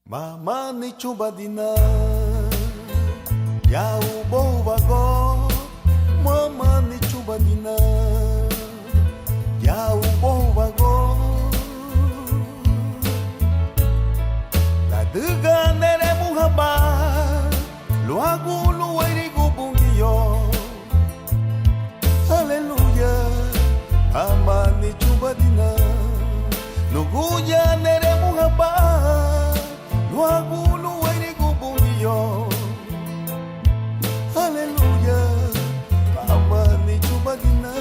Mama ni chubadina ya ubo wago. Mama ni chubadina ya ubo wago. La duga nere muhaba luagu luwairi gubungiyo. Hallelujah. Mama ni chubadina luguya nere muhaba luagu luwairi gubungiyo. Hallelujah. Mama ni chubadina.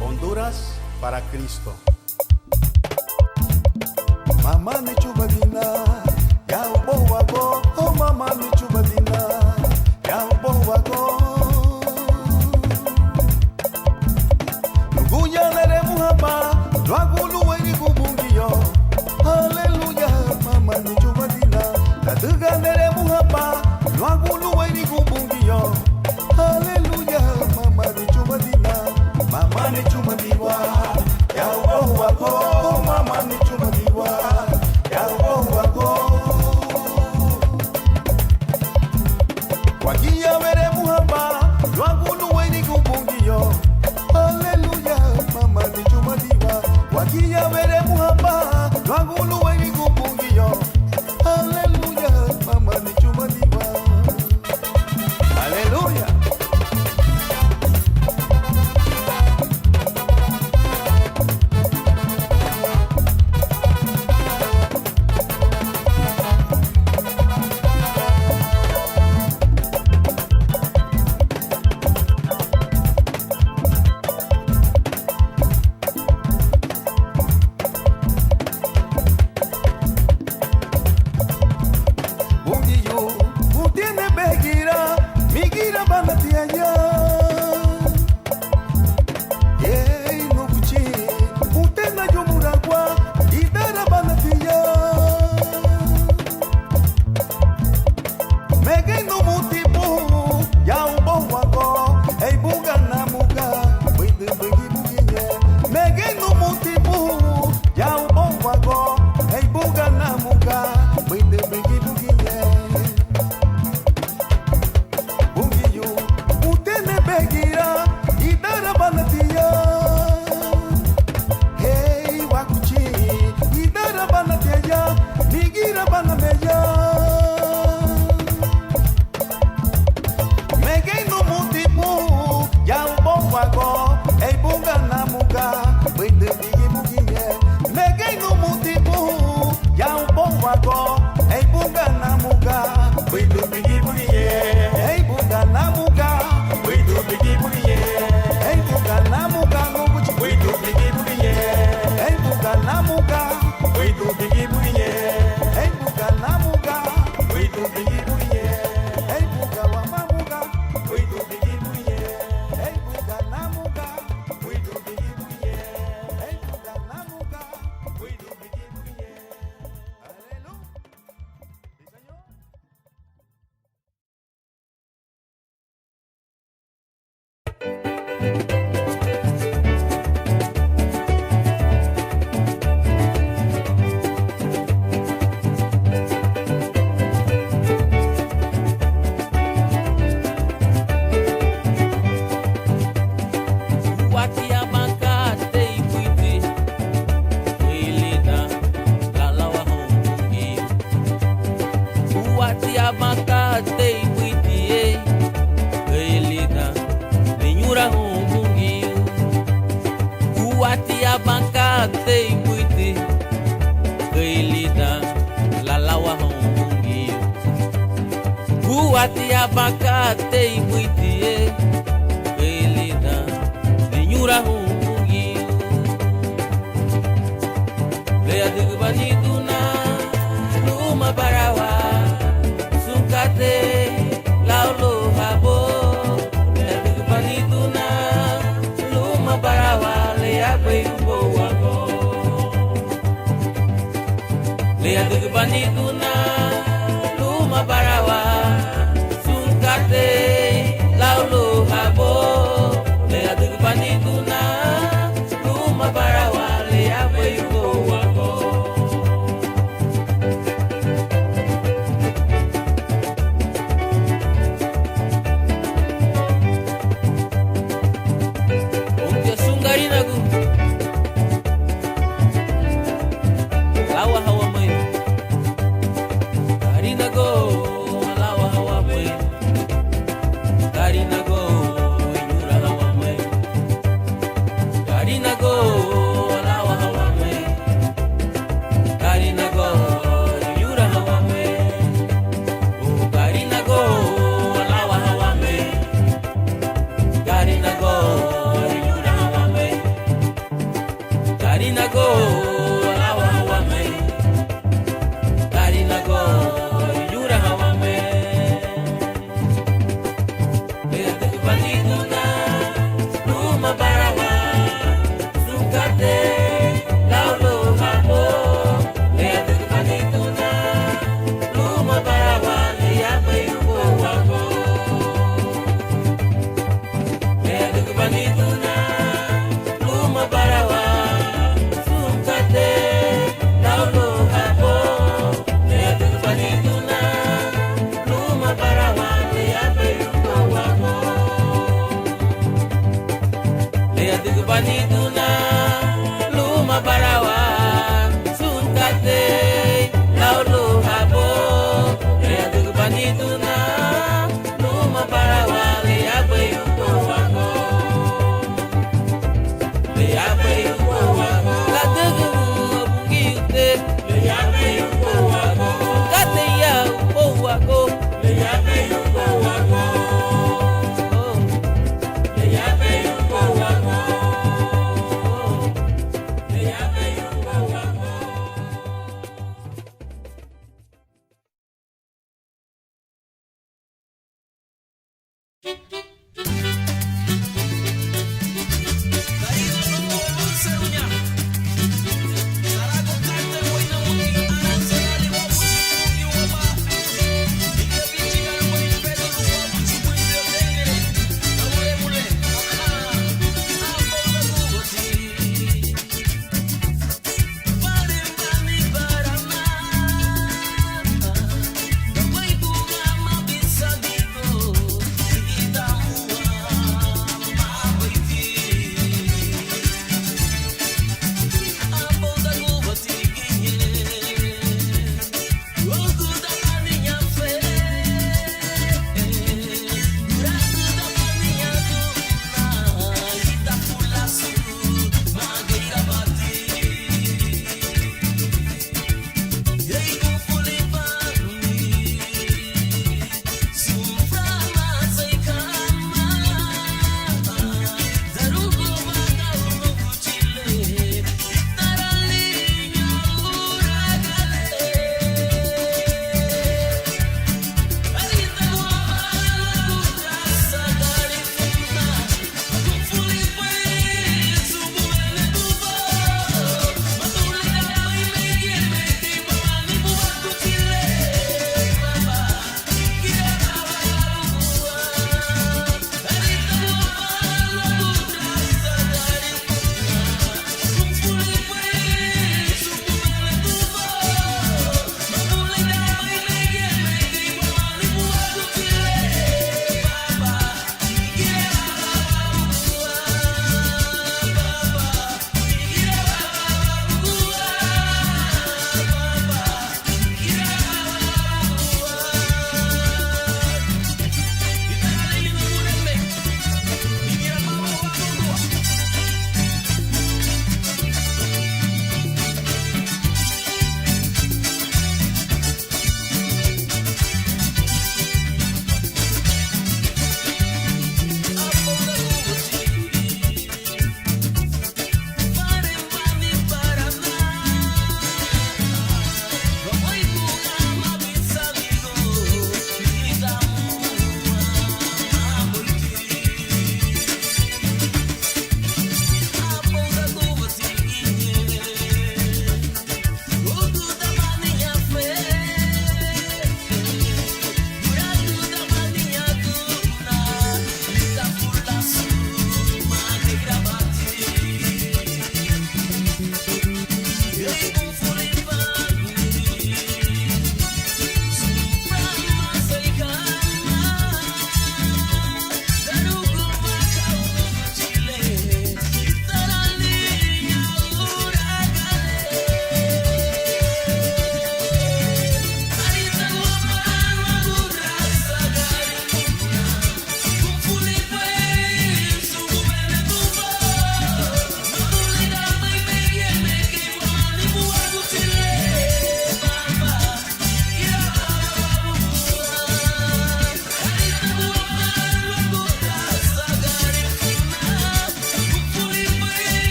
Honduras para Cristo. Mama ni chubadina ya ubo wago. Oh mama ni chubadina ya ubo wago. Luguya nere muhaba luagu luwairi gubungiyo. Hallelujah. Mama ni chubadina kaduga nere muhaba luagu luwairi gubungiyo. Hallelujah. Mama ni chubadina. Mama ni chubadiwa ya ubo wago. Mama ni chubadiwa ya ubo wago. Wagia were muhaba luagu luwairi gubungiyo. Hallelujah. Mama ni chubadiwa. Wagia were muhaba luagu luwairi gubungiyo. Hallelujah. Mama ni chubadiwa. Hallelujah. Bungiyo, utiene begira, migira banatia ya. Yey no buchi, utena yomuragwa, idara banatia. Mege no mutipu, ya ubo wago, ei buga na muga, wede begi buginye. Mege no mutipu, ya ubo wago, ei buga na muga, wede begi buginye. Bungiyo, utene begira, idara banatia. Hey wakuchi, idara banatia, migira banameya. Mege no mutipu, ya ubo wago, ei bunga na muga, wede bigi buginye. Mege no mutipu, ya ubo wago, ei bunga na muga, wede bigi buginye. Ei bunga na muga, wede bigi buginye. Ei bunga na muga no buchi, wede bigi buginye. Ei bunga na muga, wede bigi buginye. Ei bunga na muga, wede bigi buginye. Ei bunga wa mamuga, wede bigi buginye. Ei bunga na muga, wede bigi buginye. Ei bunga na muga, wede bigi buginye. Hallelujah. Sí, Señor. Watia bankate ipuite, elena lalawa hongi. Watia bankate ipuite, elena lenyura hongi. Watia bankate ipuite, elena lalawa hongi. Watia bankate ipuite, elena lenyura hongi. Lea digbaniduna luma barawa sukate laulo habo. Lea digbaniduna luma barawa lea bayubo wago. Lea digbaniduna luma barawa sukate laulo habo. Lea digbaniduna luma barawa lea bayubo wago. lawa hawa mai gari na go lawa hawa mai gari na go yura hawa mai gari na go lawa hawa mai gari na go yura hawa mai oh gari na go lawa hawa mai gari na go yura hawa mai gari na go lawa hawa mai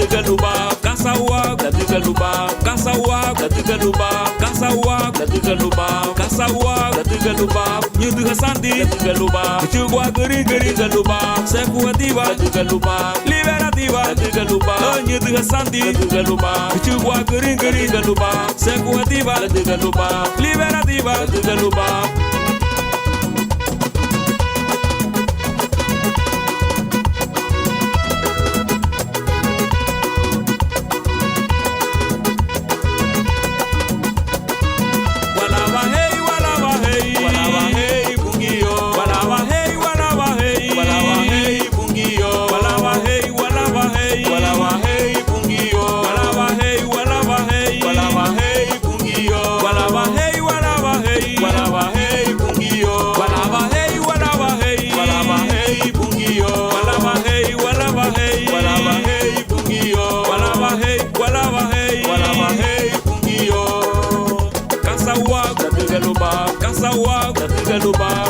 katika luba kasawa katika luba kasawa katika luba kasawa katika luba kasawa katika luba nyudu hasandi katika luba chugwa geri geri katika luba sekuativa katika luba liberativa katika luba nyudu hasandi katika luba chugwa geri geri katika luba sekuativa katika luba liberativa katika luba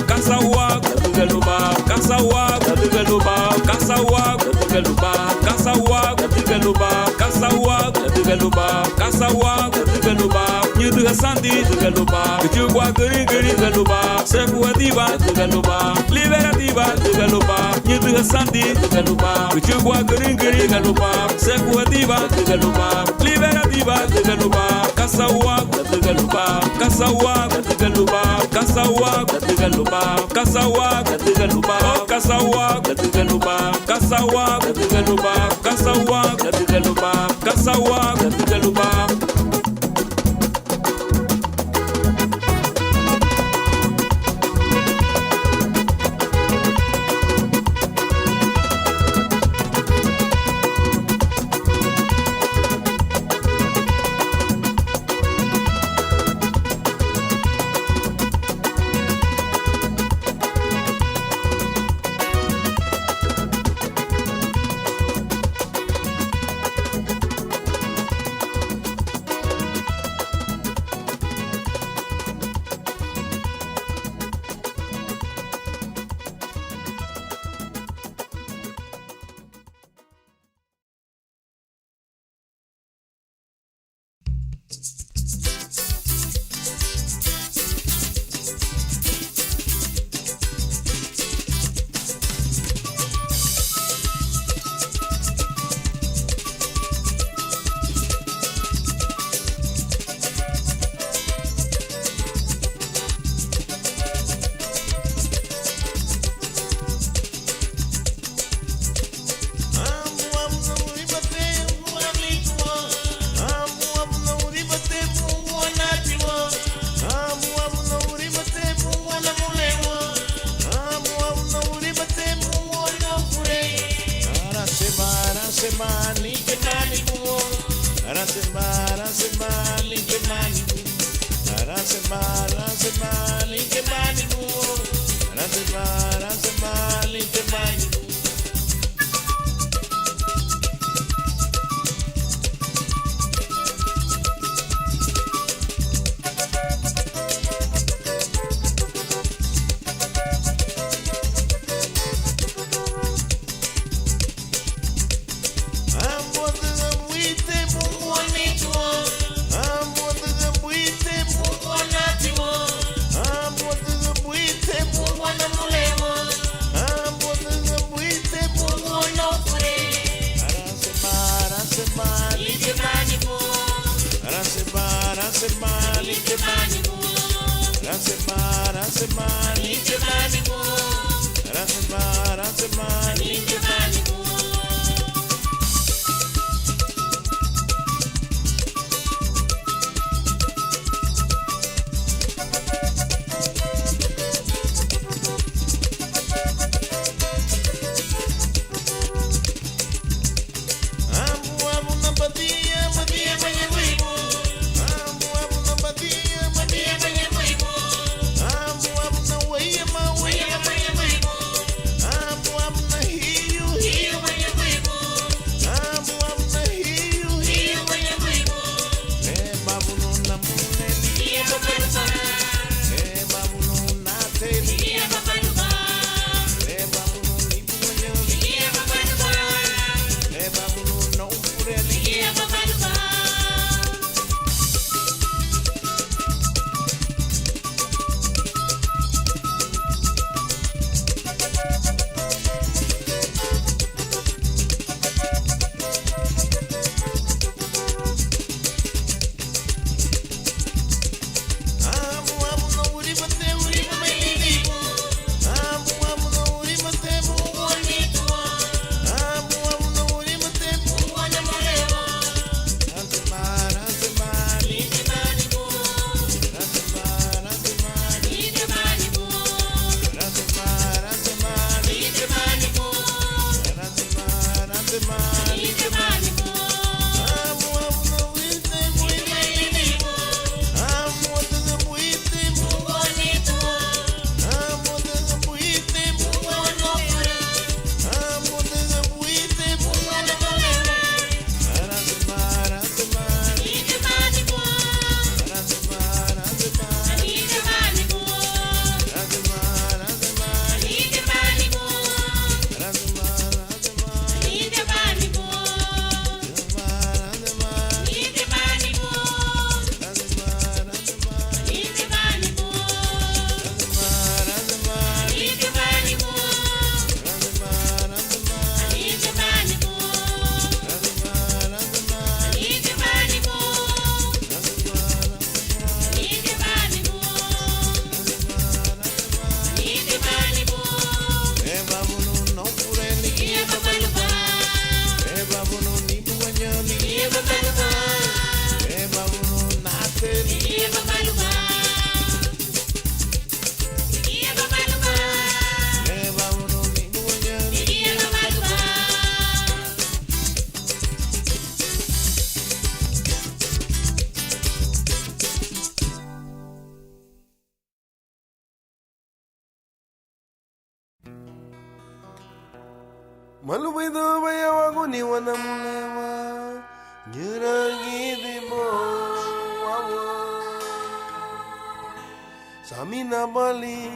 kasawa katika luba kasawa katika luba kasawa katika luba kasawa katika luba kasawa katika luba kasawa katika luba kasawa katika luba nyudu hasandi katika luba chugwa geri geri katika luba sekuativa katika luba liberativa katika luba nyudu hasandi katika luba chugwa geri geri katika luba sekuativa katika luba liberativa katika luba kasawa katika luba kasawa katika luba kasawa katika luba kasawa katika luba kasawa katika luba kasawa katika luba kasawa katika luba kasawa katika luba Hiyo Malupido baya wago ni wanamulewa nyerangi dimo wawo samina bali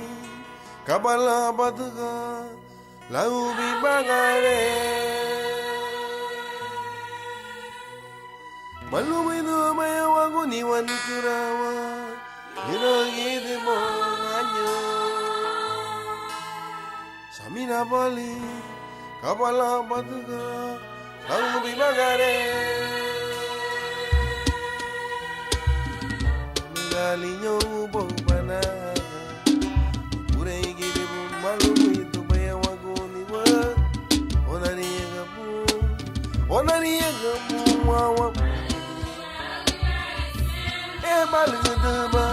kabala batuga lau bibagare Malupido baya wago ni waniturawa nyerangi dimo anyo samina bali Kapala batuga, lau bibagare. Galinyo bo banaga, purei gidi bu malu itu baya wagoni wa. Onani gabu wawa. Balu gedeba.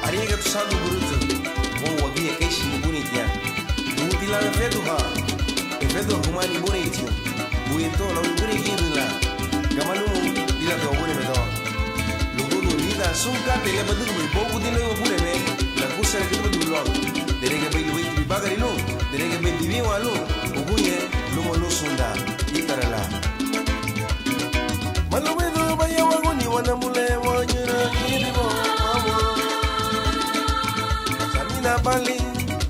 Ariga tu sadu burutu, mo wagi keshi ni bunitia. Duti la fedu ha, fedu humani bunitiu. Buito la buni girila, kamalu dila to buni medo. Lugu lida sunka tele badu me bogu dile bune me, la kusa ke badu lo. Derege be luwi bi bagari lo, derege be divi walu, uguye lumo lo sunda, ikarala. Malu medo baya wagoni wana mule wanyira kiribo. Bali,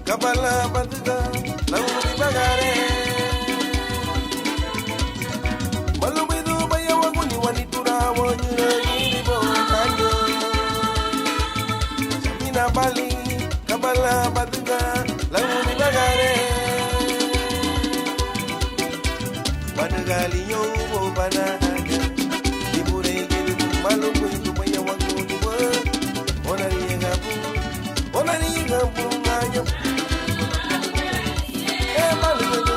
kabala batuga, lau bibagare. Malupido baya waguni wanitura wanyura giribo kanyo. Samina bali, kabala batuga, lau bibagare. Banagali yo bo banaga, ibure giribo malupido baya waguni wa, onari gabu. Onani gabunganyo malupido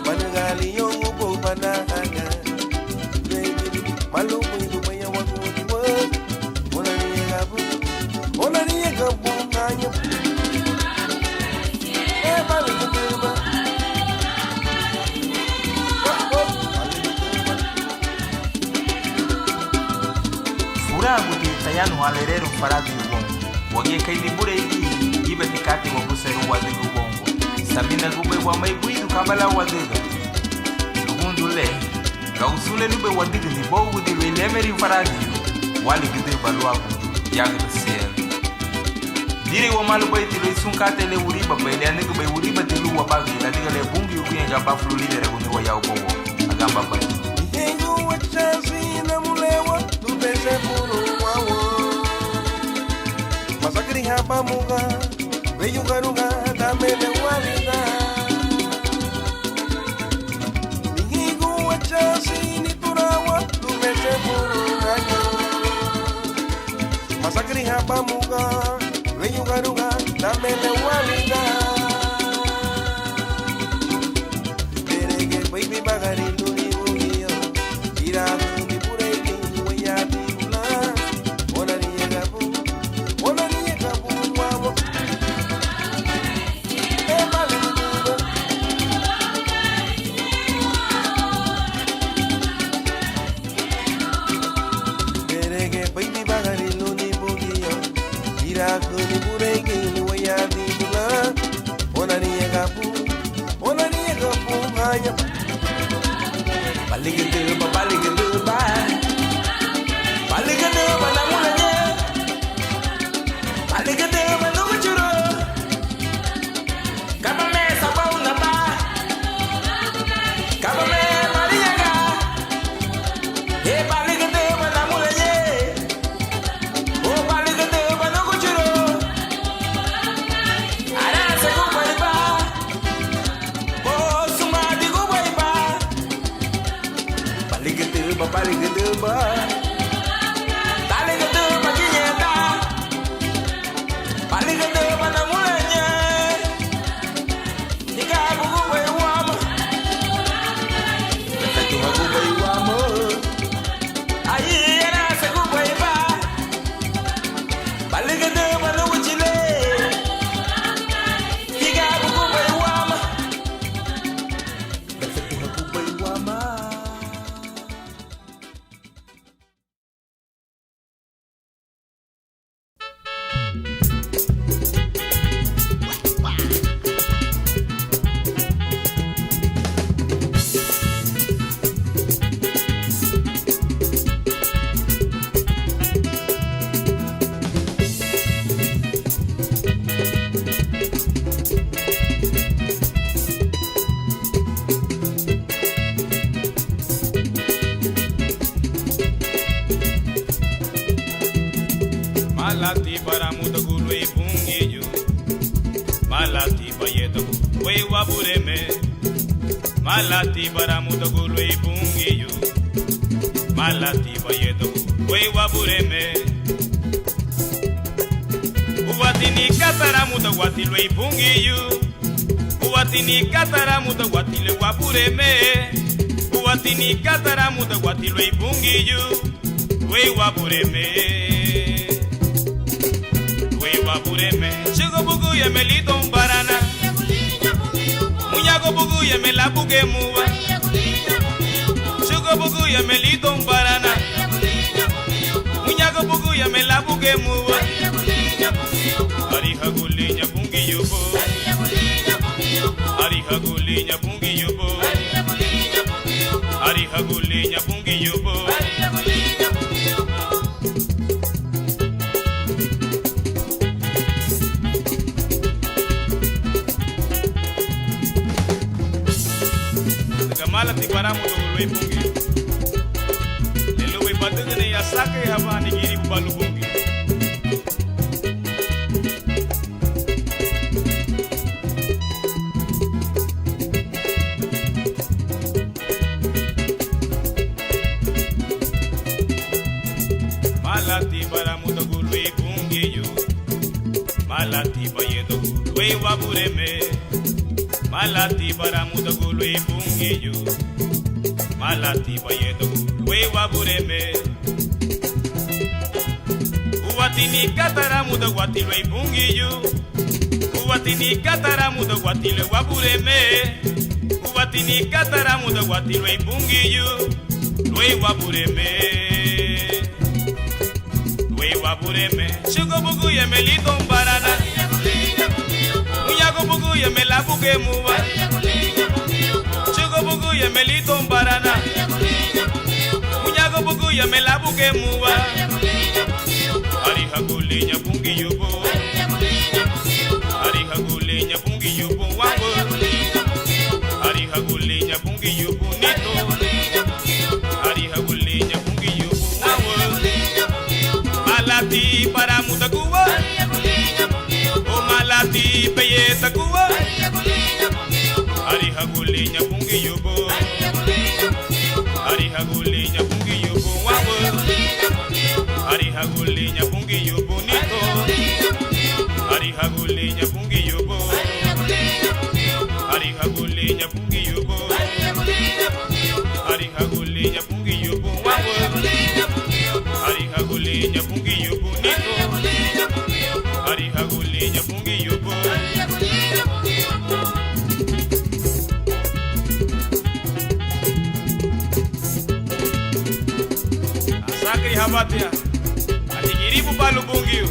Banagali yo bo banaga malupido baya waguni wa Onani gabunganyo malupido Furagu di tayanu alerero faradu ubongo Wage kaili bure ibe tikati wabuseru wadigu ubongo Sabina gube wa maibuidu kabala wadiga Lugundule Gausule lube wadiga ni bogu di welemeri faradu Wali gide baluagu Yaga siel Diri wa malubai tilo isunkate le uriba Baile anigu bai uriba tilu wa bagi Ladiga le bungi ukuye ngamba flulile reguni wa yao bogo Agamba bagi Yengu wachazi na mulewa Tupese puru wawo Masakri hapa muga Weyuga ruga Damele walida Yengu wachazi ni turawa Tupese puru wawo Masakri hapa muga Weyuga ruga Damele walida Derege baby bagari luni bugiyo Ira mi pureke Waya bibula Onani gabu wawo malupido Derege baby bagari luni bugiyo Ira mi pureke Waya bibula Onani gabu hanya Baligedeba na mulanye Baligedeba no muchuro Kabame sabau na ba Kabame mariaga baligedeba na mulanye baligedeba no muchuro Ara se kumbaiba sumadi kumbaiba Baligedeba kinyeta Baligedeba na mulanye Ikabu kumbaiwama Katuha kumbaiwama Ayi era se kumbaiba Baligedeba no muchile Malati para muda gulu e pungiyo. Malati bayeta gulu e wabureme. Malati para muda gulu e pungiyo. Malati bayeta gulu e wabureme. Uwatini katara muda watilo e pungiyo. Uwatini katara muda watilo wabureme. Uwatini katara muda watilo e pungiyo. We wabureme. Chigo bugu ye me lito mbarana. Munyago bugu ye me la buge muwa. Chigo bugu ye me lito mbarana. Munyago bugu ye me la buge muwa. Ari hagulinya bungi yubo. Ari hagulinya bungi yubo. Ari hagulinya bungi yubo. Malati para muda gulu e pungi. Lelo we badugane ya sake habani giri balu pungi. Malati para muda gulu e pungi yo. Malati bayedo gulu e wabureme. Malati para muda gulu e pungi yo. Malati bayedo gulu e wabureme. Uwatini katara muda watilo e pungi yo. Uwatini katara muda watilo wabureme. Uwatini katara muda watilo e pungi yo. Lwe wabureme. Lwe wabureme. Chigo bugu ye me lito mbarana. Munyago bugu ye me la buge muwa. Chigo bugu ye me lito mbarana. Munyago bugu ye me la buge muwa. Ari hagulinya bungi yubo. Ari hagulinya bungi yubo wango. Ari hagulinya bungi yubo nito. Ari hagulinya bungi yubo wango. Malati para muda kuwa. O malati peyeta kuwa. Ari hagulinya bungi yubo. Ari hagulinya bungi yubo wango. Ari hagulinya bungi yubo nito. Ari hagulinya bungi yubo. Ari hagulinya bungi yubo. Ari hagulinya bungi yubo wango. Ari hagulinya bungi yubo nito. Ari hagulinya bungi yubo. Asake habatia. Atigiribu balu bungi yo.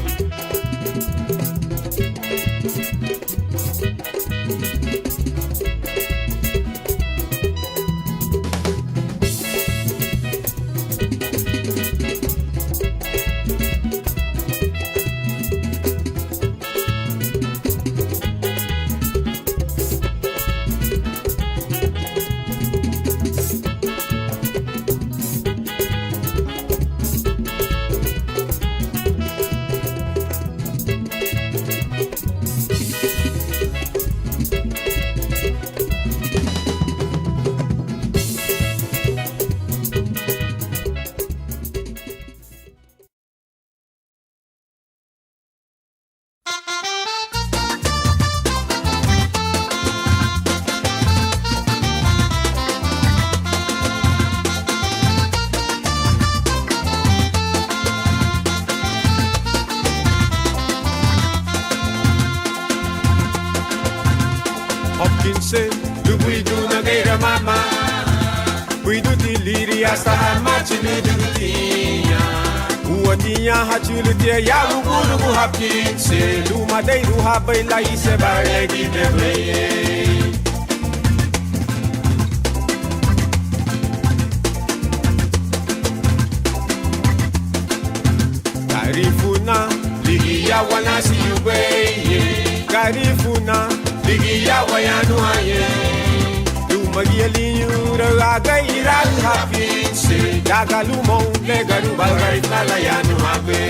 Dubuidu na gaira mama. Buidu tiliri hasta hamachili dugutia. Uwatia hachulutia ya ugurugu hapkinse. Luma deiru habaila ise baregi bebeye. Karifuna ligia wanasi ubeye. Karifuna ligia wayanu haye. Magialiura aga iran hapinse daga lumon legaru balgarit nala yanu habe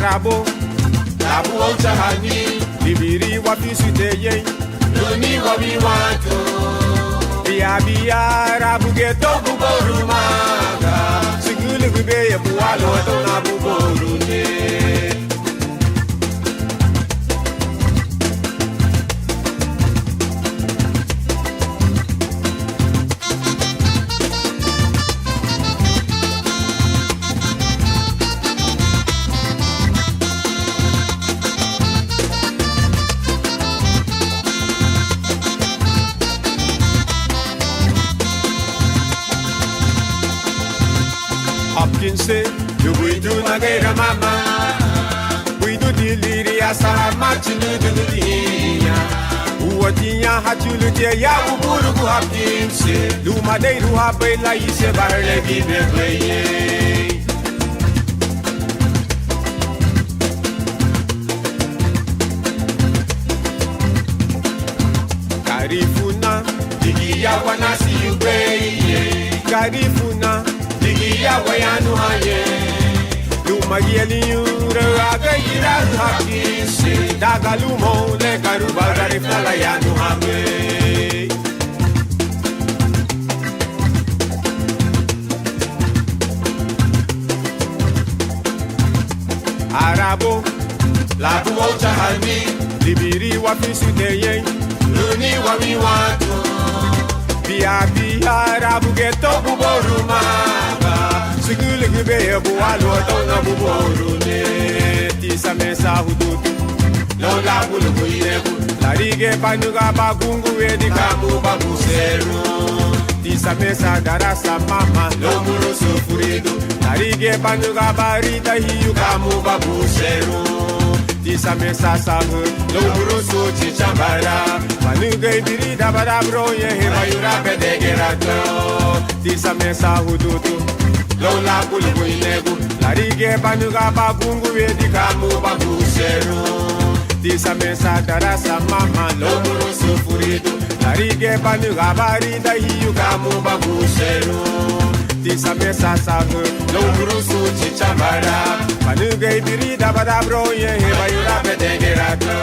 Arabo, Labu Ochahani, Libiri Wapisu Teye, Luni Wabi Wato, Bia Bia, Rabu Geto Buborumaga, Sigulu Bube, Bualo, Dona Buborune. Hopkinse, the we do Nagera Mama, we do Diliri Asa Martinu Dudia, Uatia Hatulutia Yaburu Hopkinse, Luma de Ruabe Laise Barlegi Bebre. Karifuna, Digia Wanasi Ube, Karifuna. Digia wayanu haye, luma yeliura aga ira hakisi, daga lumo le karuba garifala yanu hame. Arabo, labu ochahani, libiri wafisu teye, luni wami watu. Bia bia rabu geto buborumaga, Sigulu Gube bualo dona buborune, Tisa mesa hudutu, Lola bulu kuirebu, Larige panuga bagungu edi kamu babuseru, Tisa mesa darasa mama, Lomuro sufuridu, Larige panuga barita hiu kamu babuseru. Tisa mesa sahu, lomuro suci chambara, manugai diri dabara broye himayura pedegerato. Tisa mesa hudutu, lola bulu inegu, larige panuga bagungu edi kamu babuseru. Tisa mesa darasa mama, lomuro sufuridu, larige panuga barida hiu kamu babuseru. Tisa mesa sahu, lomuro suci chambara, manugai diri dabara broye himayura pedegerato.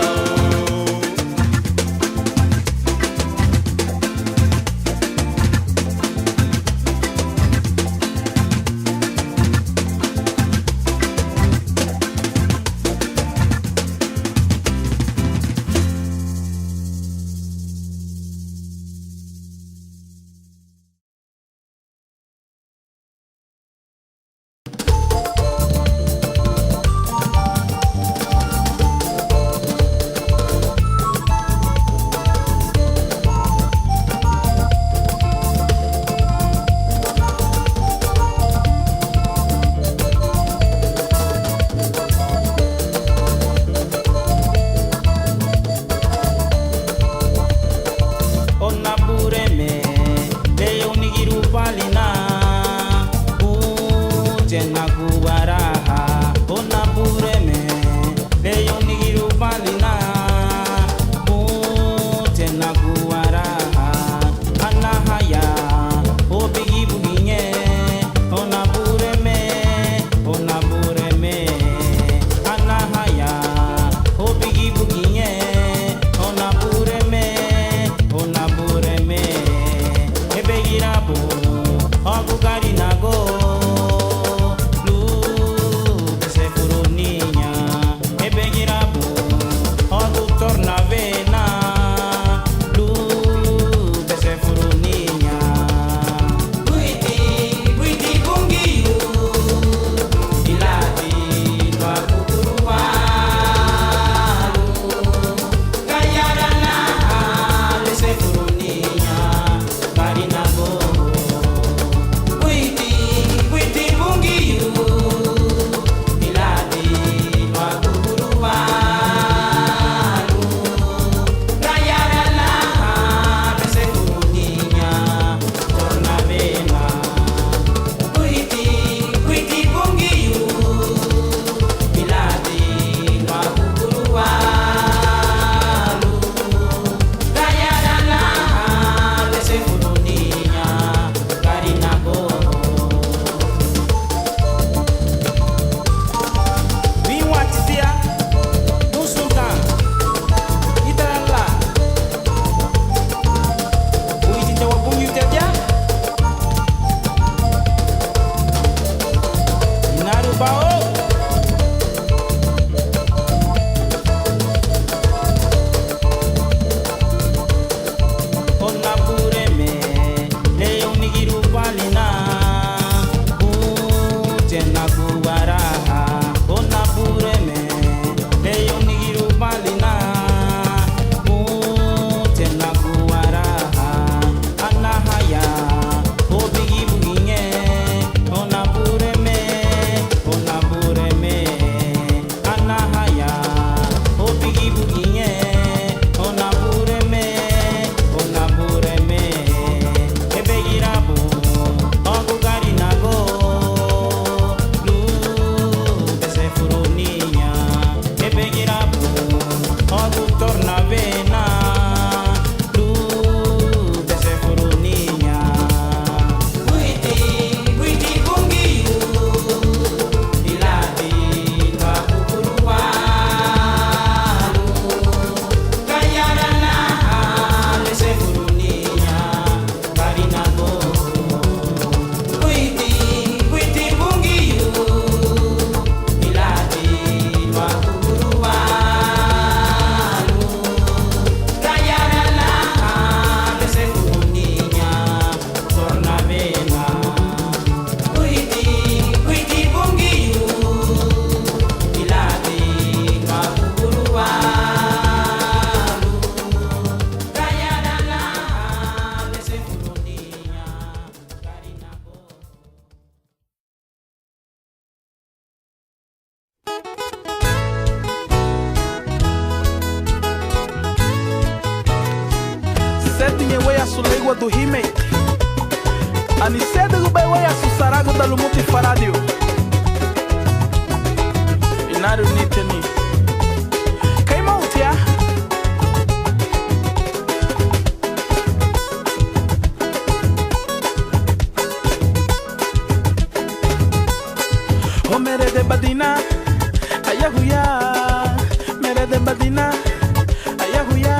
água do Rimei. Anicedo Gubeia Sussarago da Lumuti Faradio. Inaru Niteni. Queimoutia. O mere de Badina. Ayahuya. Mere de Badina. Ayahuya.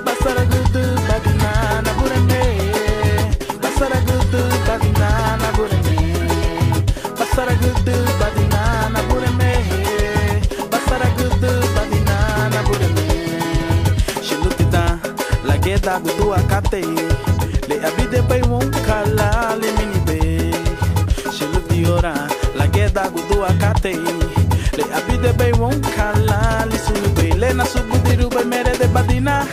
Basaragudu Badina na Bureme. Basaragudu Badina na Bureme. Basaragudu Badina na Bureme. Basaragudu Badina na Bureme. Shilukida Lageda Gudu Akate. Le abide bay won kala le minibe. Shilukdiora Lageda Gudu Akate. Le abide bay won kala le sunube. Le na subudiru bay mere de Badina.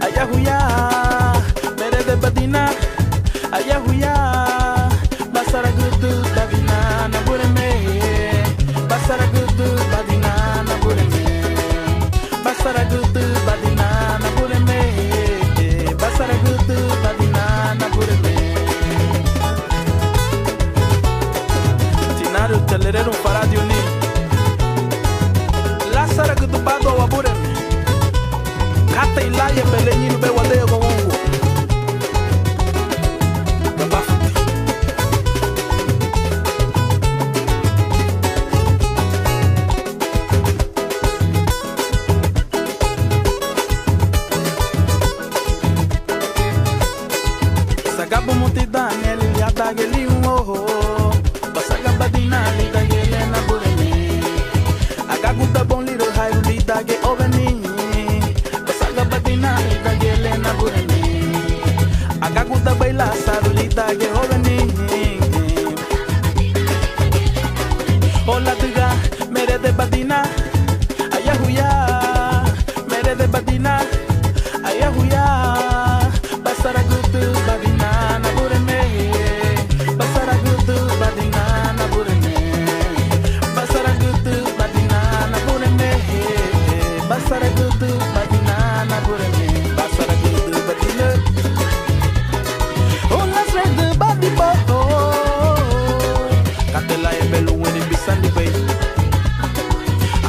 Ayahuya, mere de Badina. Ayahuya, Basaragudu Badina na Bureme. Basaragudu Badina na Bureme. Basaragudu Badina na Bureme. Basaragudu Badina na Bureme. Tinaru Telerero Faradioni. Lasaragudu Bado wa Bureme. Kata ilaye belenyi be wale go wongo. Sagabu muti Daniel ya dageli mo. Basaga Badina li dagele na bureni. Agagu da bon little high li dage oveni. Badina dagele na bureni. Agaguda baila sarulita ge oveni. Hola tuga mere de Badina. Ayahuya mere de Badina. Ayahuya Basaragudu Badina na burene. Basaragudu Badina na burene. Basaragudu Badina na burene. Basaragudu Badina na burene. Basaragudu Badina. Oh, let's read the body boho. Katela e belu weni bisandi bay.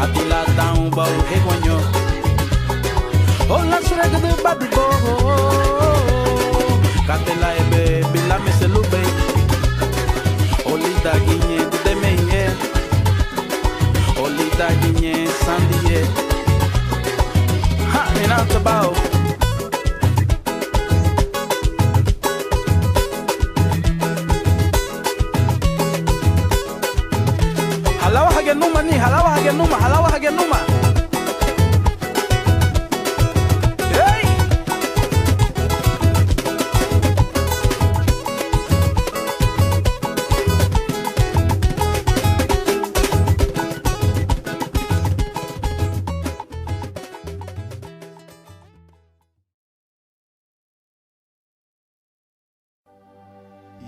Atula down ba o hegonyo. Oh, let's read the body boho. Katela e be bila meselu bay. Olida ginye de menye. Olida ginye sandiye. Ha, enough about. Halawa hagenuma ni, halawa hagenuma, halawa hagenuma. Hey!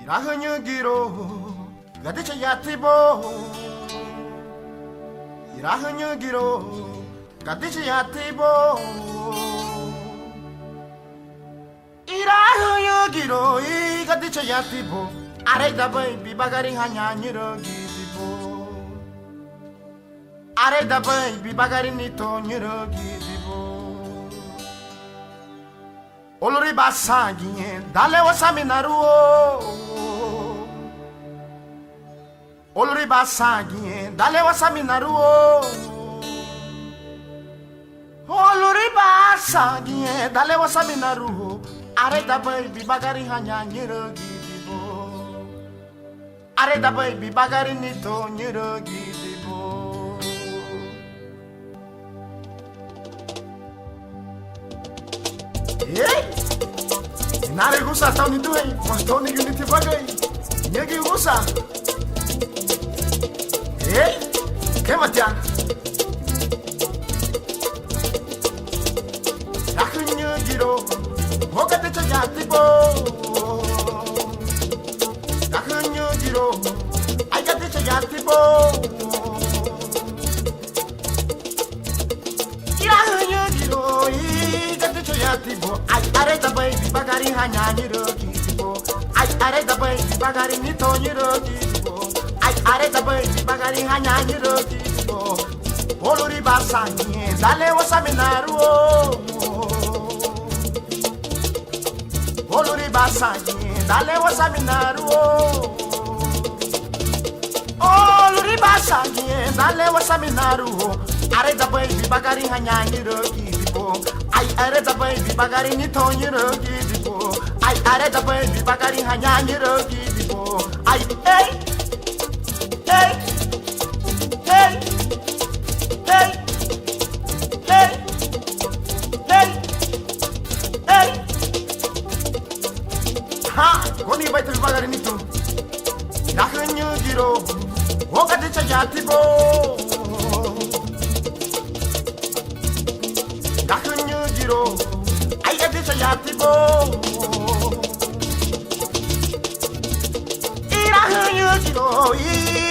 Irahanyagiro Gadicha Yatibo Irahanyagiro Gadicha Yatibo Irahanyagiro Gadicha Yatibo Areda baby bagari hanyanyiro gidibo Areda baby bagari nito nyiro gidibo Olori basangi dale wasaminaruo Olori basangi dale wasaminaruo Olori basangi dale wasaminaruo Areda baby bagari hanyanyiro gidibo Areda baby bagari nito nyiro gidibo Hey! Nare gusa tau ni tuai, mas tau ni uniti bagai. Nyagi gusa. Hey! Kematia. Rakunyo giro, moka te chayati bo. Rakunyo giro, aiga te chayati bo. Rakunyo giro, aiga te chayati tibo. Ai areta bai bagari hanyanyiro tibo. Ai areta bai bagari nitonyiro tibo. Ai areta bai bagari hanyanyiro tibo. Oluri basanye dale wasaminaru. Oluri basanye dale wasaminaru. Oluri basanye dale wasaminaru. Areta bai bagari hanyanyiro tibo. Ai areta bai bagari nitonyiro tibo. Ai areta bai bagari hanyanyiro tibo. Ai hey hey hey hey hey hey hey ha koni bai bagari nito nahanyu giro okate chayatibo nahanyu giro ai ate chayatibo irahanyu giro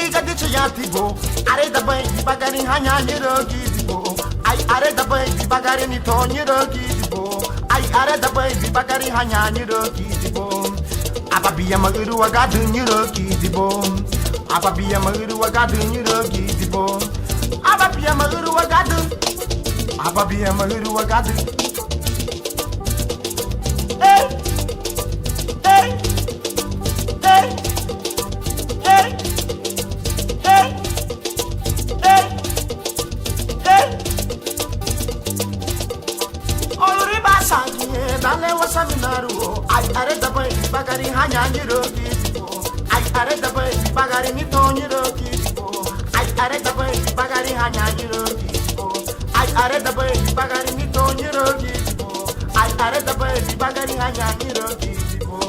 igate chayatibo are da bai bagari hanyanyiro gibo ai are da bai bagari ni tonyiro gibo ai are da bai bagari hanyanyiro gibo ababiya maguru agadunyiro gibo ababiya maguru agadunyiro gibo ababiya maguru agadu ababiya maguru agadu hey hey hey hey hey hey hey oluri basanye dale wasaminaru ai areta bai bagari hanyanyiro gibo ai areta bai bagari nitonyiro gibo ai areta bai bagari hanyanyiro gibo ai areta bai bagari nitonyiro gibo ai areta bai bagari hanyanyiro gibo.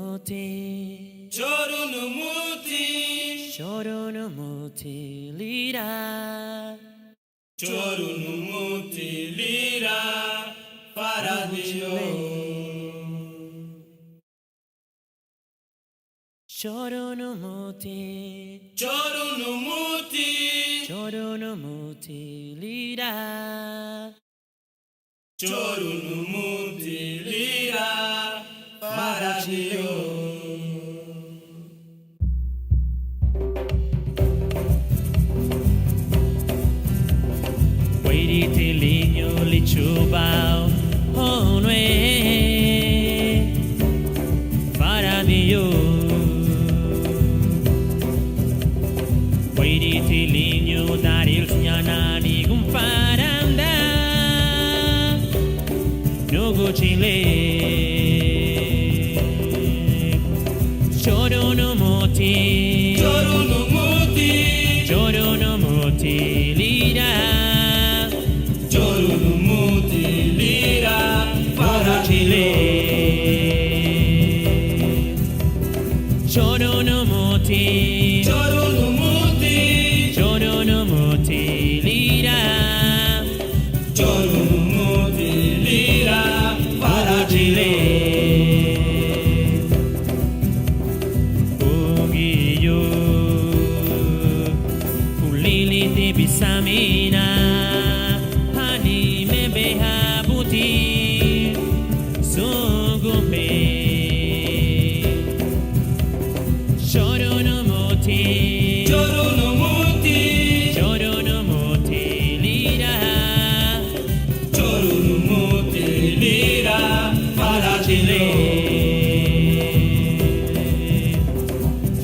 Choronumuti, Choronumuti, Choronumuti lira, Choronumuti lira, Faradio. Choronumuti, Choronumuti, Choronumuti lira, Choronumuti lira. Maravilhoso. Wairitilinho lichubao onwe maravilhoso. Wairitilinho daril nyanani gumparanda nugu chile. Choronumuti, Choronumuti, Choronumuti lira, Choronumuti lira para Chile. Choronumuti, Choronumuti, Choronumuti lira, Choronumuti lira para Chile. Bisamina hani mebeha buti sugume Choronumuti Choronumuti Choronumuti lira Choronumuti lira para Chile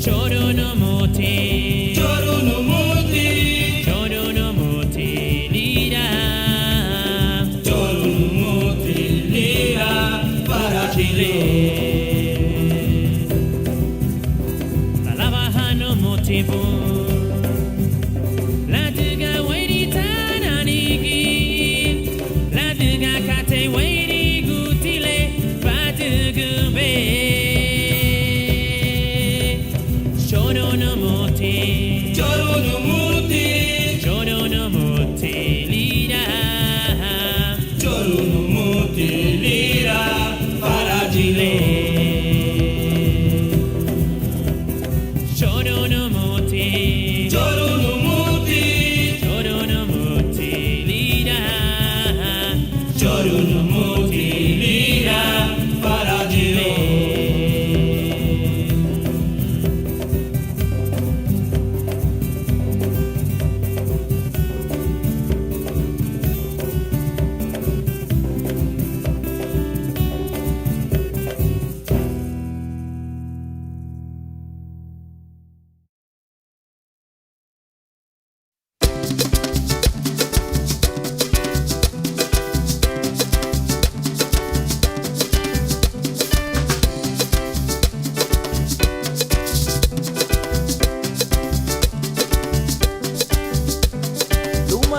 Choronumuti La duga wairi tananigi La duga kate wairi gutile Patugube Choronumuti Choronumuti Choronumuti lira Choronumuti lira para Chile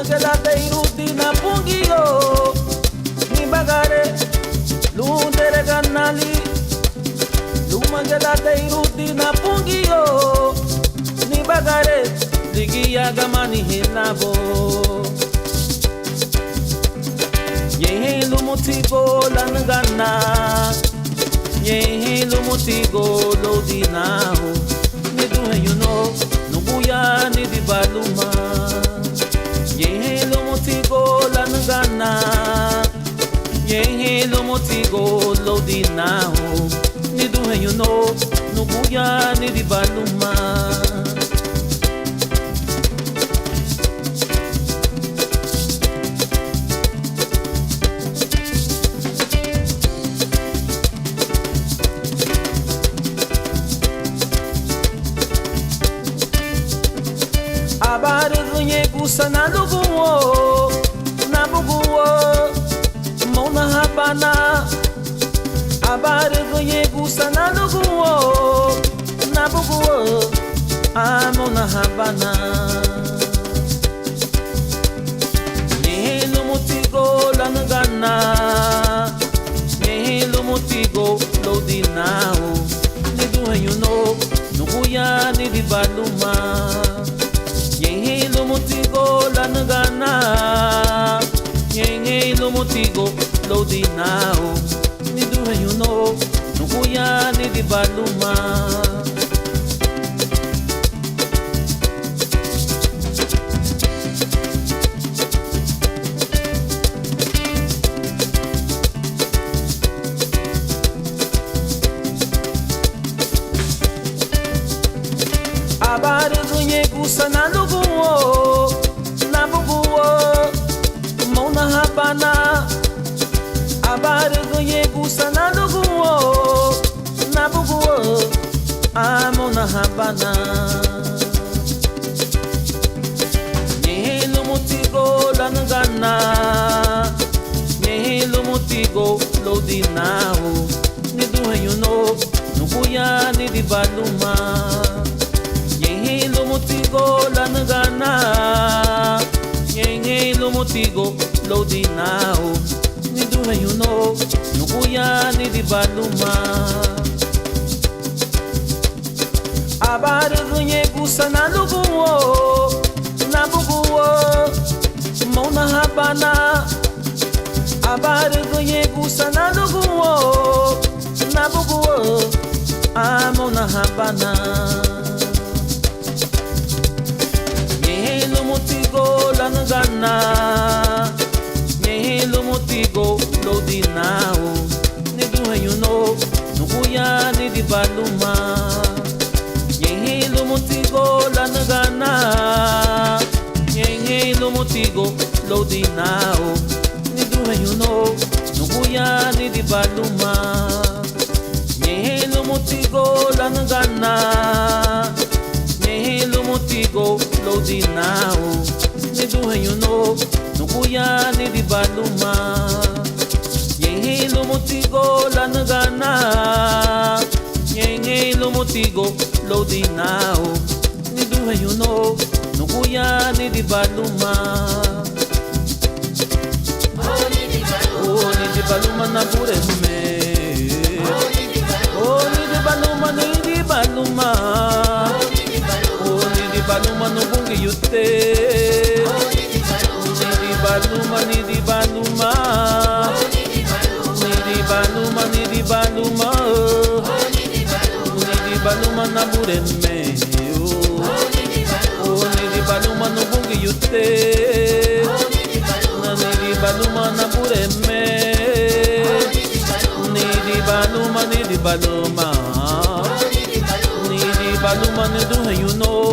Geladeiro di Napungio, ni bagare, l'undere ganali. Luma geladeiro di Napungio, ni bagare, ligia gamani hinabo. Yehe lumutigo langana, yehe lumutigo lodinao. Ni duhe you know, nubuya ni di baluma. Yehe motigo la ngana, yehe motigo lo dinao. Ni duhe you know, nubuya ni di baluma. Abare gunye gusa na luguwo, na buguwo, mona habana. Abare gunye gusa na luguwo, na buguwo, mona habana. Nehelo mutigo la ngana, nehelo mutigo lo dinao. Ni duhe you know, nubuya ni di baluma. Yehe motigo la ngana, yehe motigo lo dinao. Ni duhe you know, nubuya ni di baluma. Abare gunye gusa na luguwo, na buguwo, mona habana. Abare gunye gusa na luguwo, na buguwo, mona habana. Yehe motigo la ngana, yehe motigo lo dinao. Ni duhe you know, nubuya ni di baluma. Yehe motigo la ngana, yehe motigo lo dinao. Ni duhe you know, nubuya ni di baluma. Abare gunye gusa na luguwo, na buguwo, mona habana. Abare gunye gusa na luguwo, na buguwo, mona habana. Yehe motigo la ngana, yehe motigo lo dinao. Ni duhe you know, nubuya ni di baluma. Yehe motigo la ngana, yehe motigo lo dinao. Ni duhe you know, nubuya ni di baluma. Yehe motigo la ngana, yehe motigo lo dinao. Ni duhe you know, nubuya ni di baluma. Yehe motigo la ngana, yehe motigo lo dinao. Ni duhe you know, nubuya ni di baluma. Oh ni di baluma na bureme. Oh ni di baluma, ni di baluma. Oh ni di baluma no bungi yute. Ni di baluma, ni di baluma. Ni di baluma, ni di baluma. Ni di baluma na bureme. Oh ni di baluma no bungi yute. Ni di baluma na bureme. baluma. Nidi baluma ne do you know.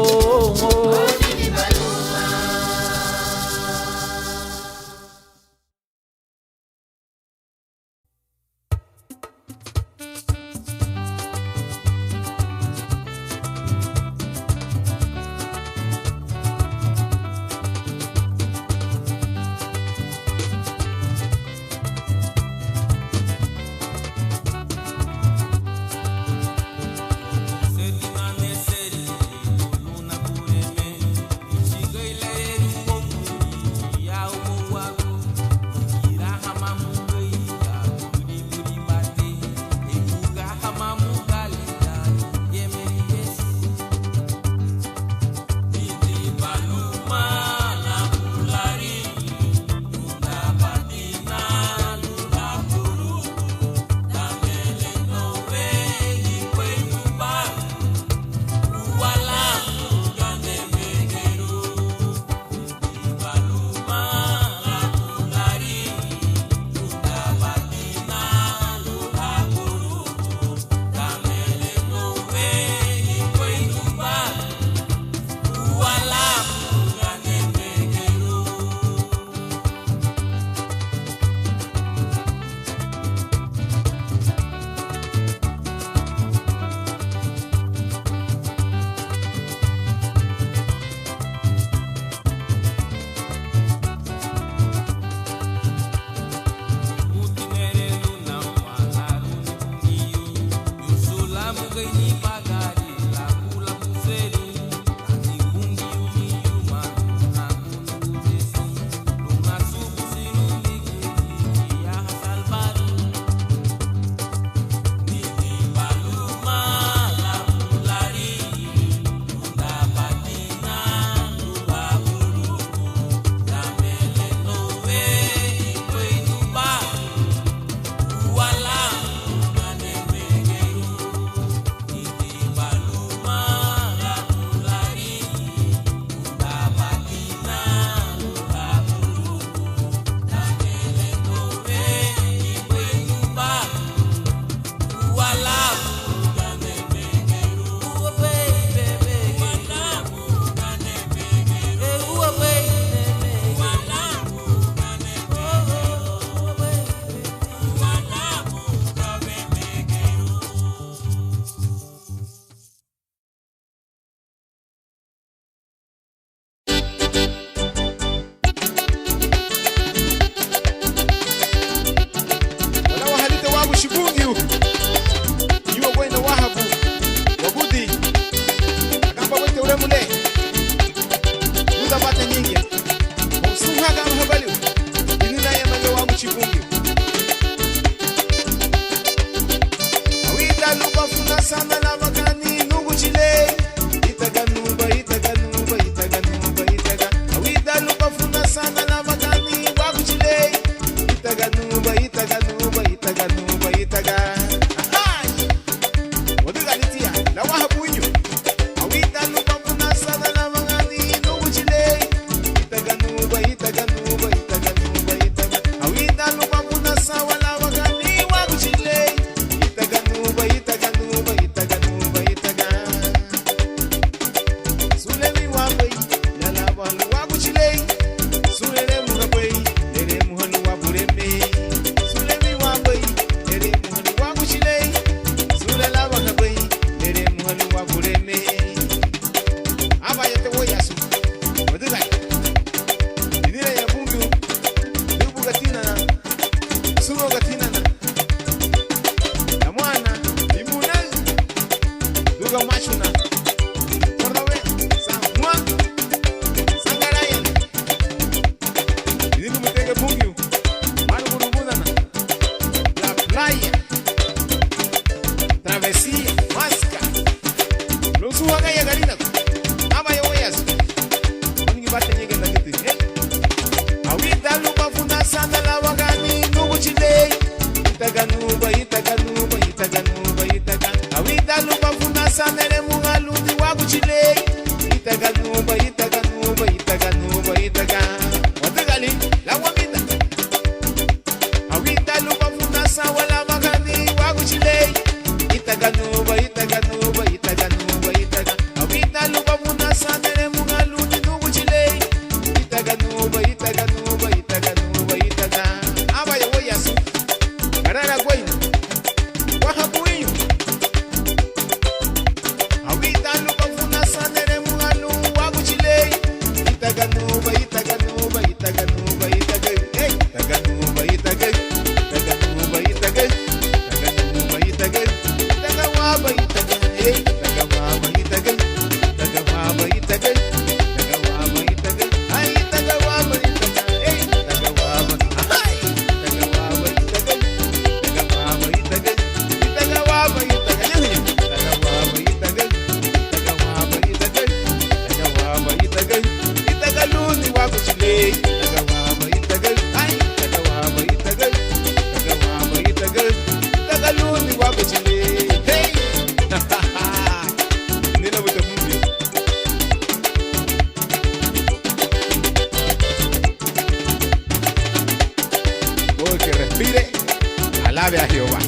Alabe a Jehová.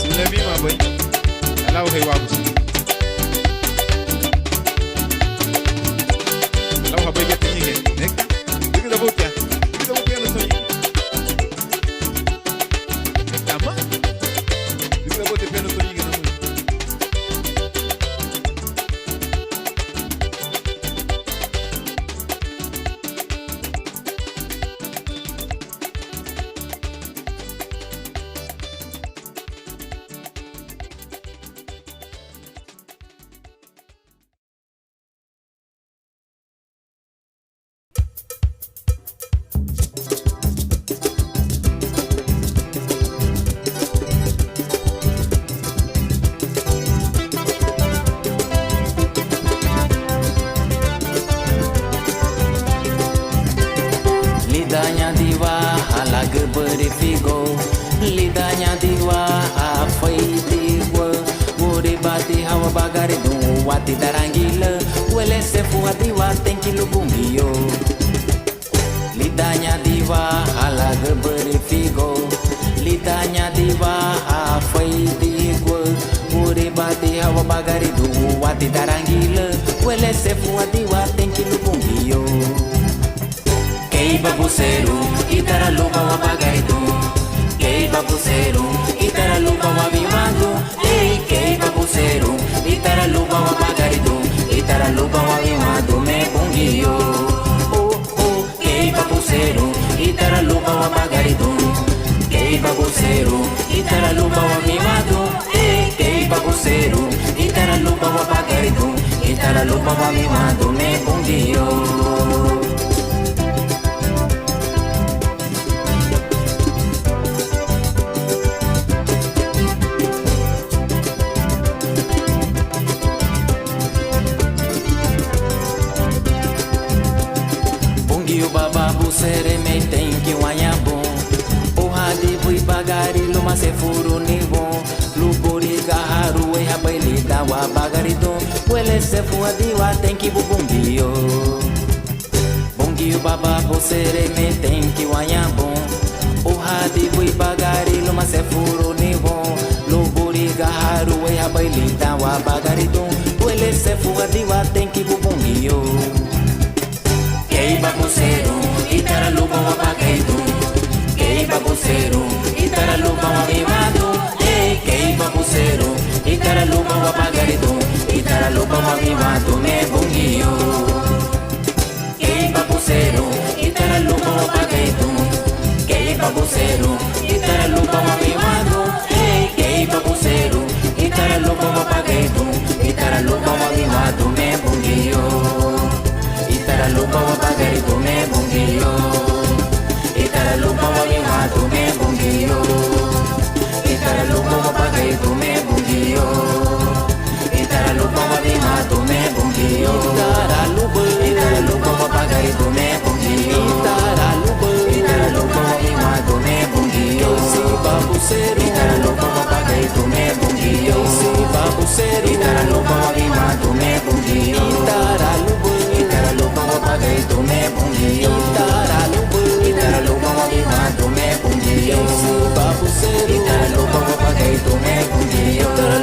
Sule misma, güey. Alabo Jehová. Alabo Jehová que te llegue. Neka. Diga da boca. Diga da boca no soy. Tama. Diga da boca no soy. Lidahnya diwa ala geberi figo, lidahnya diwa afai diwa, wuri bati hawa bagari du wati darangila, wele sefu diwa tenki lubungio. Lidahnya diwa ala geberi figo, lidahnya diwa afai diwa, wuri bati hawa bagari du wati darangila, wele sefu diwa tenki lubungio. Kei babuseru, itara lupa wa bagaitu. Kei babuseru, itara lupa wa vimando. Ei, kei babuseru, itara lupa wa bagaitu. Itara lupa wa vimando me bungio. Oh, oh, kei babuseru, itara lupa wa bagaitu. Kei babuseru, itara lupa wa vimando. Ei, kei babuseru, itara lupa wa bagaitu. Itara lupa wa vimando me bungio. Bababu sere me tem que wanha bom. O hadi bui bagari luma se furu ni bom. Lubori gaharu e rabaili da wa bagari dom. Wele se fuadi wa tem que bubumbio. Bongio bababu sere me tem que wanha bom. O hadi bui bagari luma se furu ni bom. Lubori gaharu e rabaili da wa bagari dom. Wele se fuadi wa tem que bubumbio. Kei babuseru, itara lupa wa bagaitu. Kei babuseru, itara lupa wa vimado. Ei, kei babuseru, itara lupa wa bagaitu. Itara lupa wa vimado me bungio. Kei babuseru, itara lupa wa bagaitu. Kei babuseru, itara lupa wa vimado. Ei, kei babuseru, itara lupa wa bagaitu. Itara lupa wa vimado me bungio. Itara lupa wa bagaitu me bungio. Itara lupa wa vimado me bungio. Itara lupa wa bagaitu me bungio. Itara lupa wa vimado me bungio. Itara lupa wa bagaitu me bungio. Itara lupa wa vimado me bungio. Itara lupa wa bagaitu me bungio. Itara lupa wa vimado me bungio. Itara lupa wa bagaitu me bungio. Itara lupa wa vimado me bungio. Itara lupa wa bagaitu me bungio. Itara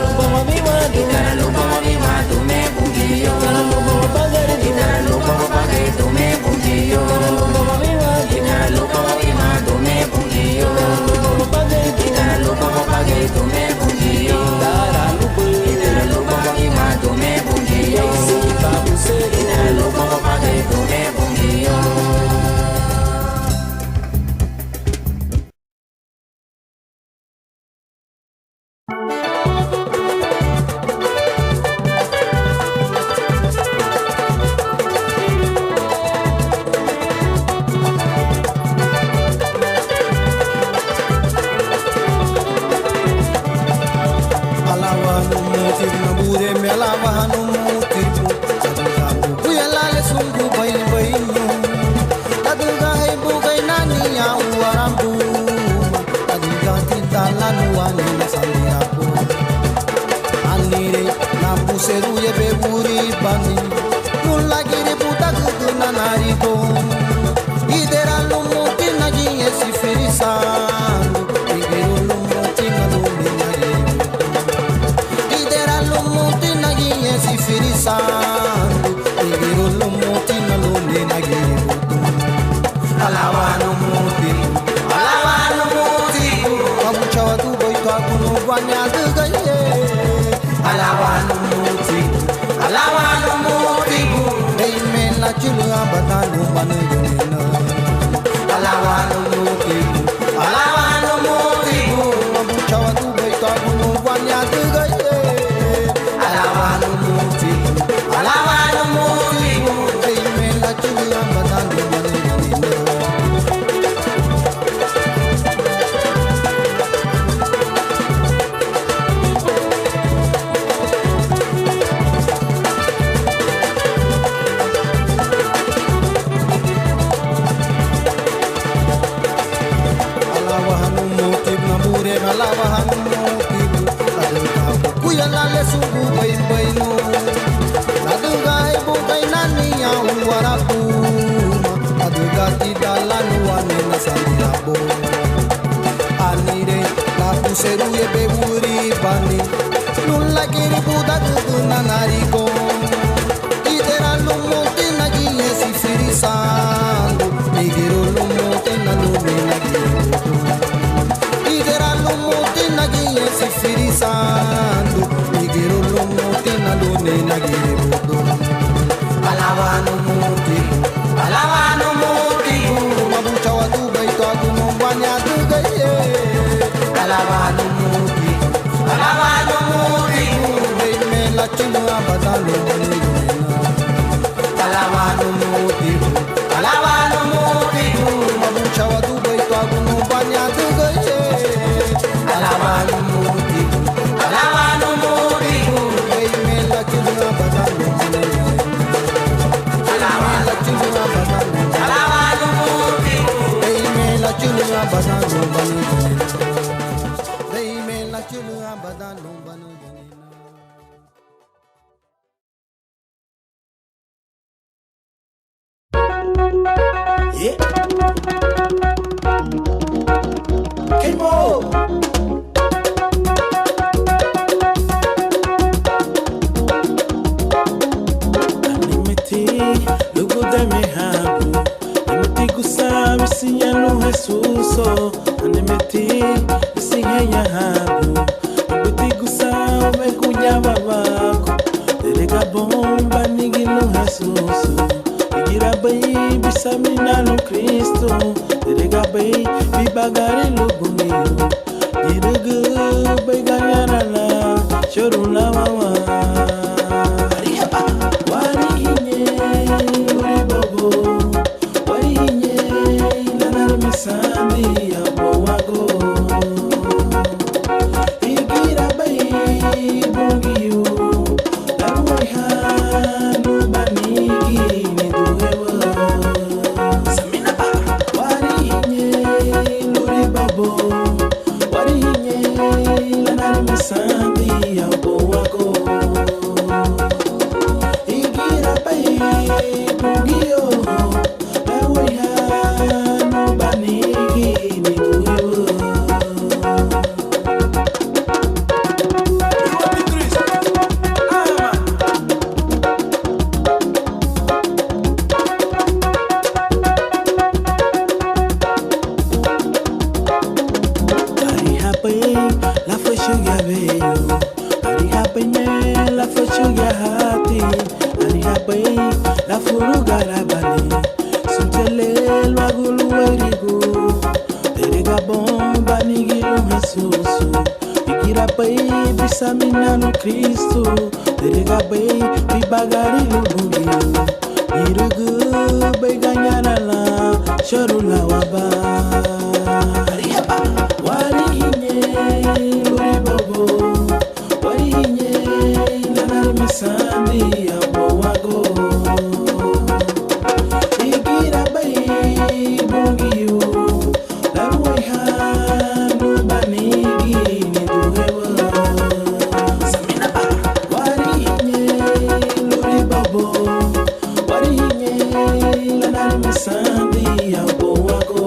lupa wa vimado me bungio. Itara lupa wa bagaitu me bungio. Itara lupa wa vimado me bungio. Itara lupa wa bagaitu me bungio. Itara lupa wa vimado me bungio. Itara lupa wa bagaitu me bungio. Seruye beburi bani nulla giri puta guduna nariko idera lumu tinaji esi ferisanu igiru lumu vanya de gaye alawanu muti ei men la chulu abatalu manu yena alawanu muti abu chawa tu be to nu vanya de gaye alawanu muti ei men la chulu abatalu manu yena Kuyalale sugu bain bainu Aduga ibu kainani ya uwarapu Aduga tidalanu wanena sandiabo Anire la puseru ye beburi bani Nulla kiri buda guduna nariko Idera lumote nagi yesi firisando Nigero lumote na lume nagiro Idera lumote nagi yesi firisando Nigero lumote na lume nagiro Alawanu muti Mabucha wa dubai to agumo banya dugaye Alawanu muti Hey la chulu abadalu mani Alawanu muti Mabucha wa dubai to agumo banya dugaye Alawanu muti Hey la chulu abadalu mani la chulu abadalu mani la chulu abadalu mani Yeah. Kimo. Animeti, lugu de mi habu. Animeti kusabi sinyanu Jesuso. Animeti, sinyanya habu. Animeti kusabi kunya babako. Delega bomba nigilu Jesuso. Igira bay bisamina no Cristo. Delega bay bibagari lubungiyo. Dirugu bay ganyana la chorula mama. Warihinye uri bobo. Warihinye lanar misandi abo wago. Igira bay bungiyo. Laruiha no banigi ni duhewa. Samina ba. Warihinye uri bobo. Warihinye lanar misandi abo wago. Igira bay bungiyo. Laruiha no banigi ni duhewa. La freshuga bello, ari hapenye la freshuga hati, ari hapenye la furuga rabali, sutele lwagulu erigo, terega bomba nigilu Jesusu, igira pei bisamina no Cristo, terega pei bibagari lubungiyo, irugu beganyana la chorula waba, ari hapa. Warihinye uri bobo. Warihinye lanar misandi abo wago. Igira bay bungiyo. Laruiha no banigi ni duhewa. Samina ba. Warihinye uri bobo. Warihinye lanar misandi abo wago.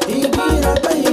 Igira bay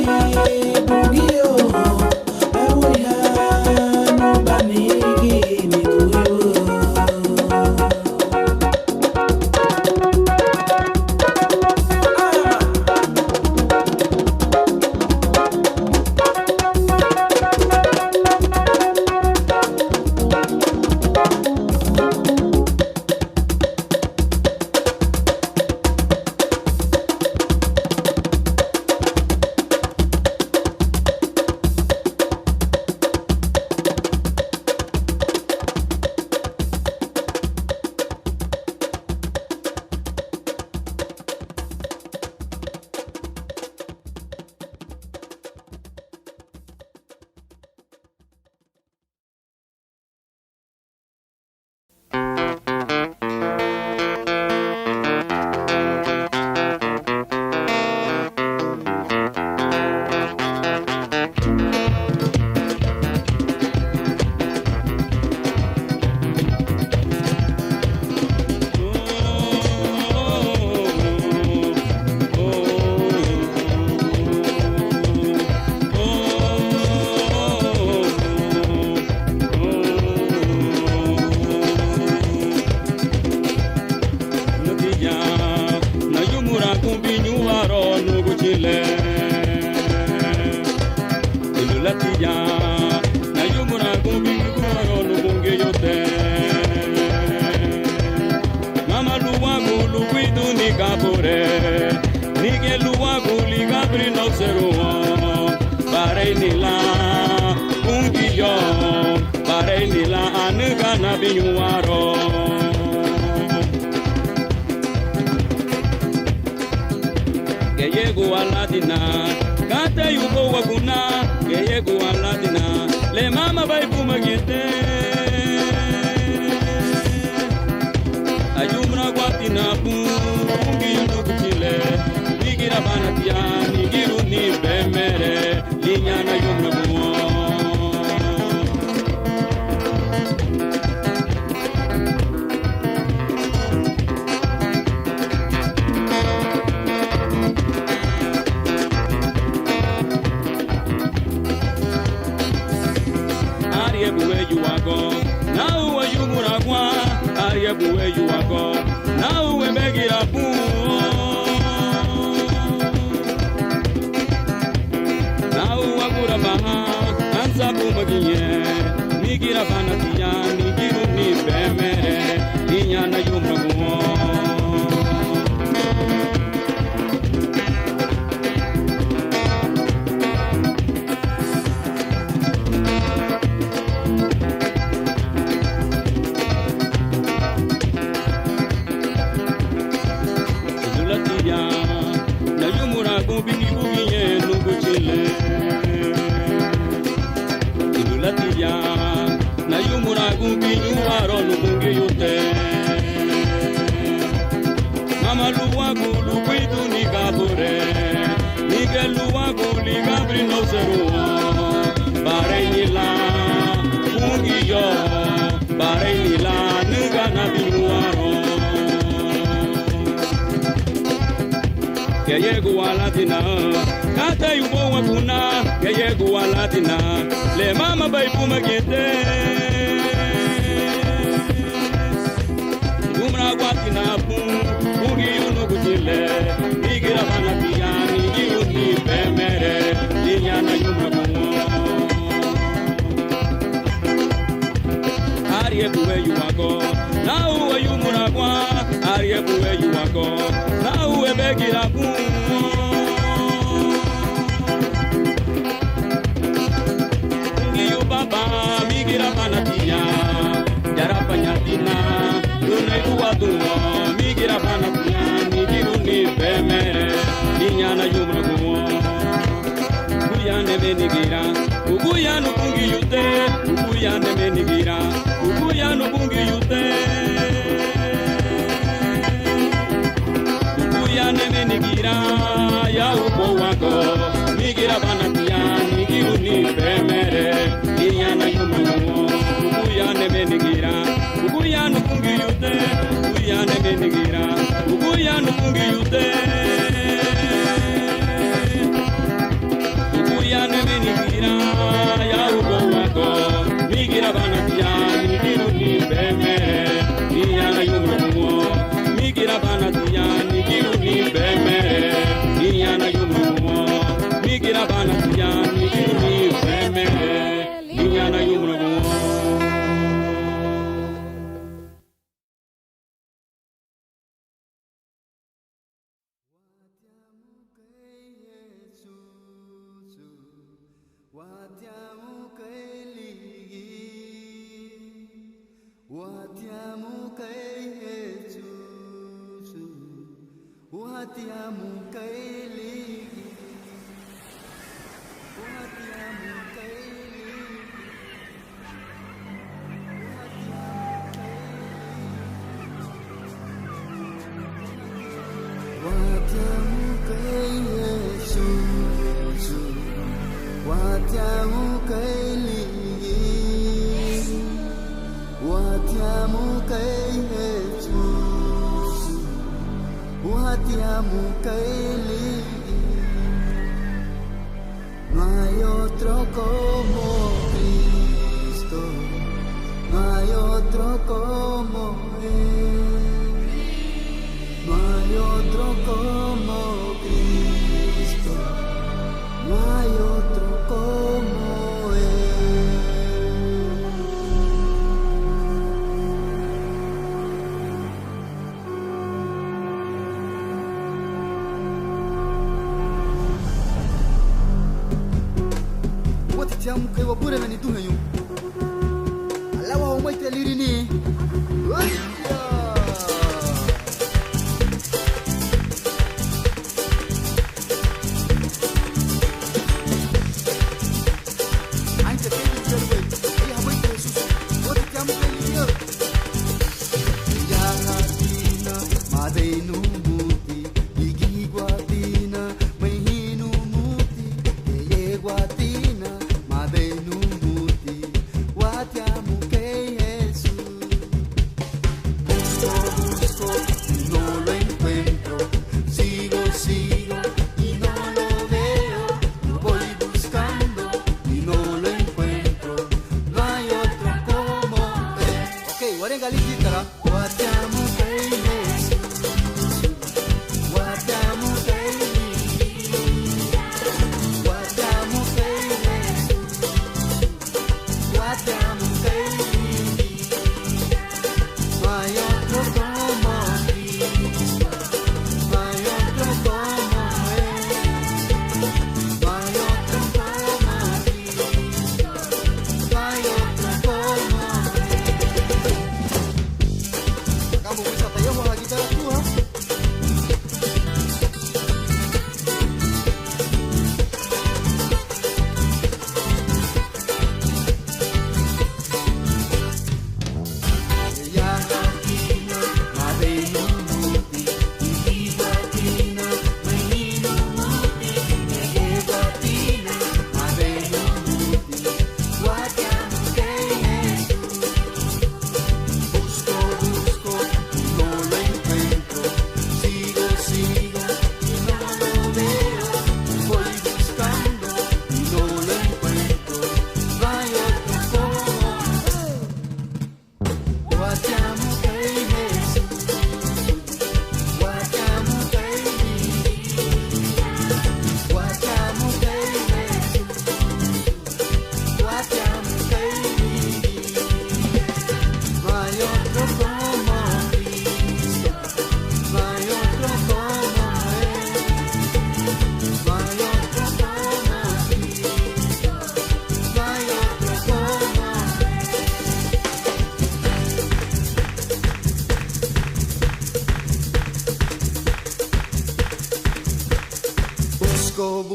Latia, na yumura kumbi kumaro lubunge yote. Mama luwagu luwidu ni kapure, nige luwagu ligabri no seruo. Bare nila ungiyo, bare nila anuga na binyuaro. Que llego a Latina, kate yuko wakuna. Que llego a Latina, le mama vai pumagite. Ayumra guatina pungi yuko kuchile. Nigira banatia, nigiru ni bemere, linya na yumra buo. Where you are gone, now where you would have gone. Where you are gone, now we make it up. Now I would have and Sabu Magia, Nigira Banatia, Nigiru ni Bemere, Niana Yumago. Na yumura gumbi nyuaro lubungi yote. Mama luwagu luwidu ni kapure, nige luwagu ligabri no seruo. Bare nila ungiyo, bare nila nuga na binyuaro. Que llego a Latina, kate yubo wakuna. Que llego a Latina, le mama bai pumagite. Umra guatina pungi yuno kuchile. Nigira banatia, nigiru ni bemere, linya na yumra buo. Arie buwe yuwako, na uwe yumura kwa. Arie buwe yuwako, na uwe begira buo. Baba, migira banatia, jara panyatina, luna ikuadua, migira banatia, migiru ni bemere, ninyana yumra kuo. Uguyane menigira, uguyano bungi yute, uguyane menigira, uguyano bungi yute. Uguyane menigira, ya ubo wako, migira banatia, migiru ni bemere. Yana yumu, uguyane menigira, uguyane pungi yute, uguyane menigira, uguyane pungi yute, uguyane menigira, ya ubo wako, migira banatia, migiru ni bemere, yana yumu, migira banatia, migiru ni bemere, yana yumu, migira banatia, migiru ni bemere. Yana yumra buo. No hay otro como Cristo, no hay otro como Él, no hay otro como Cristo, no hay otro como tiam ke wa pure meni tu hayu ala wa mai te liri ni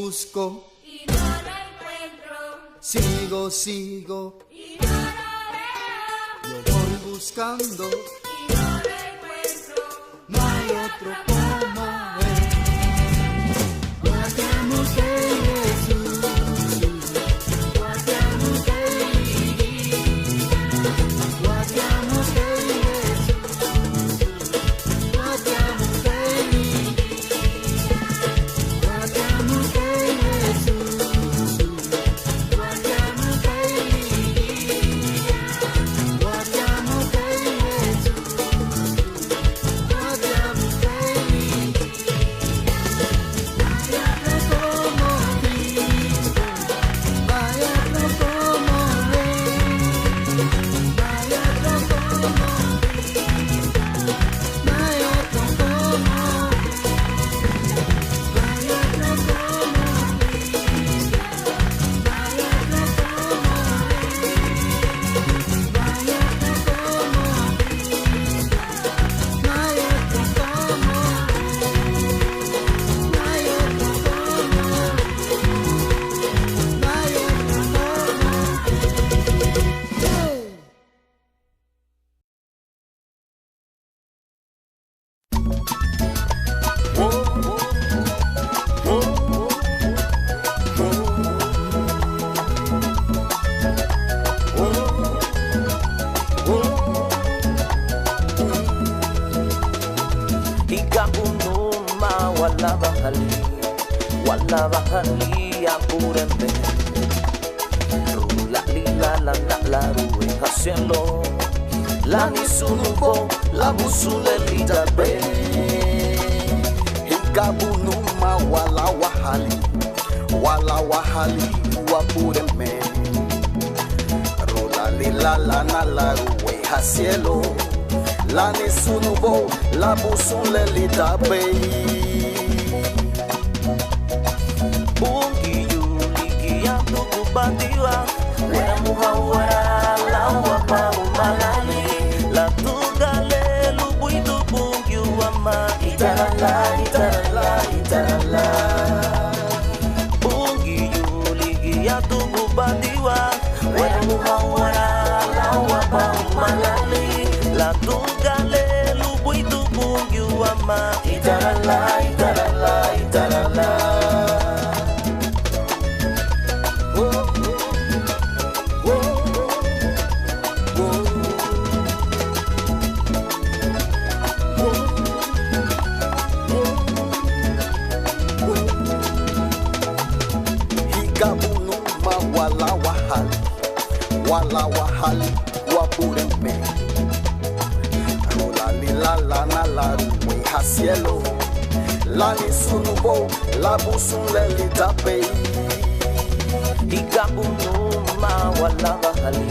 busco y no lo encuentro. Sigo y no lo veo. Yo voy buscando y no lo encuentro. No hay otro como él. Guardamos en Jesús, guardamos en Jesús, guardamos en Jesús, guardamos en Jesús, guardamos en Jesús, guardamos en Jesús, guardamos wala bahali apúrenme. La lila la rue haciendo la nisunubo la busulelita be. Hikabunuma wala wahali wapureme. Rola lila la rue haciendo la nisunubo la busulelita be. Bungi yuli kiatu kubatiwa wera muhawara lawa pa umalali la tugale lubuitu bungi wama itarala itarala itarala bungi yuligi ya tubu badiwa wera muhawara lawa pa umalali la tugale lubuitu bungi wama itarala itarala itarala. Wala wahali wabureme Rolali la na la ruwe hasielo La ni sunubo la busun le litape Igabunuma wala wahali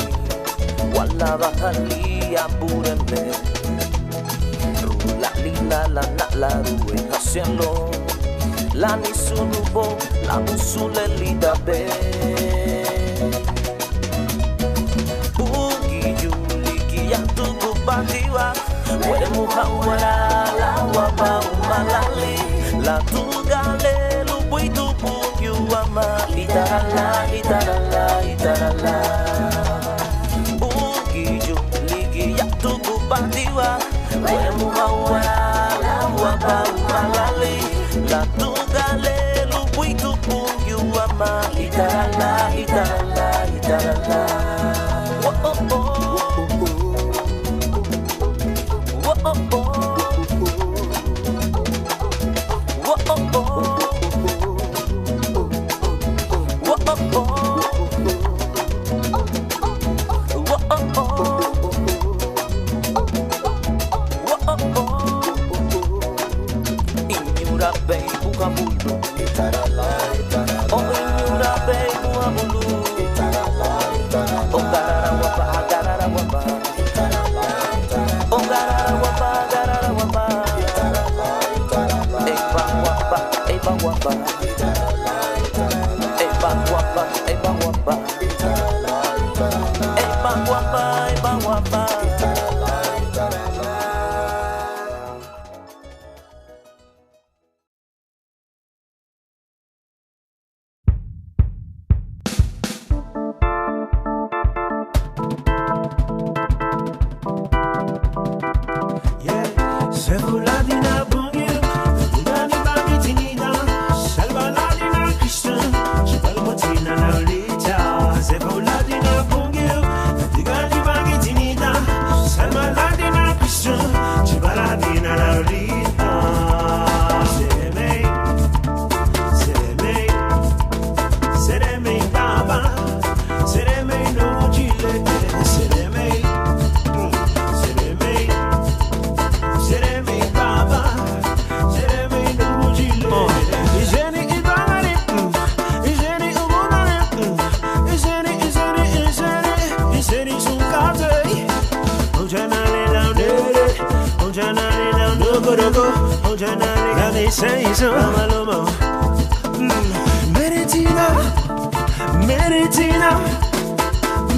abureme Rolali la ruwe hasielo La ni sunubo la busun le litape wera muhawara lawa pa umalali la tugale lubuitu bungi wama itarala itarala itarala bungi juligi ya tugu batiwa wera muhawara lawa pa umalali la tugale lubuitu bungi wama itarala itarala itarala oh oh oh.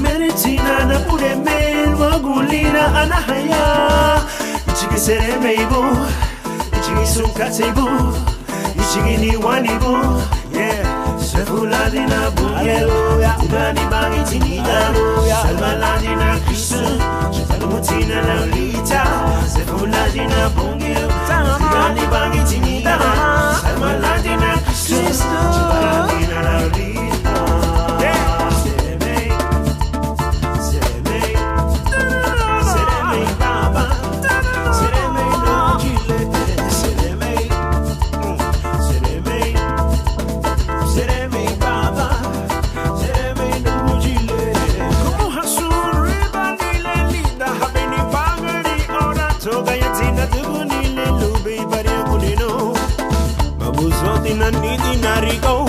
Meritina na pure men wagulina anahaya Ichigi sere meibu Ichigi sunkateibu Ichigi ni wanibu Yeah Sefuladi na bunye Ugani bangi tinida Salmaladi na kristu Salmutina na lita Sefuladi na bunye Ugani bangi tinida Salmaladi na kristu Salmaladi na lita Nidi narigo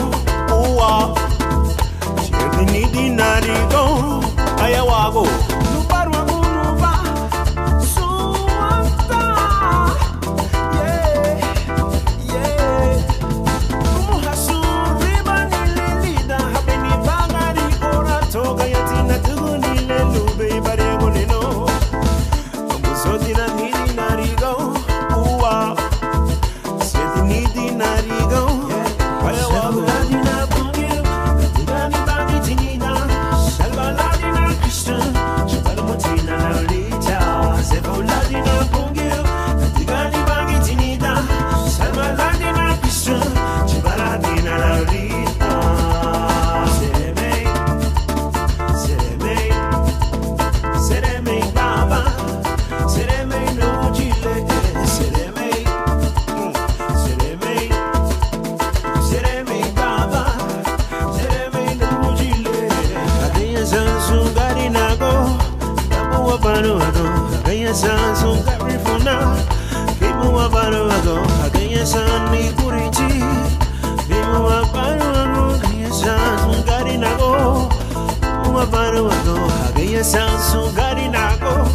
sound gari nago.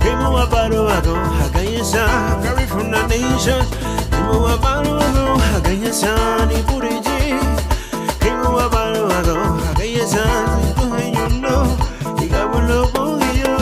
Kemu abaro ago hagaya sound carry from the nation. Kemu abaro ago hagaya sound ibureji. Kemu abaro ago hagaya sound you know igabulo boyo.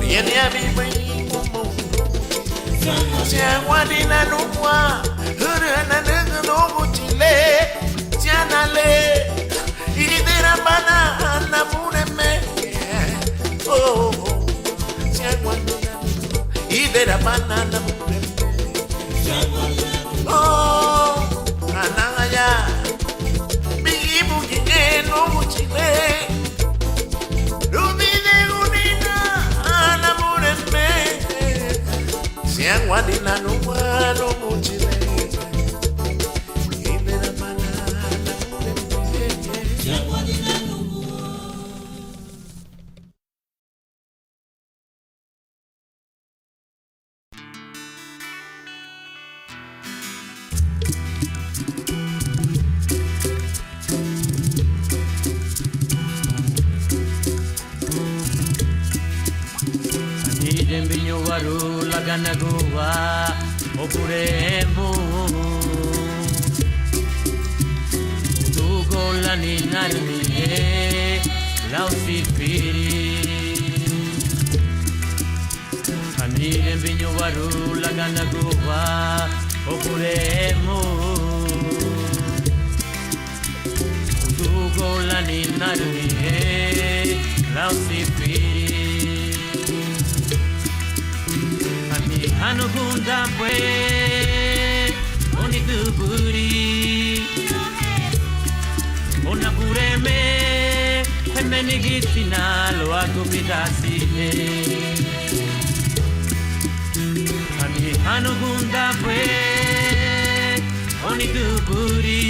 Yeni abiba imumu Sia wadina nukwa Hurana nungu nobu chile Sia nale Idera bana na mureme Oh Sia wadina Idera bana na mureme Oh Anangaya Bigibu gine nobu chile Wadina no wano muchile Ibera banana Wadina no Jembiño waru lagana goa opuremu tu gola ni narni la usipiri Ani jembiño waru lagana goa opuremu tu gola ni narni la usipiri Anugunda pwe Oni tuburi Ona pureme Hemeni gitina Lo aku pidasine Ani anugunda pwe Oni tuburi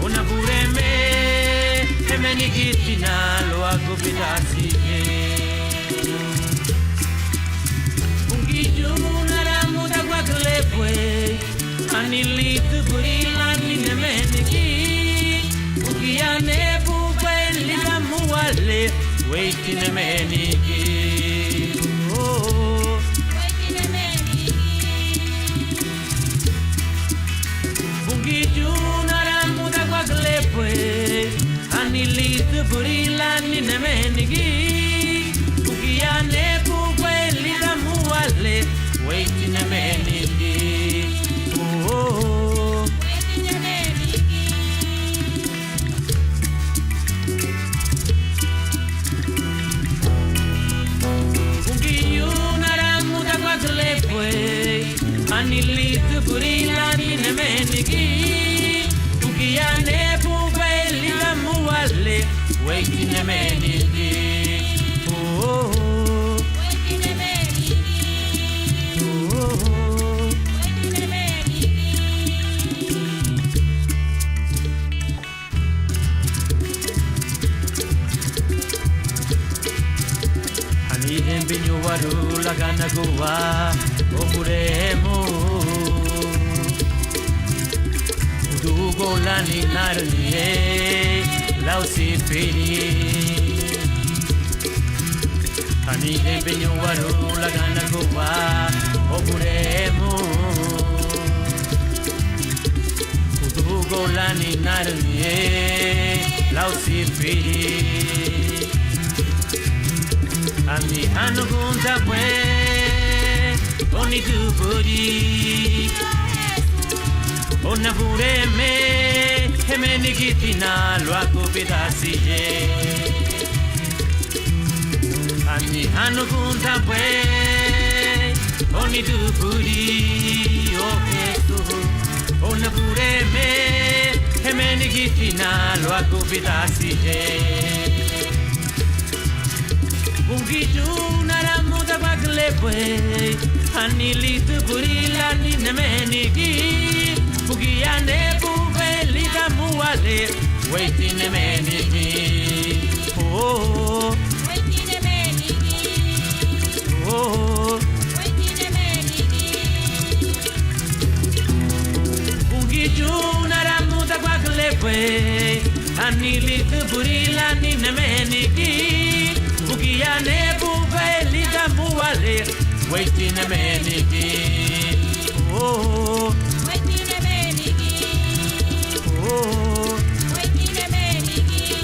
Ona pureme Hemeni gitina Lo aku pidasine Anilitu burila nine meniki Ukiane buwe lila muwale Weitine meniki Weitine meniki Bungiju naramu da gwaglepwe Anilitu burila nine meniki Ukiane buwe lila muwale Weitine meniki Anilitu burila nine meniki Ukiane buwe lila muwale Weitine meniki Weitine meniki Weitine meniki Ani jembiño waru lagana goa Opuremu Udugo lani narnie Lausipiri Ani jembiño waru lagana goa Opuremu Udugo lani narnie Lausipiri Ani anugunda pwe Oni tuburi Ona pureme Hemeni gitina Lo aku pidasiye Ani anugunda pwe Oni tuburi Oh Yesu Ona pureme Hemeni gitina Lo aku pidasiye Bungiju naramu da baglepwe Anilitu burila nine meniki Ukiane buwe lida muwale Weitine meniki Oh Weitine meniki Oh Weitine meniki Bungiju naramu da baglepwe Anilitu burila nine meniki Ukiane buwe lida muwale Weitine meniki Oh Weitine meniki Oh Weitine meniki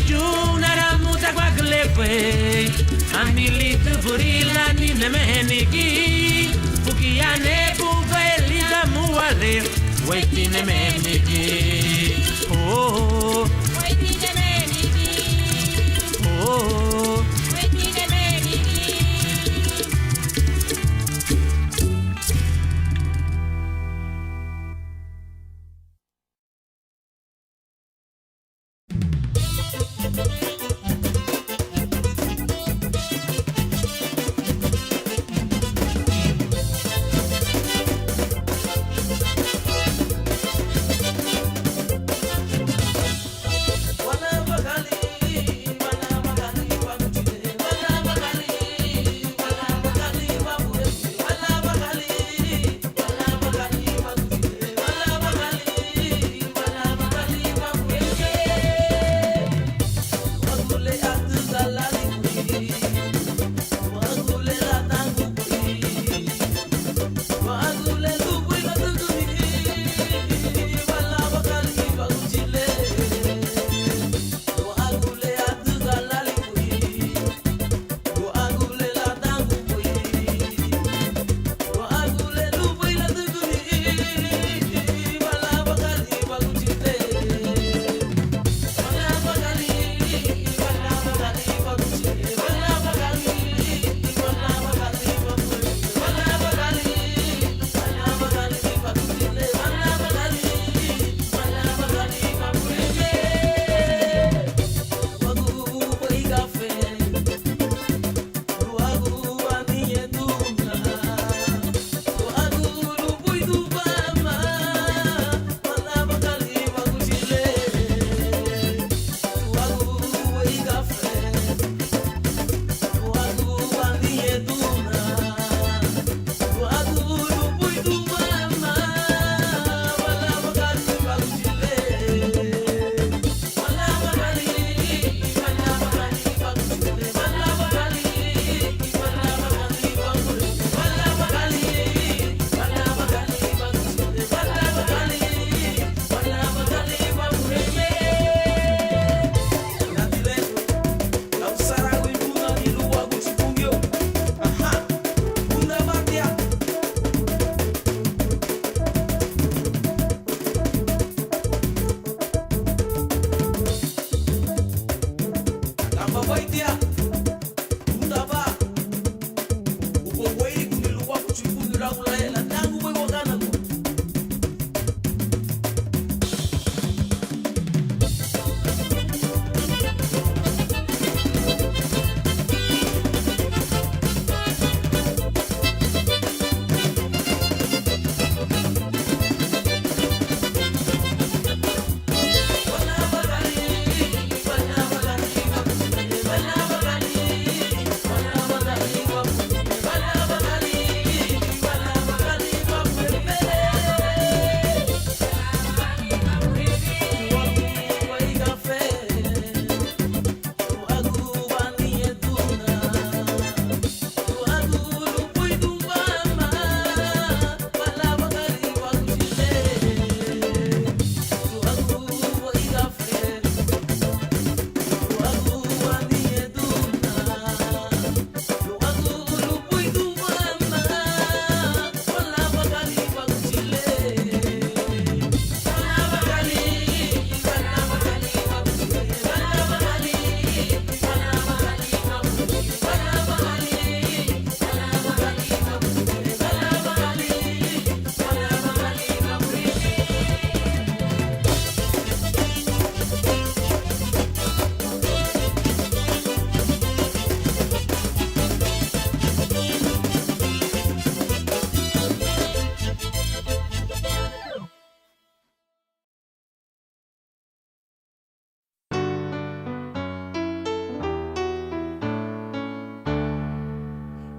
junara muta kwa klepe Anilita burila ni nemeniki Bukiane buka elida muwale Weti nemeniki Oh Weti nemeniki Oh Weti nemeniki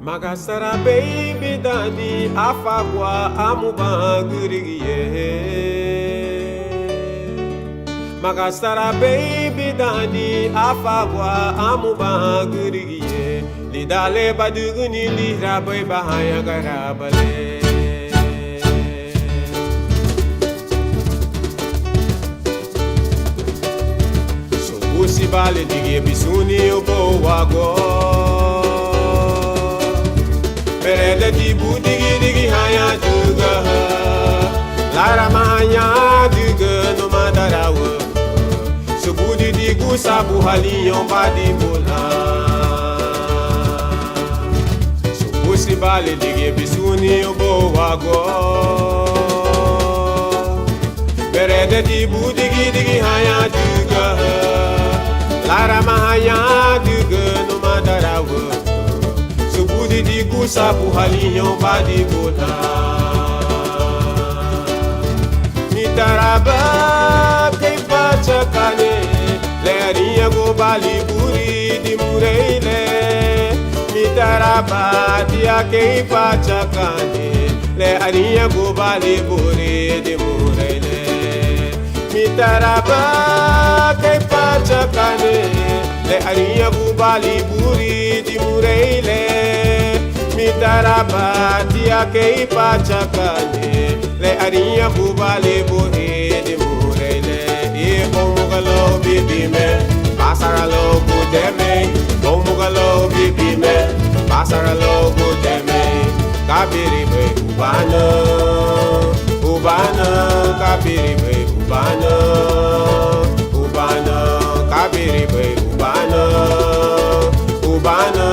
Magasara baby daddy afagwa amubangiriye Magasara baby daddy afagwa amubangiriye Lidale baduguni lirabai bahaya garabale Subusi bale digi bisuni ubo wago Perede dibu digi haya juga Lara mahanya juga no madarawa Subudi digu sabu haliyon badi bola Subusi bale digi bisuni ubo wago Perede dibu digi haya juga Lara mahaya juga no madarawa Subudi digu sabu haliyon badi bola Mitaraba kei pachakane Learinha go bali buri di mureile Mitaraba dia kei pachakane Learinha go bali buri di mureile Mitaraba kei pachakane Learinha go bali buri di mureile Mitaraba dia kei pachakane Learinha go bali buri di mureile E bomugalo bibi me Pasara logo deme Bomugalo bibi me Pasara logo deme Kabiribe ubana Ubana kabiribe ubana Ubana kabiribe ubana Ubana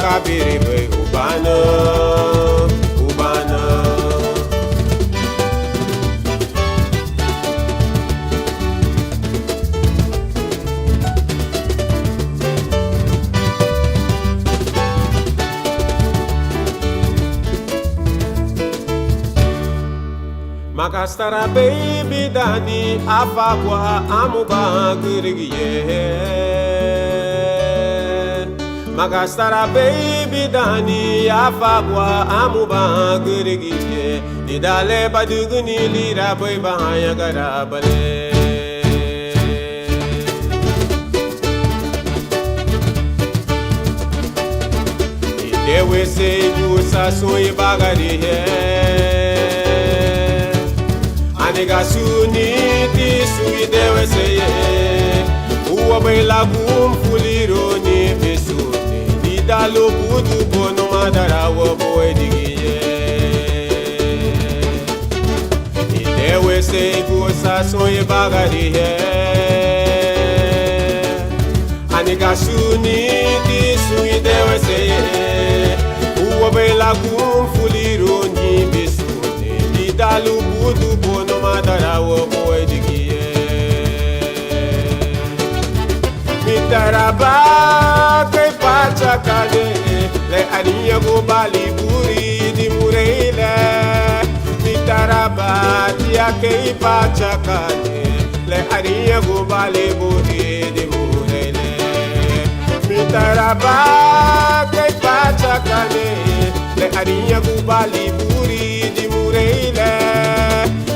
kabiribe ubana Ubana Magastara baby dani afakwa amuba gurigiye Magastara baby dani afakwa amuba gurigiye Idale baduguni lira boy bahaya garabale Idewe se jusa soy bagariye Aniga suni ti sui dewe seye Uwa bela gum fuliro ni besune Ni dalo budu bono madara wo boy digiye Ni dewe se gusa soye bagari he Aniga suni ti sui dewe seye Uwa bela gum fuliro ni besune Dalu budu bono madara wo boy digiye Mitaraba kei pachakane Le aniya go bali buri di mureile Mitaraba tia kei pachakane Le aniya go bali buri di mureile Mitaraba kei pachakane Le aniya go bali buri di mureile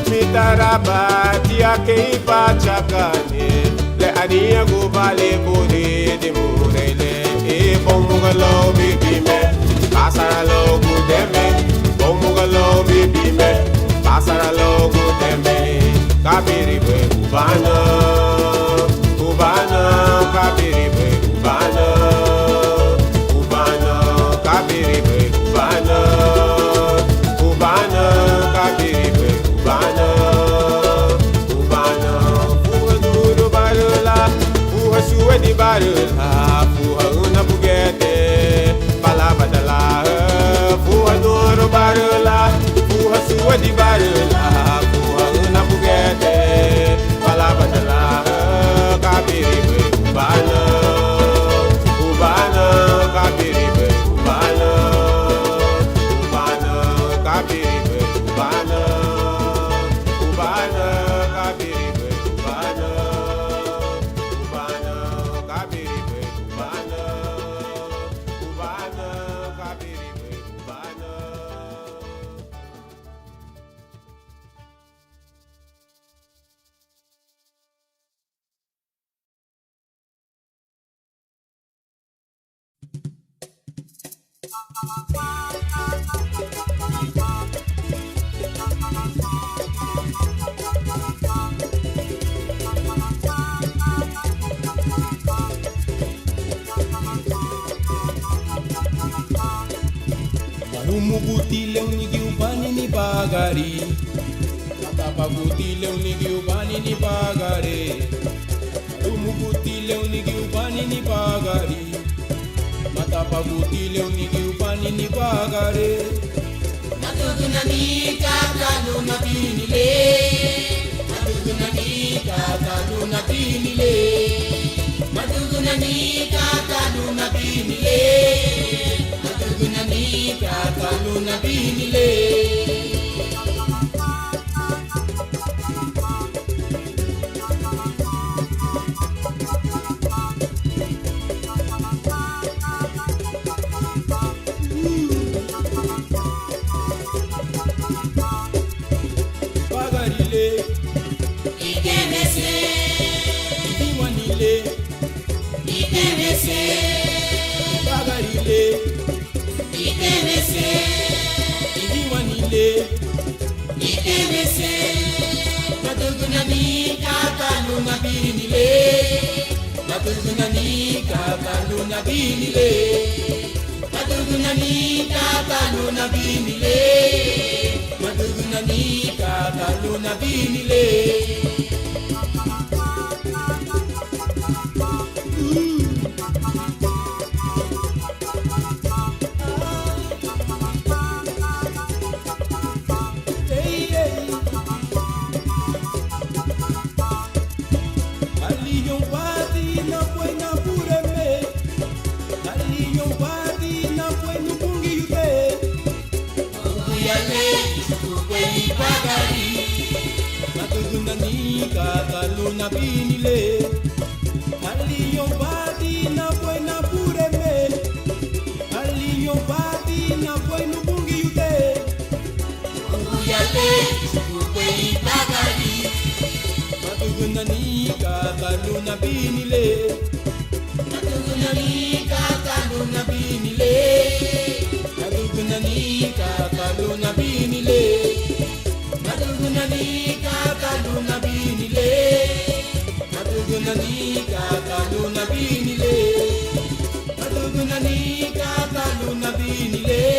Mitaraba tia kei pachakane Le aniya go bale buri di mureile E bomugalo bibi me Pasara logo deme Bomugalo bibi me Pasara logo deme Kabiribe ubana Ubana kabiribe ubana Ubana kabiribe ubana Ubana kabiribe ubana Ubana fuha duro barula Fuha suwe di barula Fuha una bugete Bala badala Fuha duro barula Fuha suwe di barula Fuha una bugete Bala badala Kabiribe ubana Ubana kabiribe ubana Ubana kabiribe ubana Ubana kabiribe ubana Ubana kabiribe ubana Ubana kabiribe ubana Umugutile unigi ubani ni bagari Matapagutile unigi ubani ni bagare Umugutile unigi ubani ni bagari Matapagutile unigi ubani ni bagare Natugunanika kaluna binile Natugunanika kaluna binile Natugunanika kaluna binile Natugunanika kaluna binile Natugunanika kaluna binile Natugunanika kaluna binile Natugunanika kaluna binile Natugunanika kaluna binile Natugunanika kaluna binile Aliyo badi na buena pureme Aliyo badi na buena bungi yude Uyale ukwe ibagari Natugunanika kaluna binile Natugunanika kaluna binile Natugunanika kaluna binile Natugunanika kaluna binile Natugunanika kaluna binile Natugunanika kaluna binile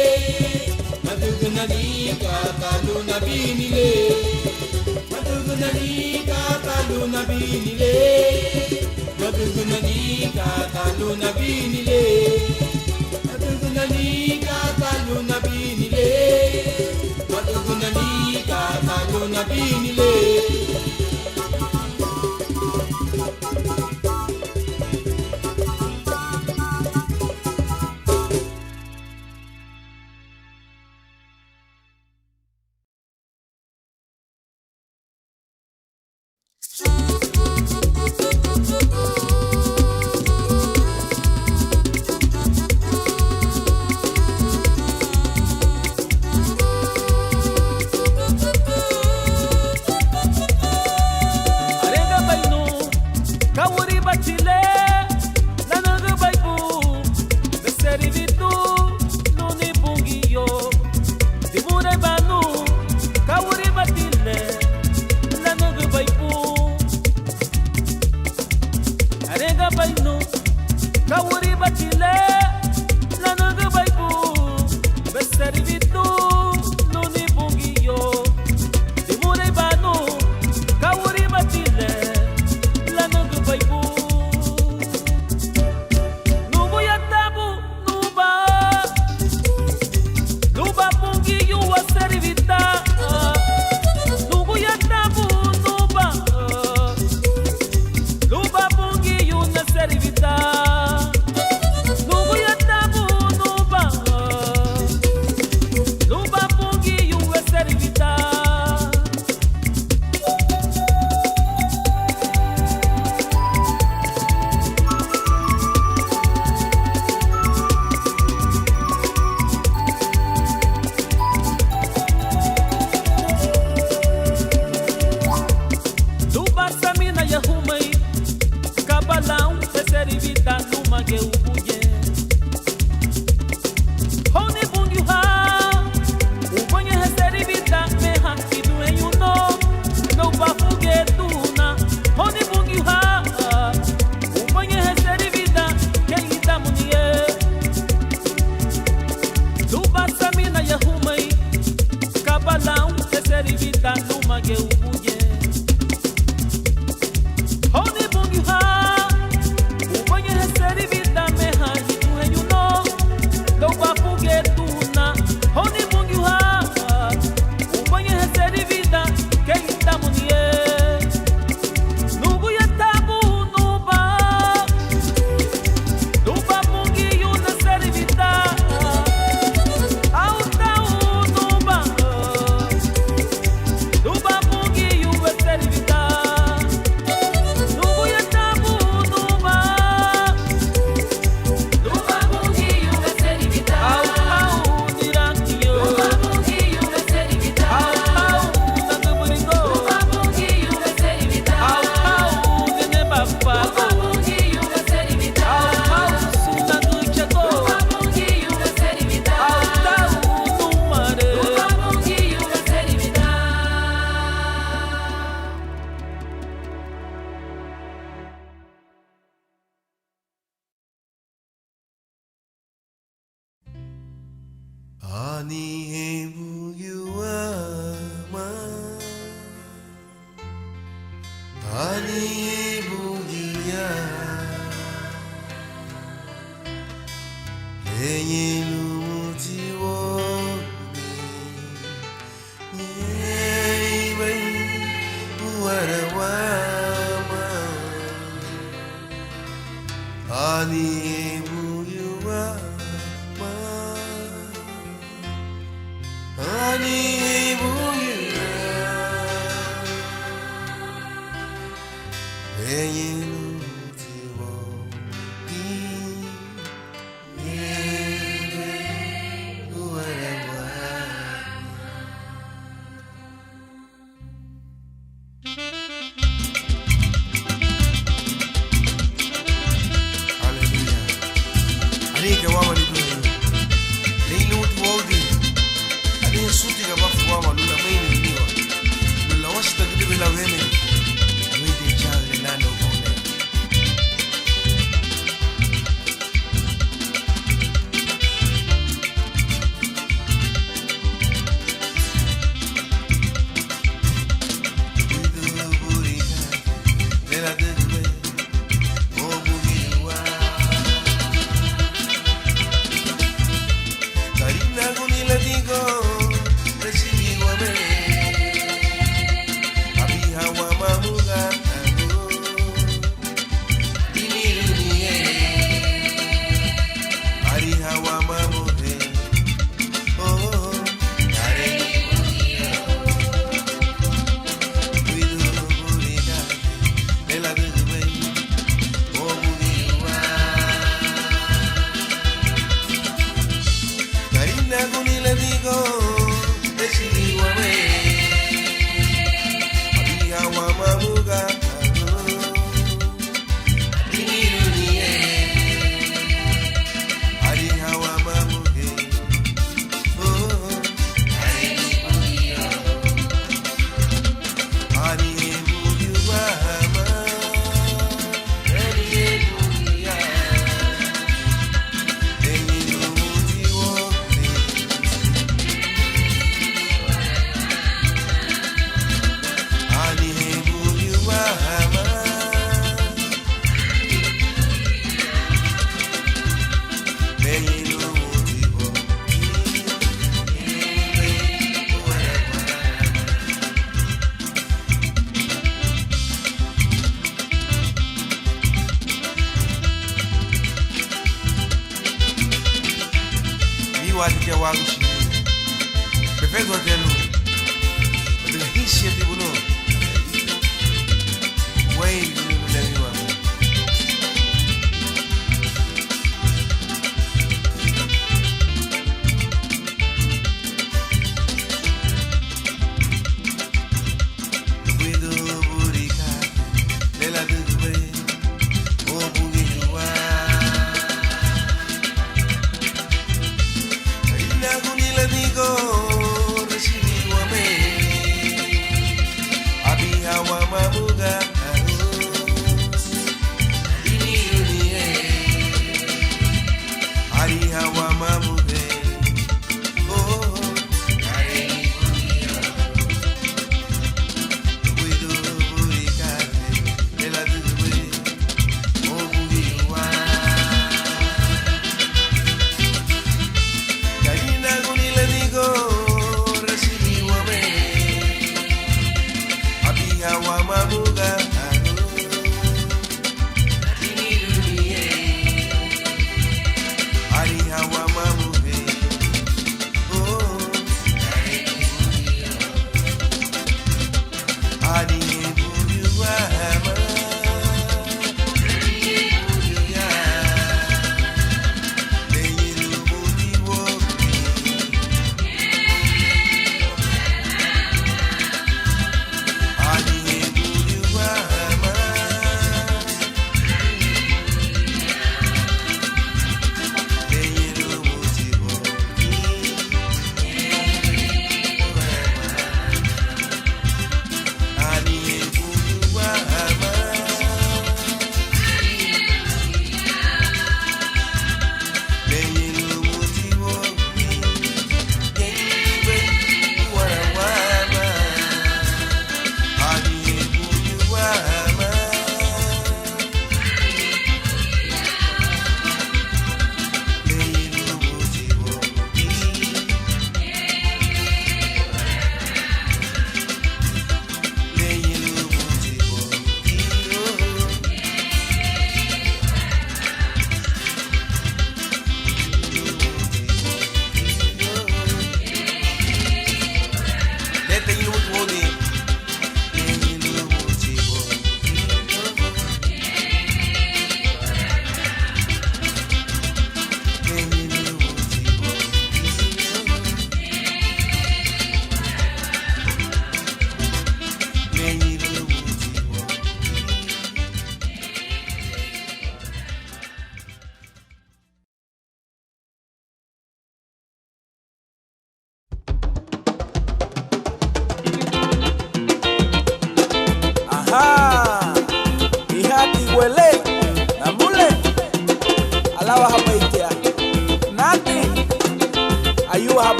Natugunanika kaluna binile Natugunanika kaluna binile Natugunanika kaluna binile Natugunanika kaluna binile Natugunanika kaluna binile Nuba pungi you was Digo, recibe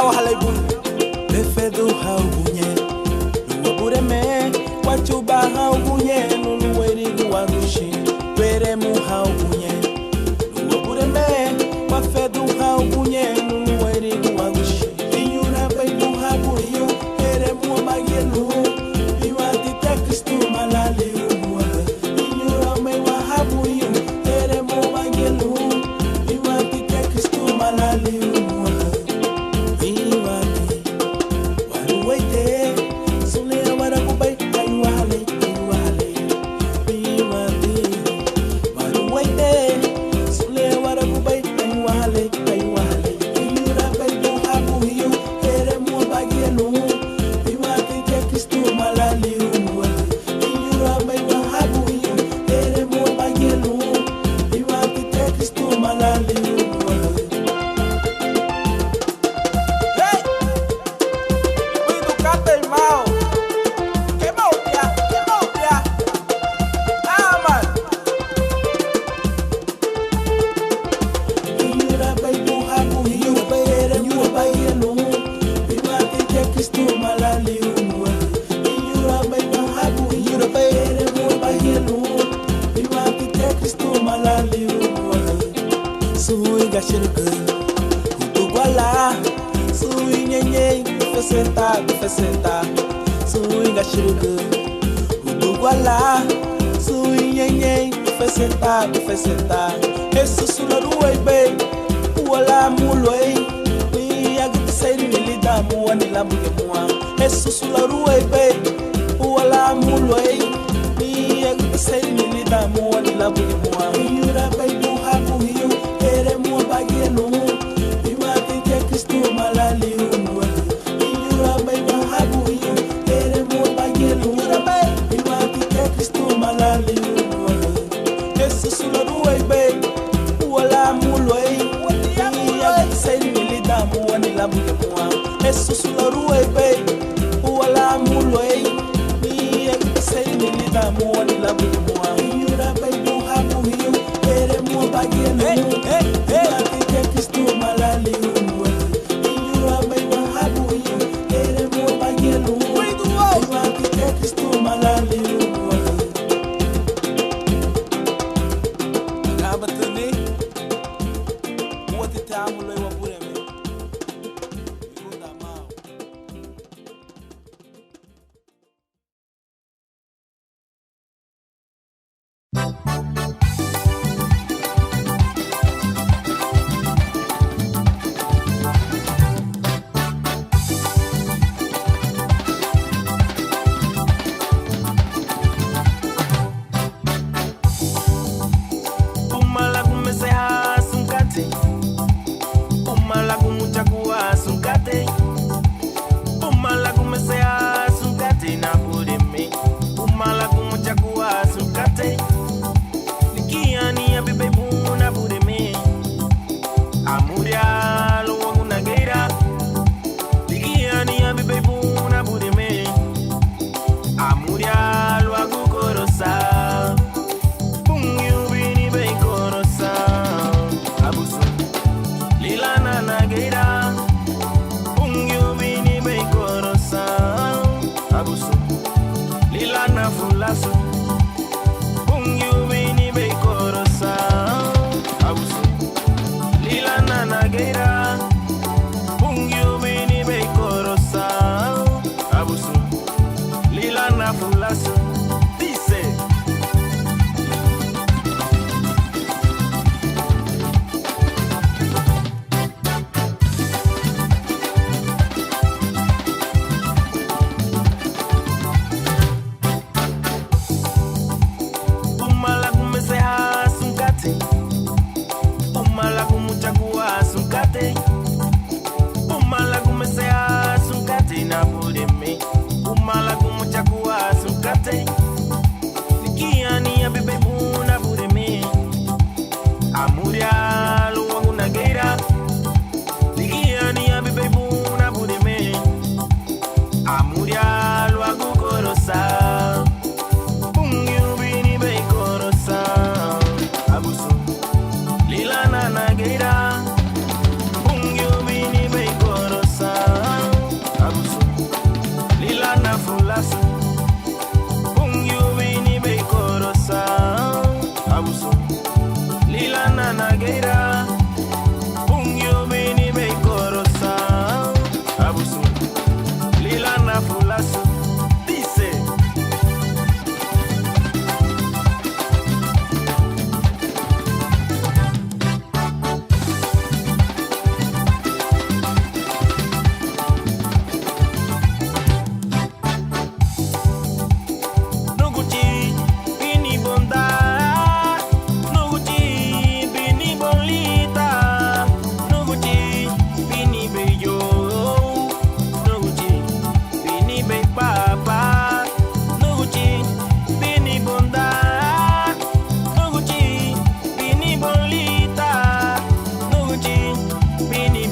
Alawa halebun Befedu haubunye Nuwabure me Wachuba haubunye Nunuweri guwarushi Were mu haubunye Nuwabure me Wafedu haubunye Nunuweri guwarushi Inyura baibu habuyo Were mu magelu Iwati tekristu malali umwa Inyura mewa habuyo Were mu magelu Iwati tekristu malali umwa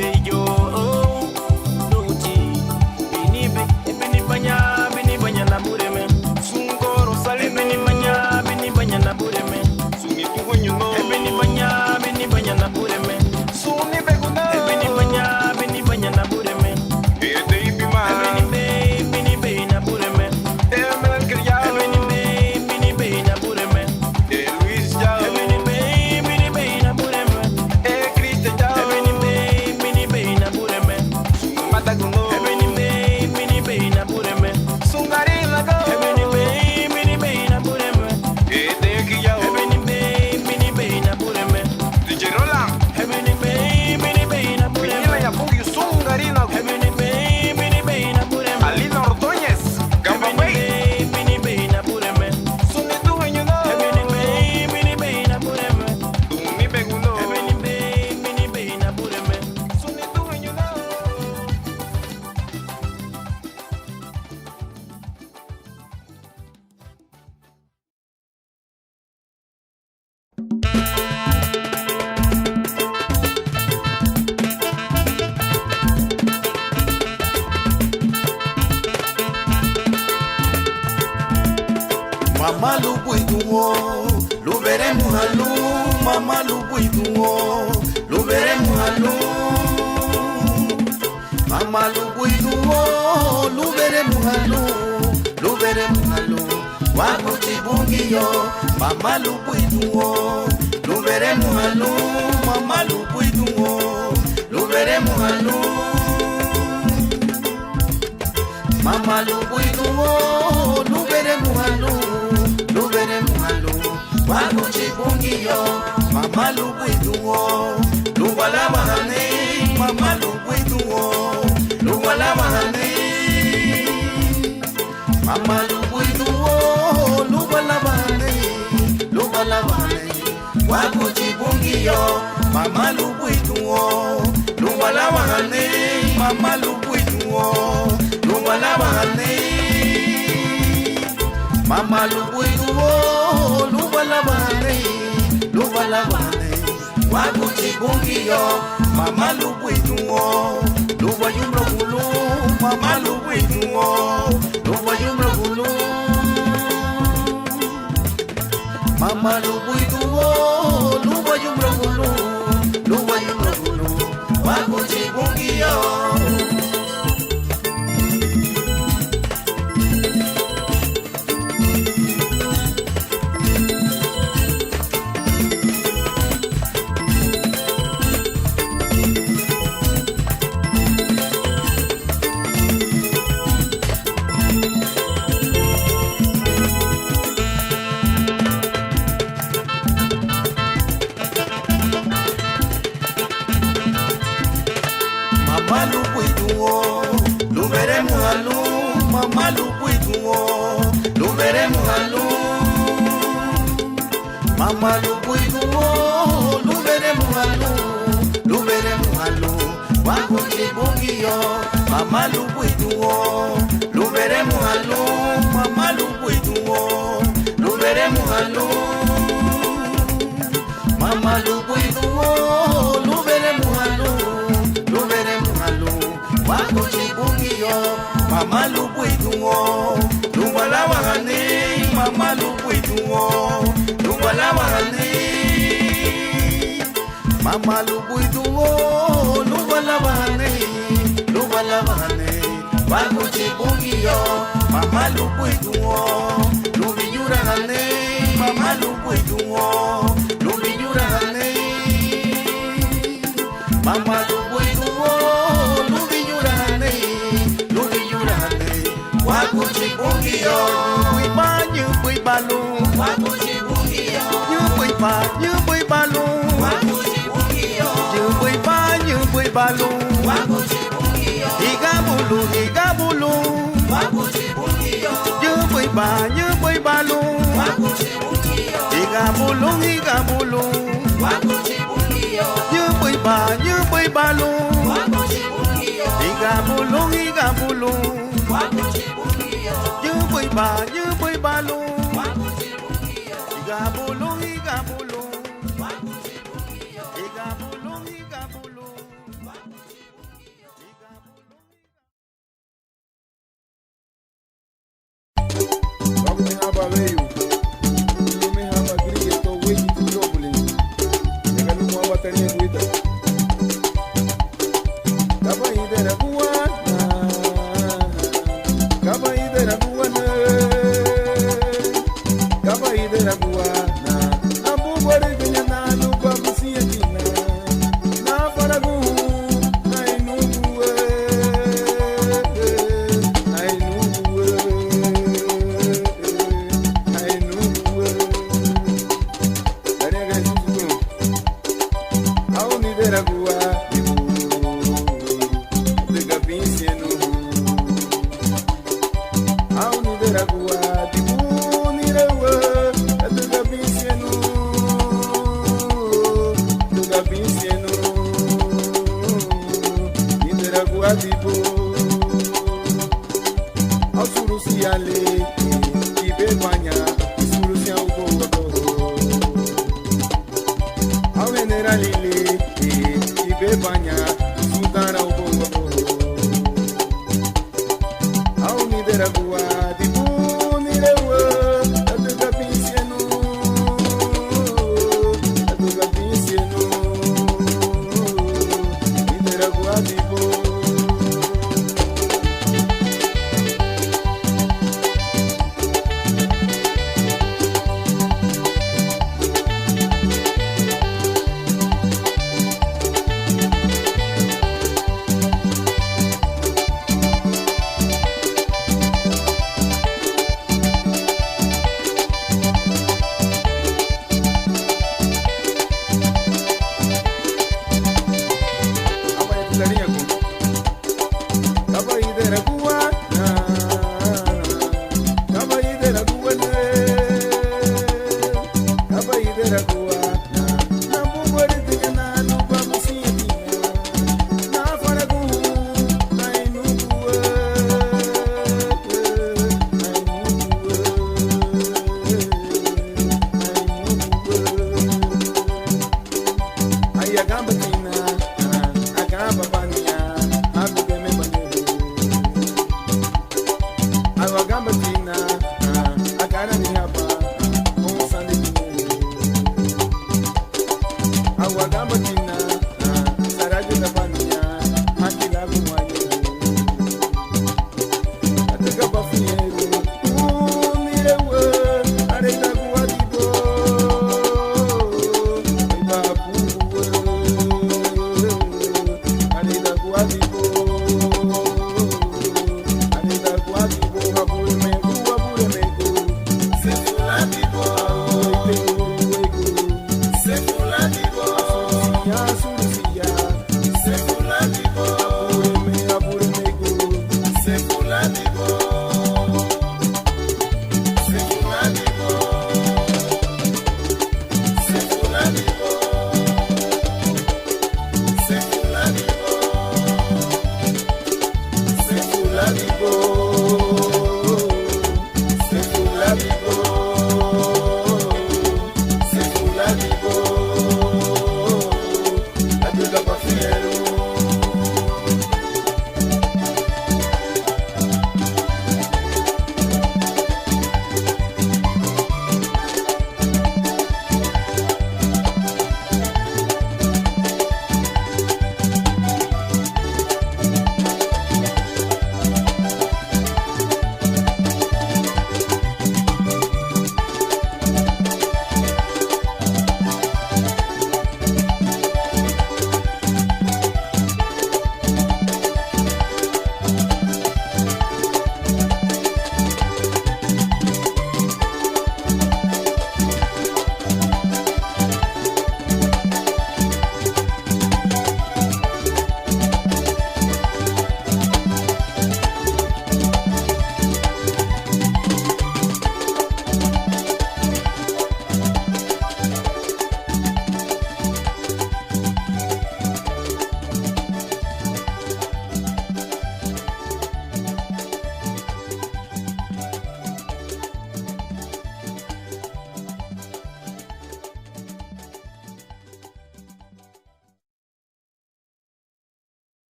bejo nuti bini banya na bureme sungoro sale bini banya na bureme sungi tugonyo no bini banya na bureme suni beguna bini banya na bureme e dei bima bini na bureme e melan kriya bini na bureme e Luis ja bini na bureme e Cristian ja bini na bureme mataguno bini na bureme sungari lago bini na bureme e de kiya bini na bureme DJ Roland bini na bureme ya fungi sungari lago bini na bureme Alina Ordóñez Gamba Bay bini na bureme suni tu wenyo no bini na bureme tumi beguno bini na bureme suni tu wenyo no. Mama lubuiduo, lo veremos a luz. Mama lubuiduo, lo veremos a luz. Mama lubuiduo, lo veremos a luz. Lo veremos a luz. Wago chibungio, mama lubuiduo, lo veremos a luz. Mama lubuiduo, lo veremos a luz. Mama lubuiduo, lo veremos a luz. Lo veremos a luz. Wago chibungio, mama lubuiduo, lo walabahane. Mama lubuiduo, lo walabahane. Mama lubuiduo, lo walabahane. Lo walabahane. Wago chibungio, mama lubuiduo, lo walabahane. Mama lubuiduo, lo walabahane. Mama lubuiduo, lo walabahane. Lo walabahane. Wago chibungio, mama lubuiduo, lo wayumbro gulu. Mama lubuiduo, lo wayumbro gulu. Mama lubuiduo, lo wayumbro gulu. Lo wayumbro gulu. Wago chibungio. Mama lubuiduo, lo veremos a luz. Mama lubuiduo, lo veremos a luz. Mama lubuiduo, lo veremos a luz. Lo veremos a luz. Wago chibungio, mama lubuiduo, lo veremos a luz. Mama lubuiduo, lo veremos a luz. Mama lubuiduo, lo veremos a luz. Lo veremos a luz. Wago chibungio, mama lubuiduo, lo walabahane. Mama lubuiduo, lo walabahane. Mama lubuiduo, lo walabahane. Lo walabahane. Wago chibungio, mama lubuiduo, lo viñurahane. Mama lubuiduo, lo viñurahane. Mama lubuiduo, lo viñurahane. Lo viñurahane. Wago chibungio, imanyu bui balu. Wago chibungio, như bui balu. Wago chibungio, như bui balu. Wago chibungio, higabulu. Wago chibungio, như bui balu. Wago chibungio, higabulu. Wago chibungio, như bui balu. Wago chibungio, higabulu. Wago chibungio, như bui balu. Wago chibungio, higabulu. Wago chibungio, higabulu. veio. Eu me rama gria, tô waiting to trouble. Chega no uma bateria cuida. Caba ide na rua, caba ide na rua, caba ide na rua. Na bubore vinha na lupa bucinha tina. Na faragu, na inugue, na inugue, na inugue. Daria gaisuku, au ni dera rua. Agamba tina, agamba banya.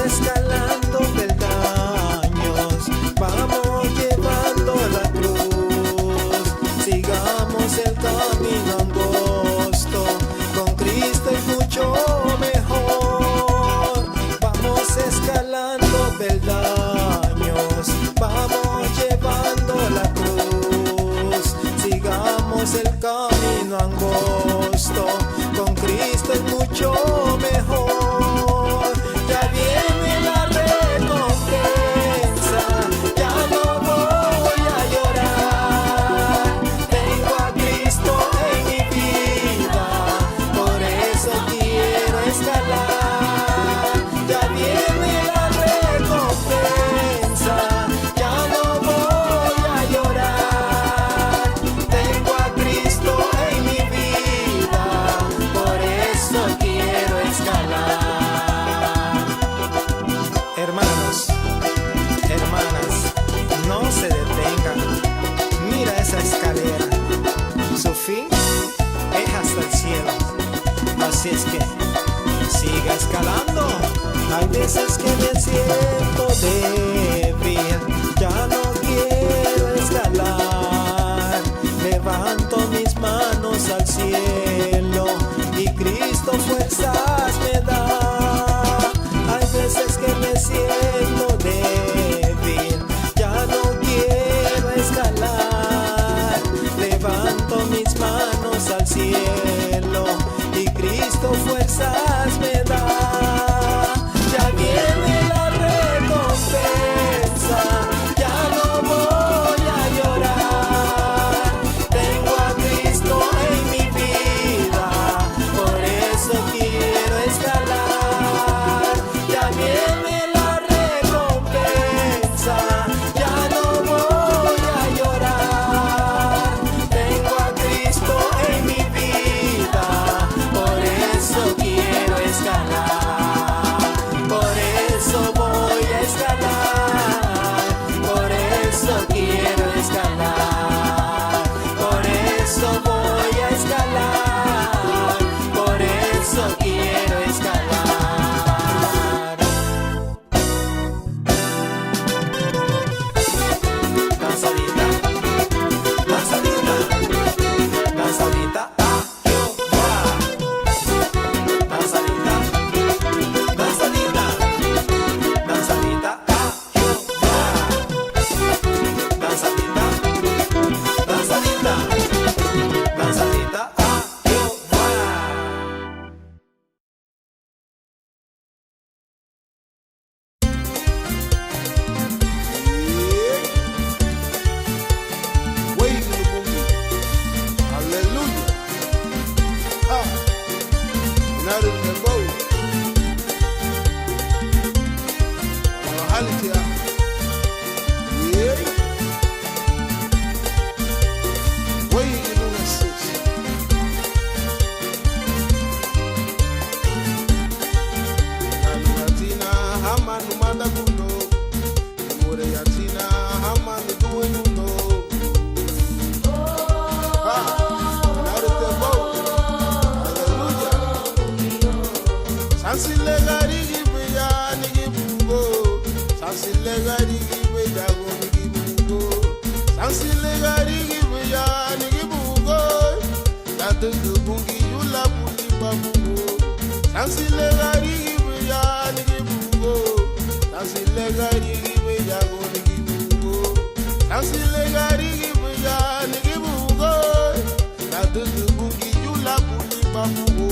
escalando peldaños, vamos llevando la cruz. Sigamos el camino angosto, con Cristo es mucho mejor. Vamos escalando peldaños, vamos llevando la cruz. Sigamos el camino angosto, con Cristo es mucho mejor. Ya viene la recompensa, ya no voy a llorar. Tengo a Cristo en mi vida, por eso quiero escalar. Ya viene la recompensa, ya no voy a llorar. Tengo a Cristo en mi vida, por eso quiero escalar. Hermanos, hermanas, no se detengan. Mira esa escalera, su fin es hasta el cielo. Así es que siga escalando. Hay veces que me siento débil, ya no quiero escalar. Levanto mis manos al cielo y Cristo fuerzas me da. Hay veces que me siento débil, ya no quiero escalar. Levanto mis manos al cielo y Cristo fuerzas me da. Ya viene la recompensa, ya no voy a llorar. Tengo a Cristo en mi vida, por eso quiero escalar. Ya viene la recompensa, ya no voy a llorar. Tengo a Cristo en mi vida, por eso quiero escalar. Por eso voy a escalar, por eso quiero escalar. Por eso voy a escalar, por eso quiero escalar. Danzadita, danzadita, danzadita a Jehová. Danzadita, danzadita, danzadita a Jehová. Danzadita, danzadita, danzadita a Jehová. Hallelujah. United in the boat. Hallelujah. Yeah. Way in the six. Yatina hama numanda kuno. Mure yatina hama nuduwe nuno. Sansile gari gibe ya nigi bugo, sansile gari gibe ya go nigi bugo, sansile gari gibe ya nigi bugo, tatu bungi yula buli babugo, sansile gari gibe ya nigi bugo, sansile gari gibe ya go nigi bugo, sansile gari gibe ya nigi bugo, tatu bungi yula buli babugo.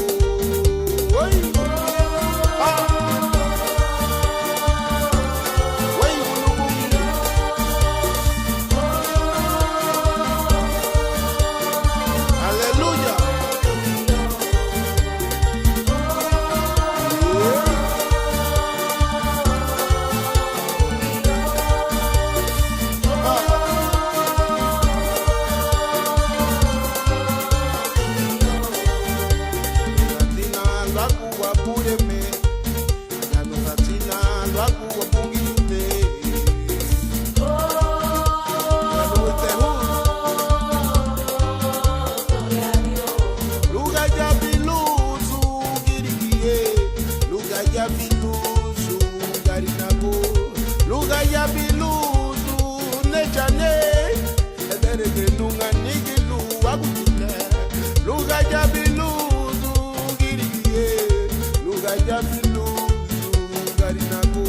ya biludu garinago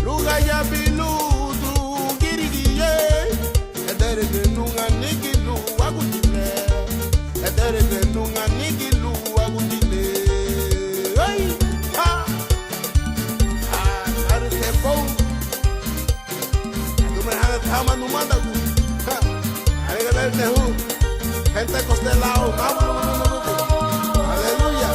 luga ya biludu girigiye edere de nunga nigilu agutile edere de nunga nigilu agutile ay ha are te bon tu me has tama no manda ku are galera te hu gente costelao aleluya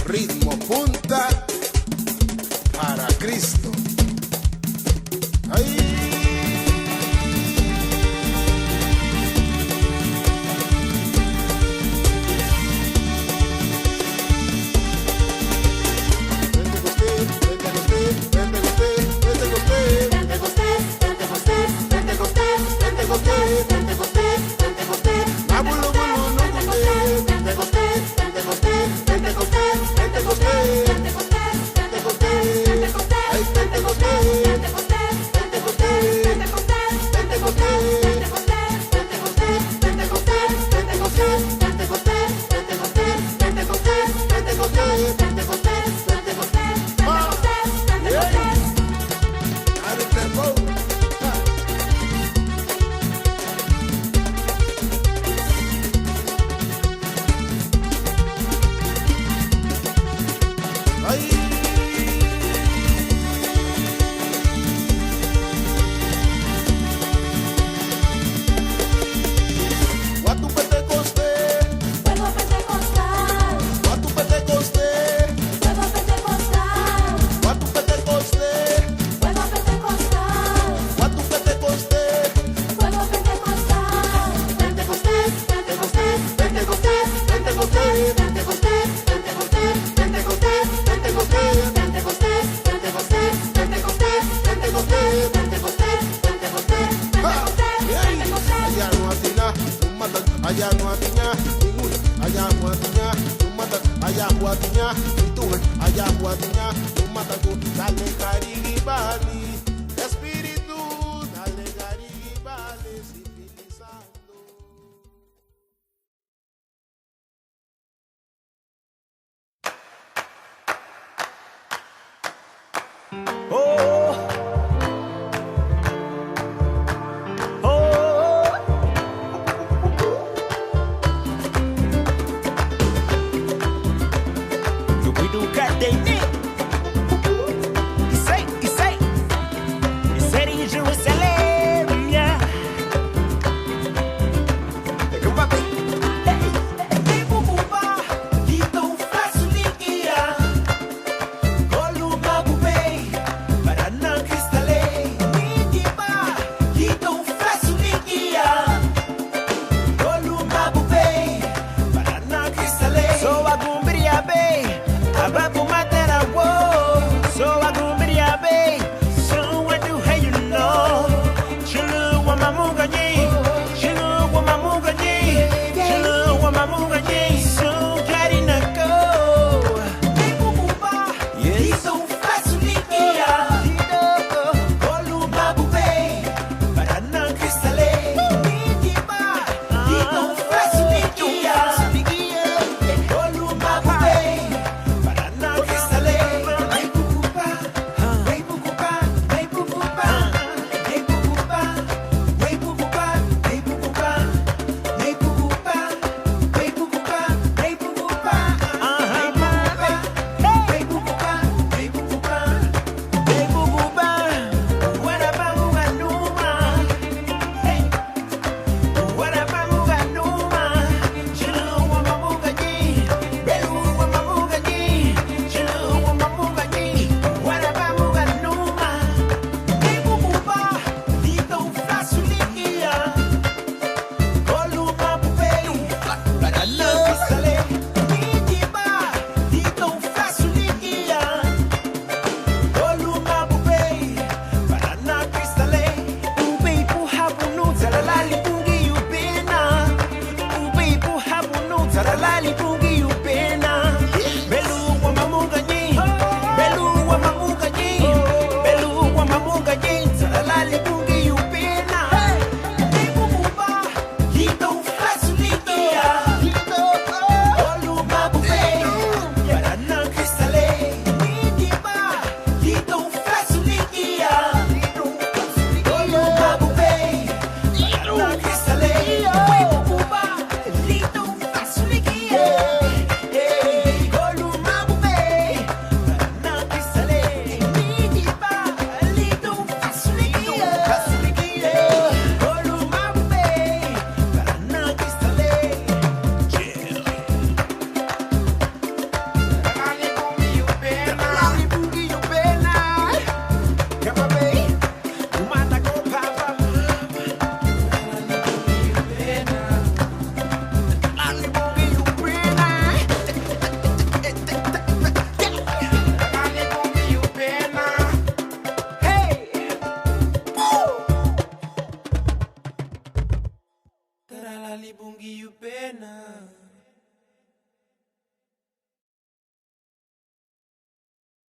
ritmo punta para Cristo. Ay.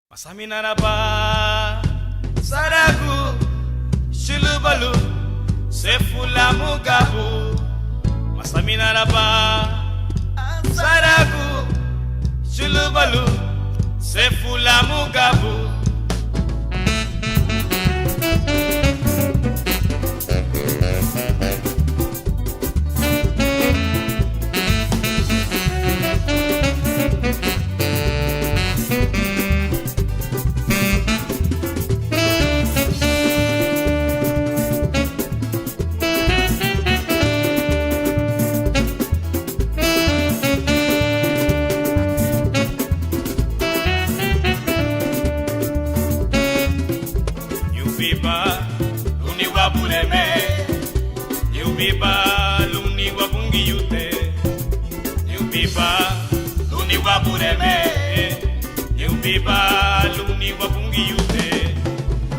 Masaminaraba Saragu Shulubalu Sefula Mugabu Masaminaraba Saragu Shulubalu Sefula Mugabu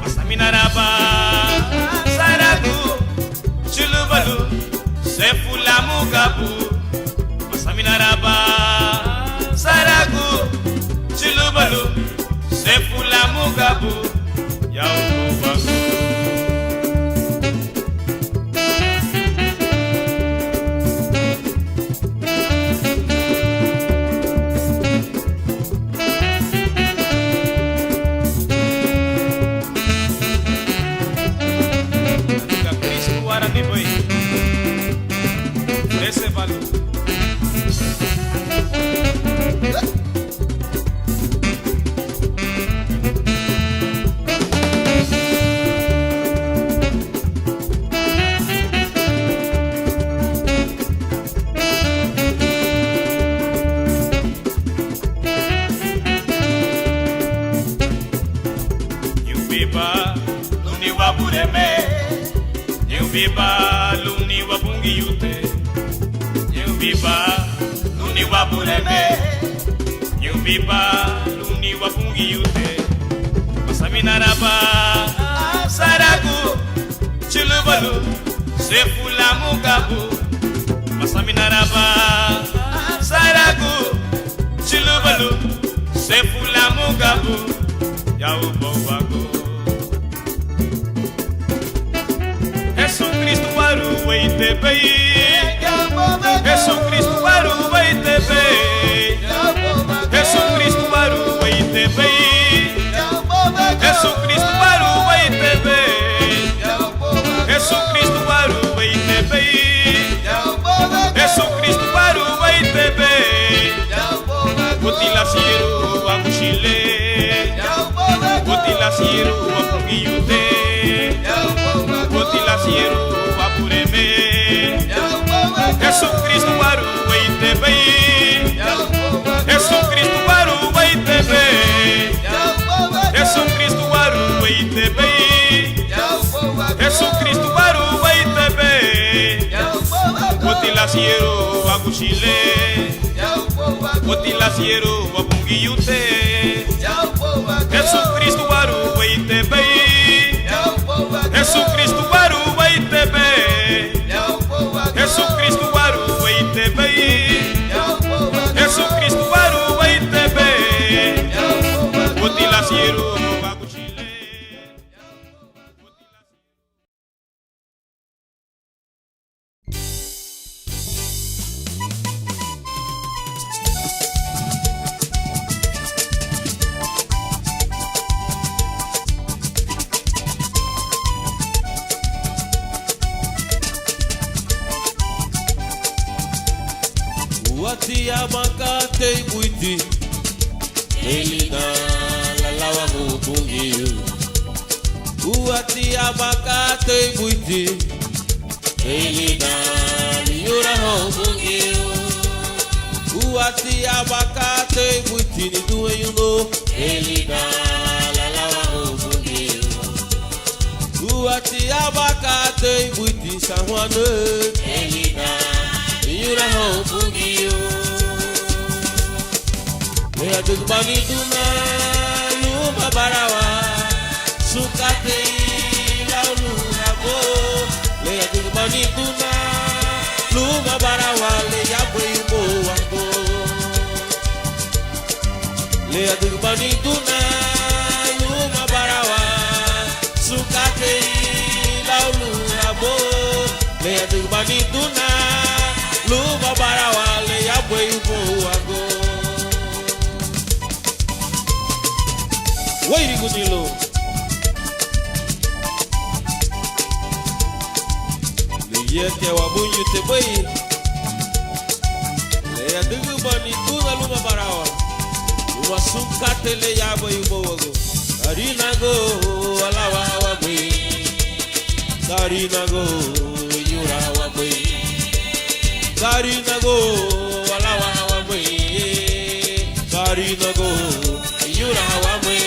Masaminaraba Saragu Chulubalu Sefula Mugabu Masaminaraba Saragu Chulubalu Sefula Mugabu Yaubagu ese valor. Yubiba luni wabureme, yubiba luni wabungi yute. Biba luni wabureme Biba luni wapungi yute Masaminaraba Saragu Chulubalu Sefula Mugabu Masaminaraba Saragu Chulubalu Sefula Mugabu Yaubagu Jesucristo waru weite bei Jesucristo waru weite bei Jesucristo waru weite bei Jesucristo waru weite bei Jesucristo waru weite bei Jesucristo waru weite bei Mutilasiru wa mushile Mutilasiru wa pungiyute Mutilasiru wa pureme Jesucristo waru weite bei Jesucristo waru weite bei Jesucristo waru weite bei Jesucristo waru weite bei Mutilasiru wa kushile Mutilasiru wa pungiyute Jesucristo waru weite bei Jesucristo waru weite bei Jesucristo waru weite bei Jesucristo waru weite bei Mutilasiru wa kushile Wati abakate buiti Elina lalawa mupungiyu Wati abakate buiti Elina liyura mupungiyu Wati abakate buiti ni duwe yuno Elina lalawa mupungiyu Wati abakate buiti sahwane Elina liyura mupungiyu Lea dukbani tuna luma barawa Sukate laulu rabo Lea dukbani tuna luma barawale ya bwebo wango le adubani tuna luma barawa sukate laulu abo le adubani tuna luma barawale ya bwebo wango wairi gunilo yete wabunyu te bai le adugu bani tuna luma barawa luma sukate le yabo yubogo karina go alawa wabi karina go yura wabi karina go alawa wabi karina go yura wabi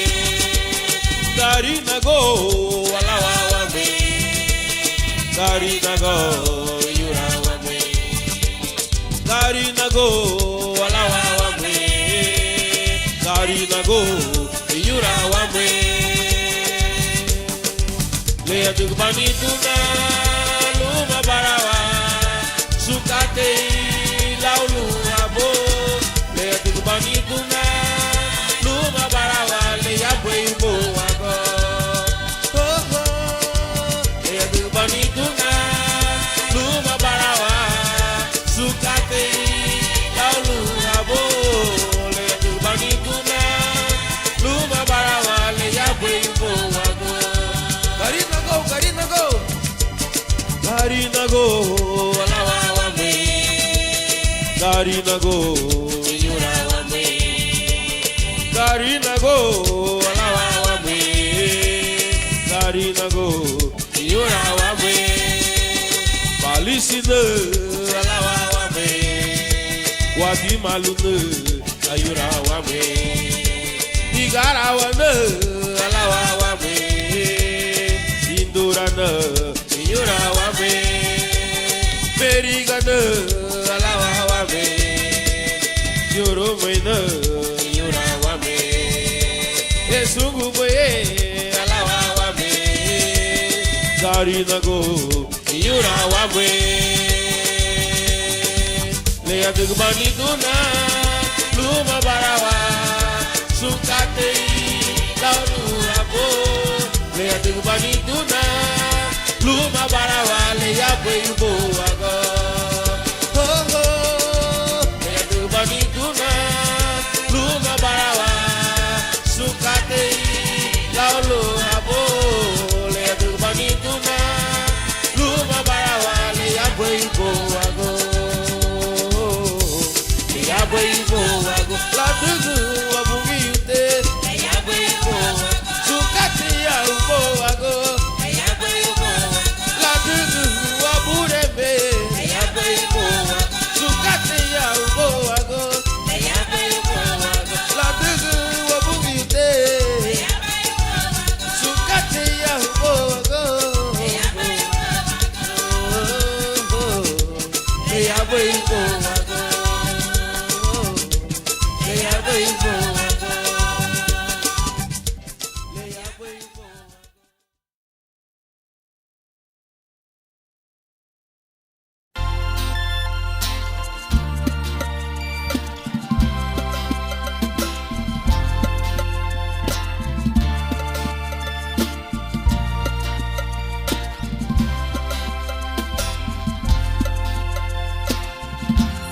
karina go alawa wabi Karina go, yura wame. Karina go, alawa wame. Karina go, yura wame. Le adubani tuna luma barawa sukate laulu abo. Le adubani tuna luma barawa le yabwe ibo wago. Banituna luma barawa sukate laulu abo le banituna luma barawa le yabwe ibo wago Karina go Karina go alawa wame Karina go yura wame Karina go alawa wame Karina go yura wame Balisine alawa wame Wadi malune ayura wame Digara wame alawa wame Indurana yura wame Berigana alawa wame Yoro mena yura wame Esungu boye alawa wame Karina go, yura wawe. Le adubani tuna, luma barawa, sukate laulu abo. Le adubani tuna, luma barawa, le yabwe yubo wago. Oh oh, le adubani tuna, luma barawa, sukate laulu abo. Le adubani tuna luma barawa le yabwe ibo wago le yabwe ibo wago la tugu wabungi yute le yabwe ibo wago sukati ya ubo wago le yabwe ibo wago la tugu waburebe le yabwe ibo wago sukati ya ubo wago le yabwe ibo wago la tugu wabungi yute le yabwe ibo wago sukati ya ubo wago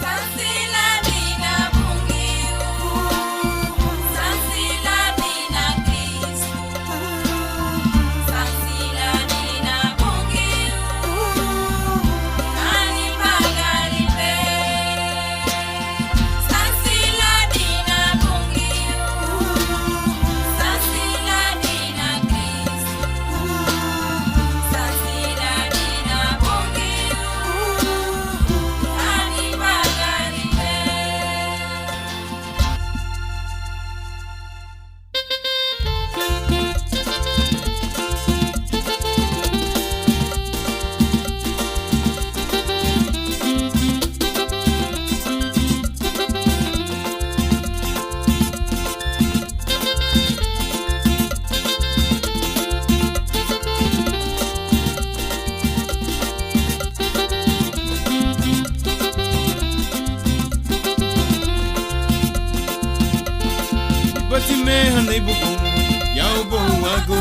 Sansila dina bungiu meha nei buku yau bom ago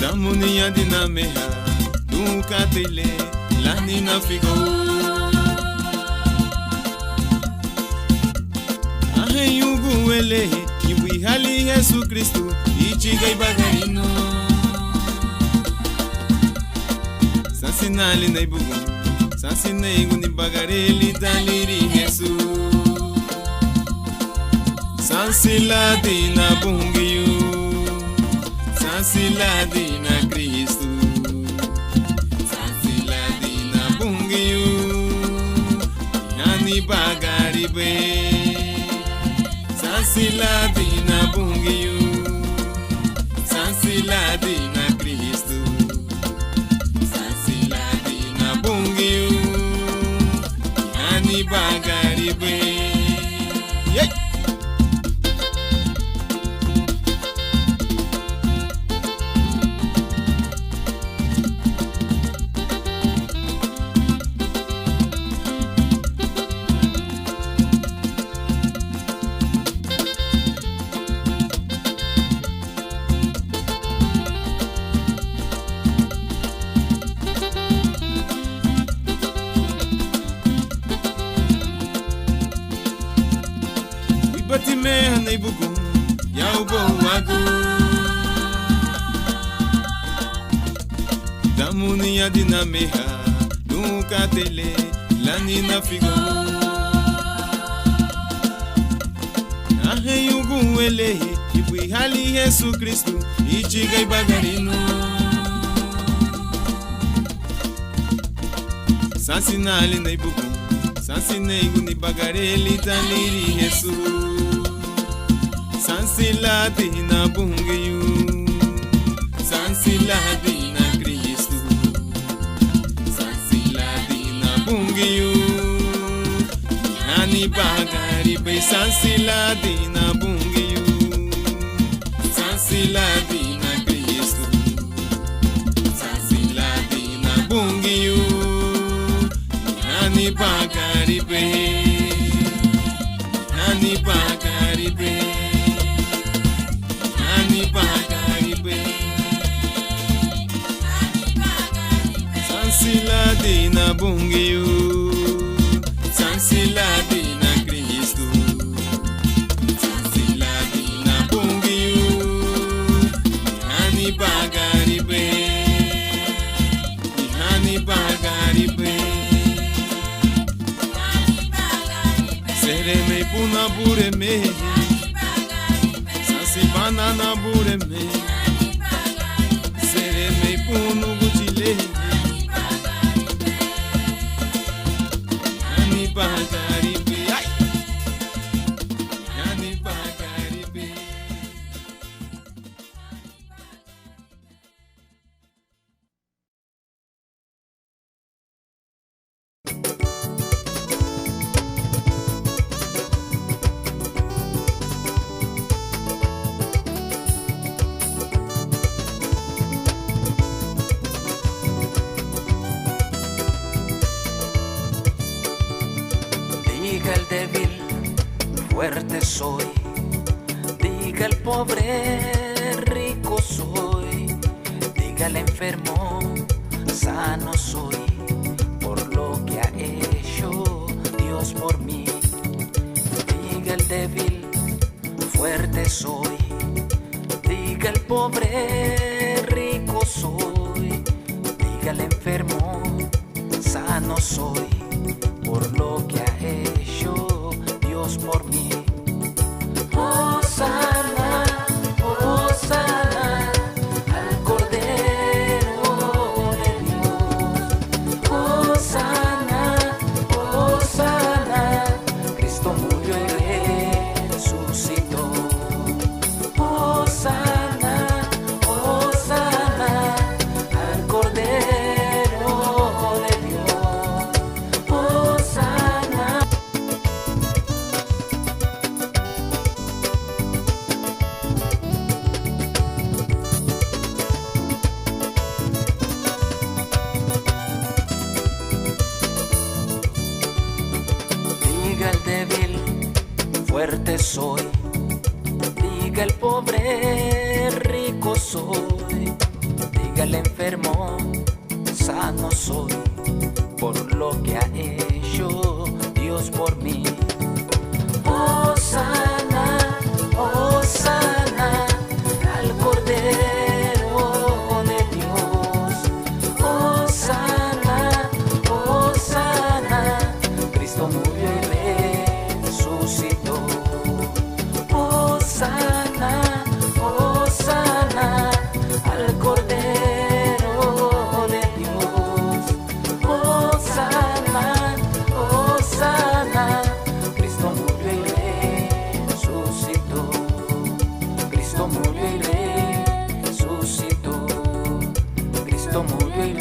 damunia dina meha nunca tele la nina figo ahe yugu ele iwi hali Jesu Cristo ichiga ibagarino sansinali nei buku sansinei guni bagareli daliri Jesu sansiladina bungiyu sansiladina Cristo sansiladina bungiyu yani bagaribe sansiladina bungiyu sansiladina Cristo sansiladina bungiyu yani bagaribe yeah. Meha nei buku yau bom ago damunia dina meha nunca tele la nina figo ahe yugu ele iwi hali Jesu Cristo ichiga ibagarino sansinali nei buku sansinei guni bagareli taliri Jesu sansiladina bungiyu sansiladina Cristo sansiladina bungiyu yani bagaribe sansiladina bungiyu sansiladina Cristo sansiladina bungiyu yani bagaribe yani bagaribe sansiladina bungiyu sansiladina Cristo sansiladina bungiyu yani bagaribe sereme puna bureme sansibanana bureme sereme punu gutile bagaribe ay yani bagaribe Diga el débil, fuerte soy. Diga el pobre, rico soy. Diga el enfermo, sano soy. Por lo que ha hecho Dios por mí. Diga el débil, fuerte soy. Diga el pobre, rico soy. Diga el enfermo, sano soy. Por lo que ha hecho Dios por mí. Hosana, Hosana, al Cordero de Dios. Hosana, Hosana, Cristo murió y resucitó. Hosana, Hosana, al Cordero de Dios. Hosana. fuerte soy. Diga el pobre, rico soy. Diga el enfermo, sano soy. Por lo que ha hecho Dios por mí. Hosana, Hosana, al Cordero de Dios. Hosana, Hosana, Cristo murió y resucitó. Hosana, Hosana, al Cordero de Dios. Hosana, Hosana, Cristo murió y resucitó. Cristo murió y resucitó. Cristo murió y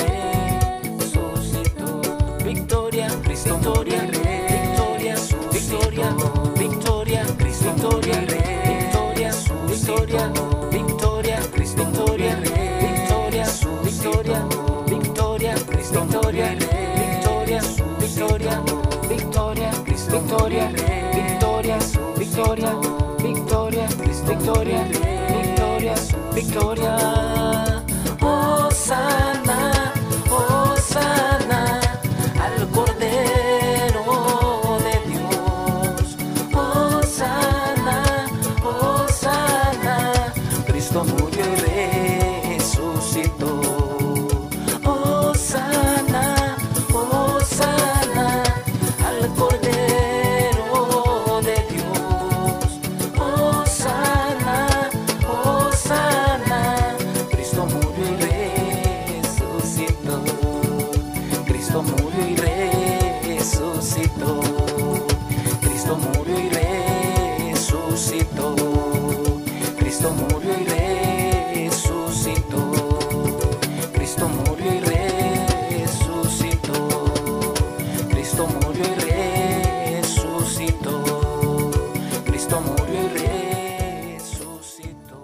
resucitó. Victoria, Cristo murió y resucitó. Victoria, victoria, Cristo murió y resucitó. Victoria, victoria, Cristo murió y resucitó. Victoria, victoria, Cristo murió y resucitó. Victoria, victoria, Cristo murió y resucitó. Victoria, victoria, Cristo victoria, victoria, victoria. Hosana, Hosana, al Cordero de Dios. Hosana, Hosana, Cristo murió y resucitó. Hosana, Hosana, al Cordero de Dios. Hosana, Hosana, Cristo murió y resucitó. Cristo murió y resucitó. Cristo murió y resucitó. Cristo murió y resucitó. Cristo murió y resucitó. Cristo murió y resucitó. Cristo murió y resucitó.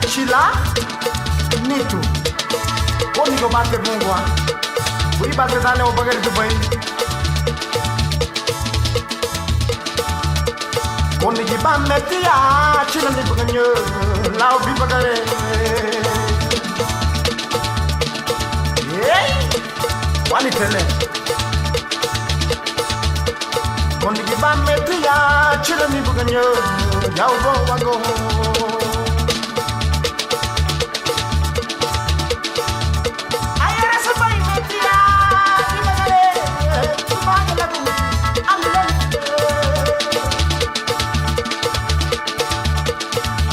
Chila Nitu Koni ko bate mungwa Buri bate dale o bagar Dubai Koni ki bam metia Chila ni bukanyo Lao bi bagare Hey Wani tele Koni ki bam metia Chila ni bukanyo Yao bo wago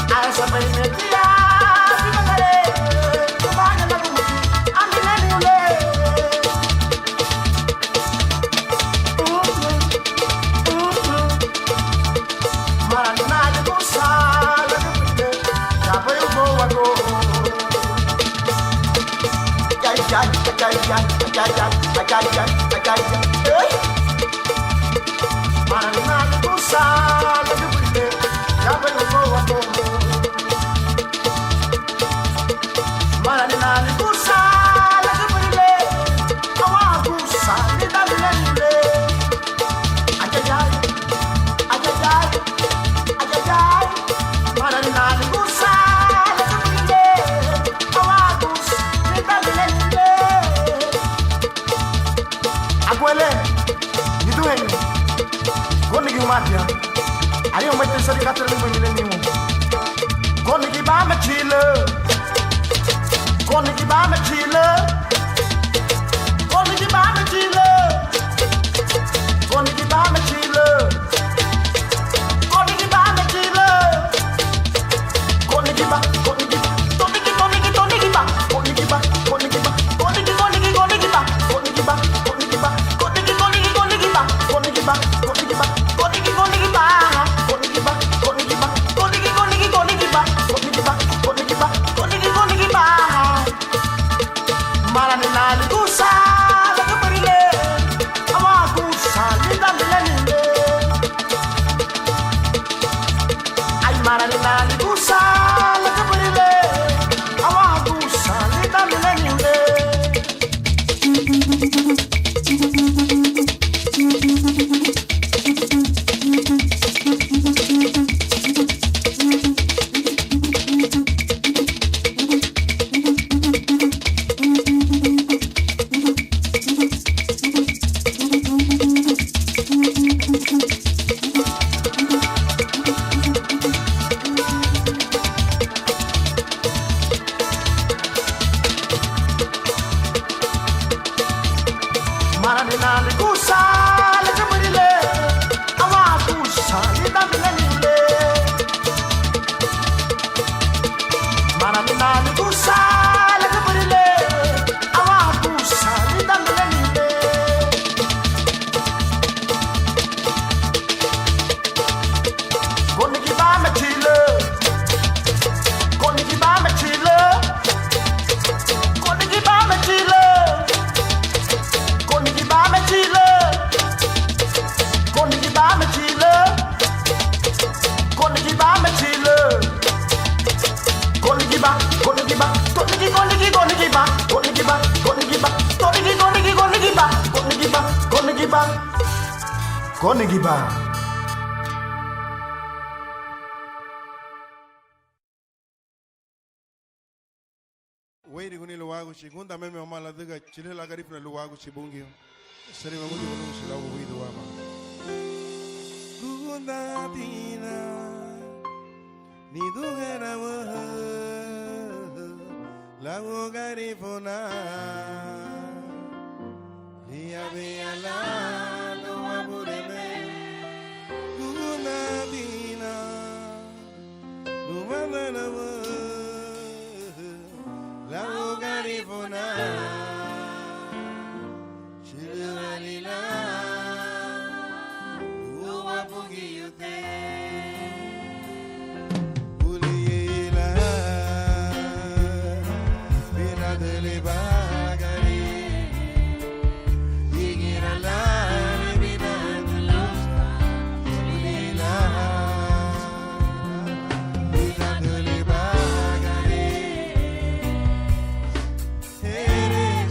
Asa Wait, kuni luwago shigunda meme omala diga chile la garip na luwago shibungi. Seri mamuli kuni shilago wido wama. Gunda tina ni dugera wa lago garifona liya beala no abureme. Gunda tina numanda wa la garifona shilvalila uwa bugiyute uliyela bila dele bagari igirala bila dulusta uliyela bila dele bagari. Hey,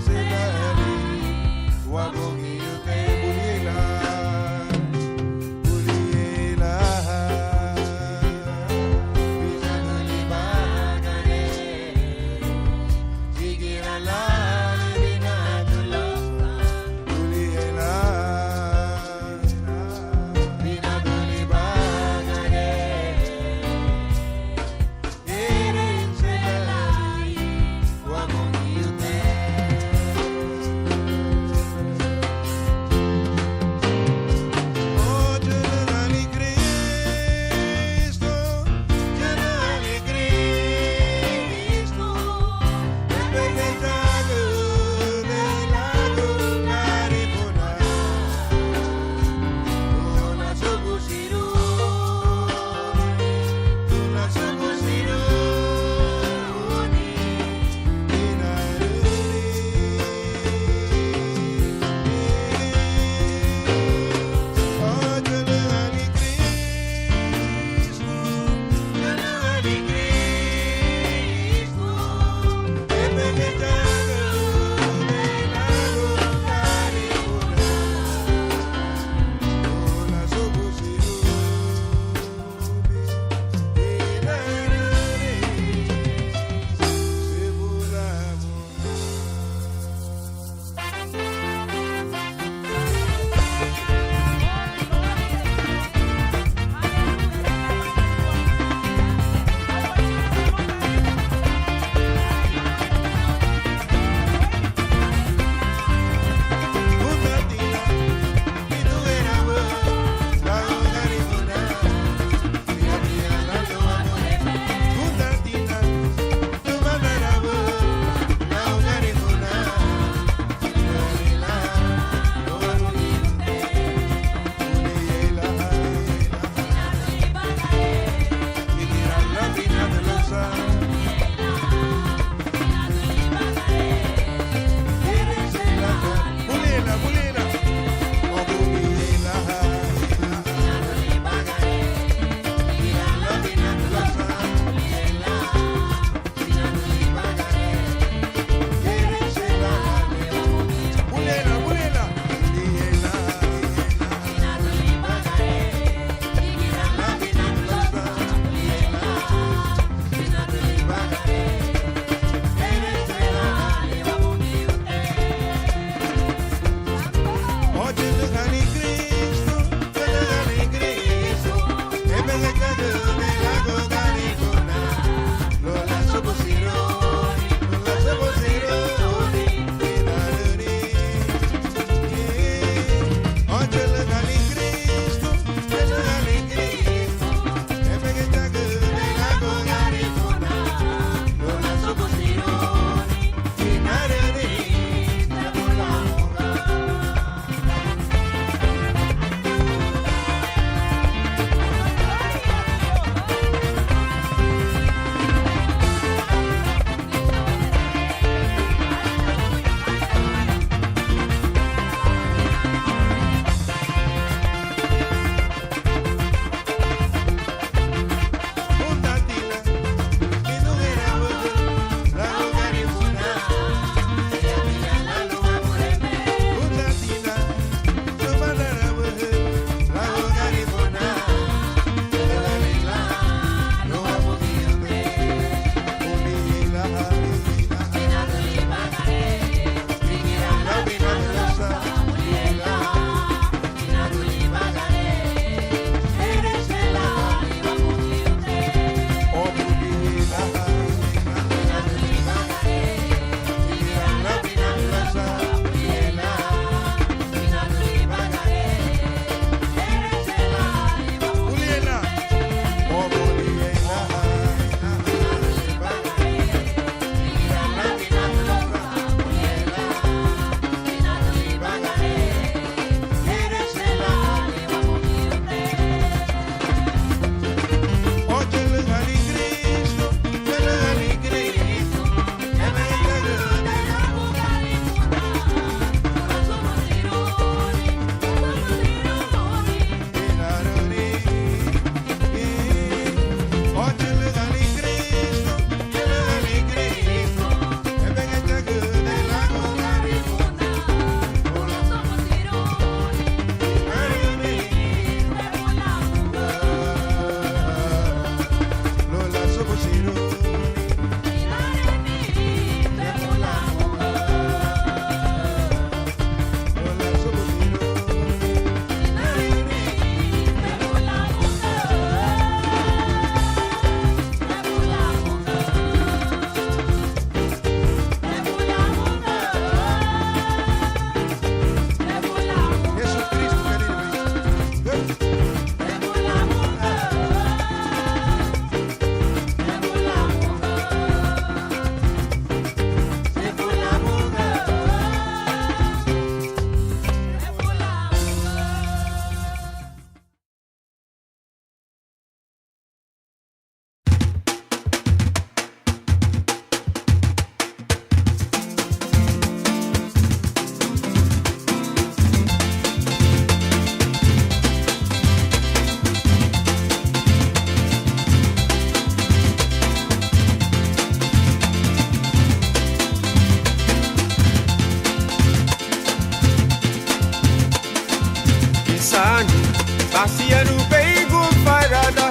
Basianu peigu parada,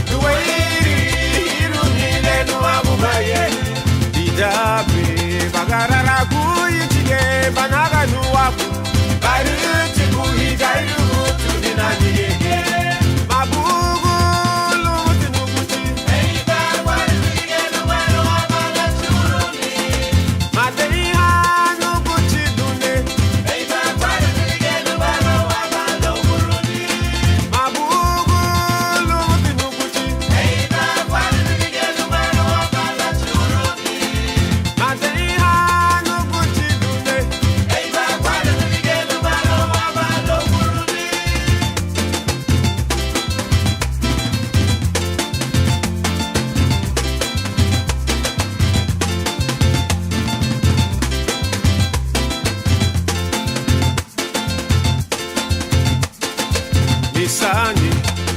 duwairi irunile no abubaye. Didabe bagarara kuyitige banaga nuwaku. Baru tiku hijairu tudinaniye. Mabugu lumuti nukuti. Eiba wari nigelu wano wabala churuni. Matei hanu kuchi dune. Eiba wari nigelu wano wabala uruni. Mabugu lumuti nukuti. Eiba wari nigelu wano wabala churuni. Matei hanu kuchi dune. Eiba wari nigelu wano wabala uruni. Nisani,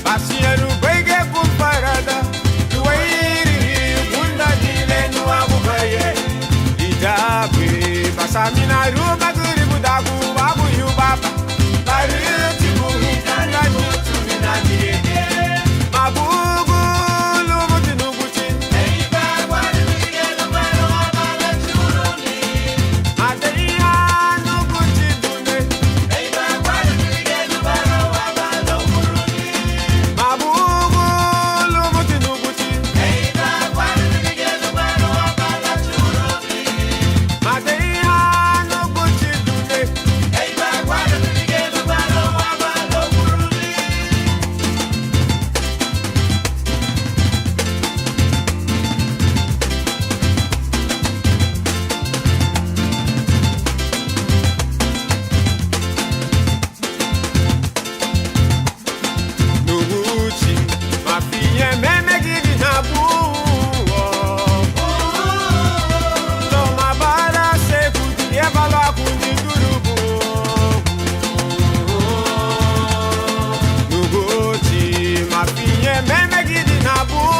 basianu bege kumparada, duwairi bunda dile no abubaye. Idabe basamina ruba guri budagu babu yubaba. Baru tiku hijana nutu minaniye. Mabugu lumuti nuguti. Eiba wari nigelu wano wabala churuni. Matei hanu kuchi dune. Eiba wari nigelu wano wabala uruni. Mabugu lumuti nuguti. Eiba wari nigelu wano wabala churuni. Matei hanu kuchi dune. Eiba wari nigelu wano wabala uruni. Nuguchi, mafie meme gidi na buo. No mabara se kuti evalo akundi durubu. Nuguchi, mafie meme gidi na buo.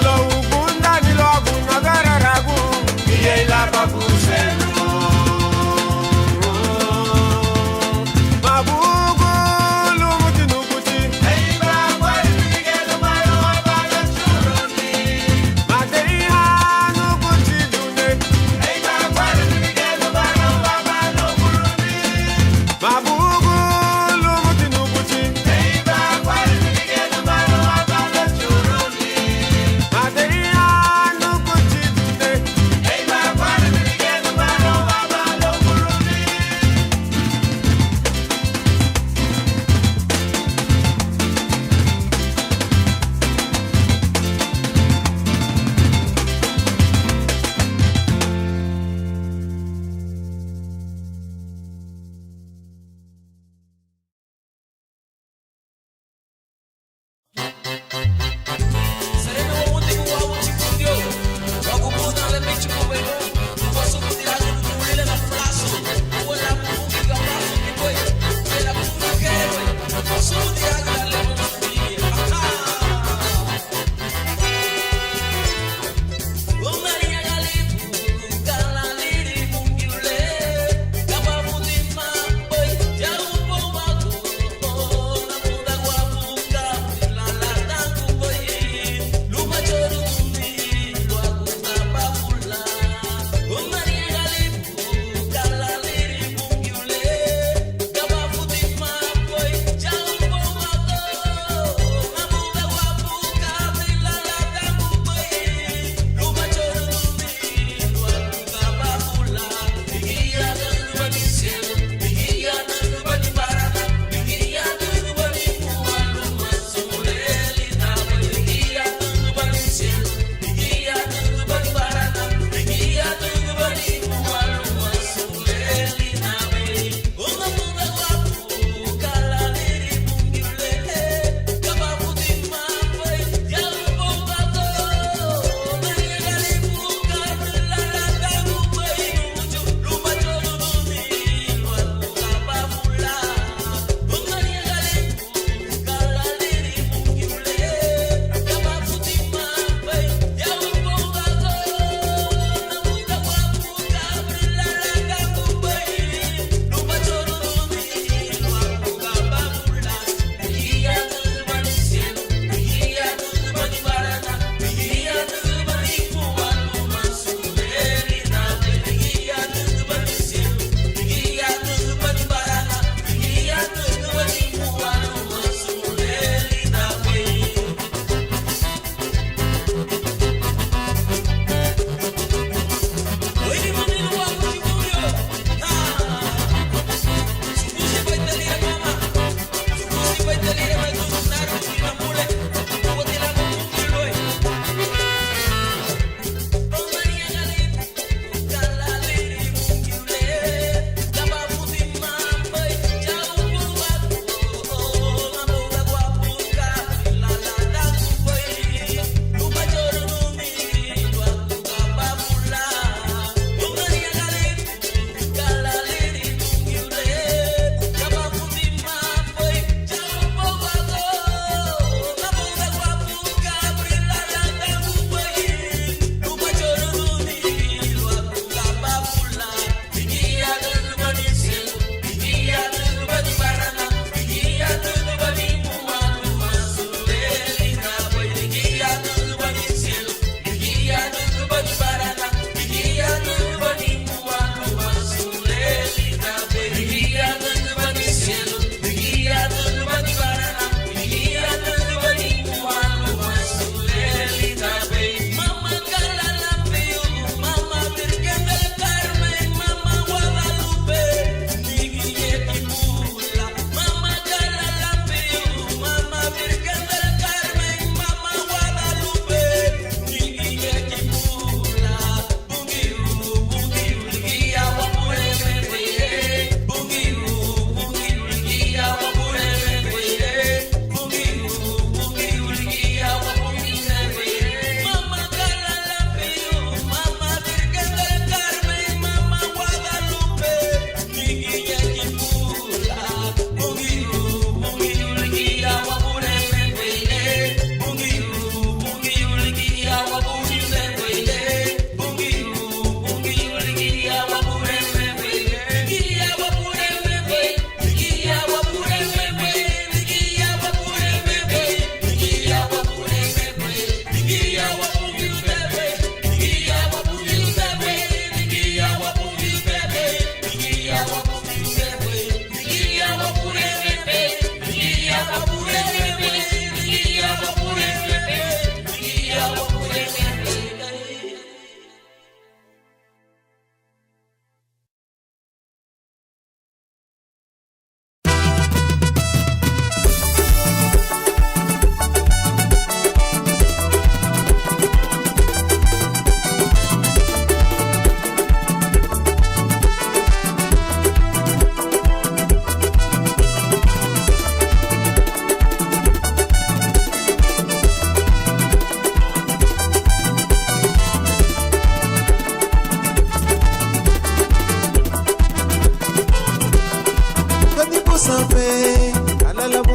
Lo ugunda ni lo aguna gararagu. Iye ila babu senu. Mabugu lumuti nuguti. Eiba wari nigelu wano wabala churuni. Matei hanu kuchi dune. Eiba wari nigelu wano wabala uruni. Mabugu lumuti nuguti.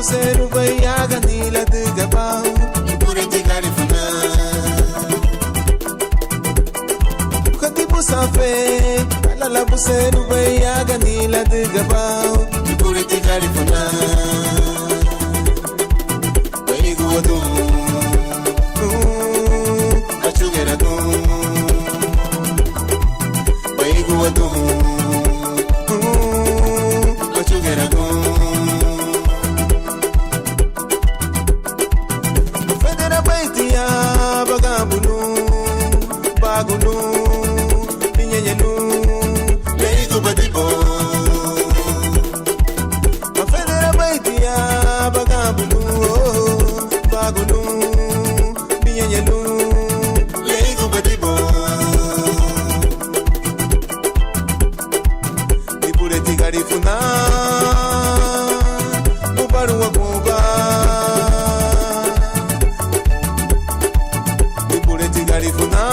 buseru bayaga nila de gabao pure tigari funa kati busafe ala buseru bayaga nila de gabao pure tigari funa bayi guadu achugera tu bayi guadu achugera tu bagulu pinyenyelu leigo badibo mafedera baitia bagabulu bagulu pinyenyelu leigo badibo ipure tigari funa ubaru wakuba ipure tigari funa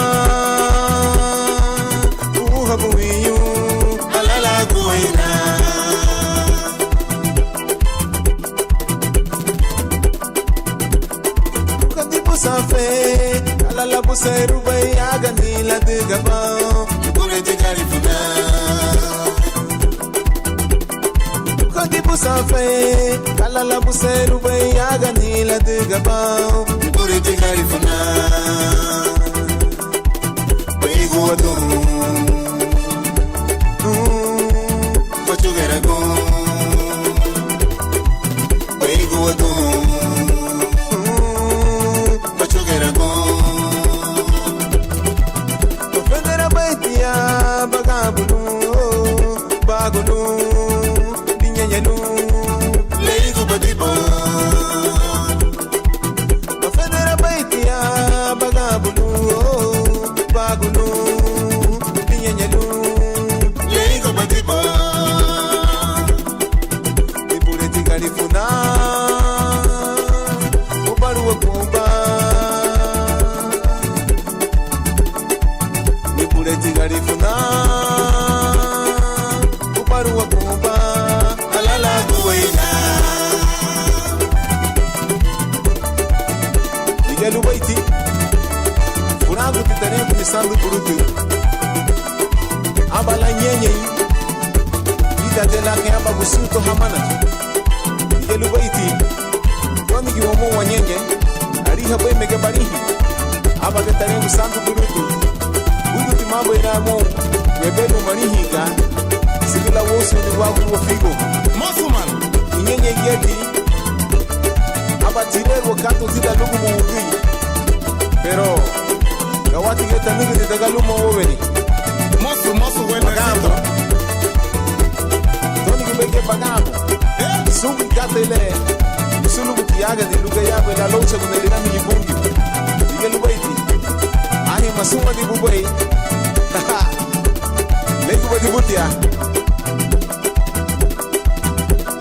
safe ala buseru bayaga nila de gabao pure tigari funa kodi busafe ala buseru bayaga nila de gabao pure tigari funa bayigo adu machugera go bayigo adu bagulu binyenyelu leigo badibo mafedera baitia bagabulu bagulu binyenyelu leigo badibo ibure tigari funa ubaru wakumba ibure tigari funa Lubaiti Furago titane kunisando burutu Abala nyenye Ida tela ke aba busuto hamana Ige Lubaiti Kwani kiwomo wanyenye Ariha boy mege barihi Aba titane kusando burutu Budu timambo inamo Webelu manihiga Sigila wosu ni wagu wafigo Mosuman Nyenye yedi Aba tirero kato zida lugu muwugi pero gawati geta nigi de dagalumo woveni mosu wena bagando toni gibeke bagando subi katele sulu butiaga de luga yabe la locha con el nami bungi dige lubaiti ahi masuma di bubai legu badi butia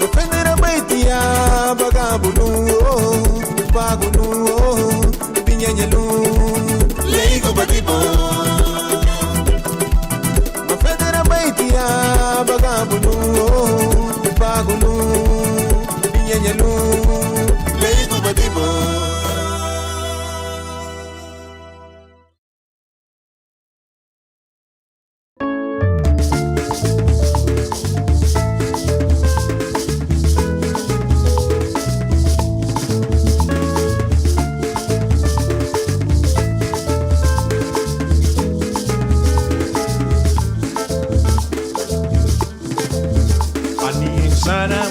defendera baitia bagabulu bagulu binyenyelu leigo badibo mafedera baitia bagabulu bagulu binyenyelu leigo badibo Sana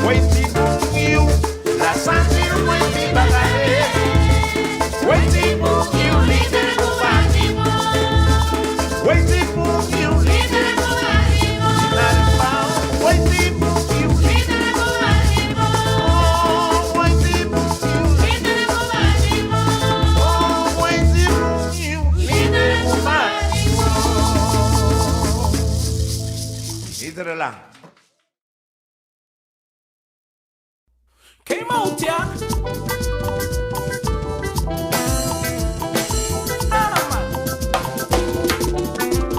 Waiting for you, la santi waiting bagare. Waiting for you, leader no animo. Waiting for you, leader no animo. Waiting for you, leader no animo. Oh, waiting for you, leader no animo. Oh, waiting for you, leader no animo. Leader lang. Came out, yeah.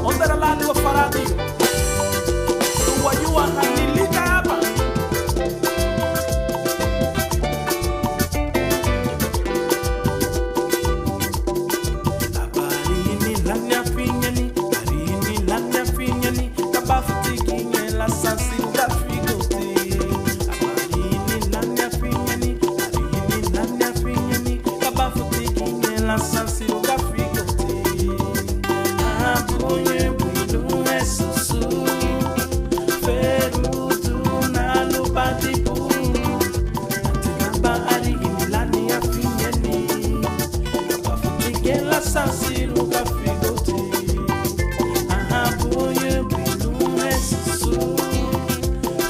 Onder la lua faradi. Tua yua hanilita apa. Arini lanya finyani, arini lanya finyani. Kabafuti kinye la sansi da figote. Arini lanya finyani, arini lanya finyani. Kabafuti kinye la sansi da figote. Apoye buidu esusu, ferudu na lubadibu. Atigamba ari imilani ya finyani. Kabafuti kela sansiru ka figote. Apoye buidu esusu,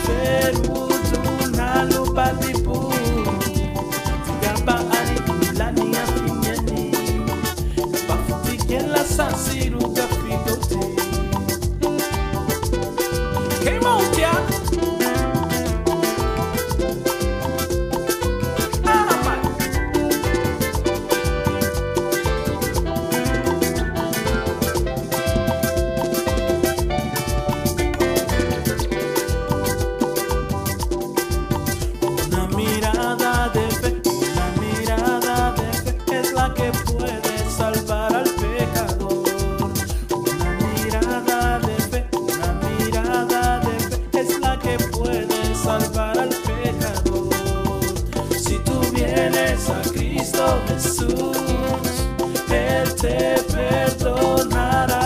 ferudu na lubadibu. Atigamba ari imilani ya finyani. Kabafuti kela sansiru ka figote. Came out, yeah. Una mirada de fe es la que puede salvar al pecador. Una mirada de fe es la que puede salvar al pecador. Si tú vienes a Cristo Jesús, Él te perdonará.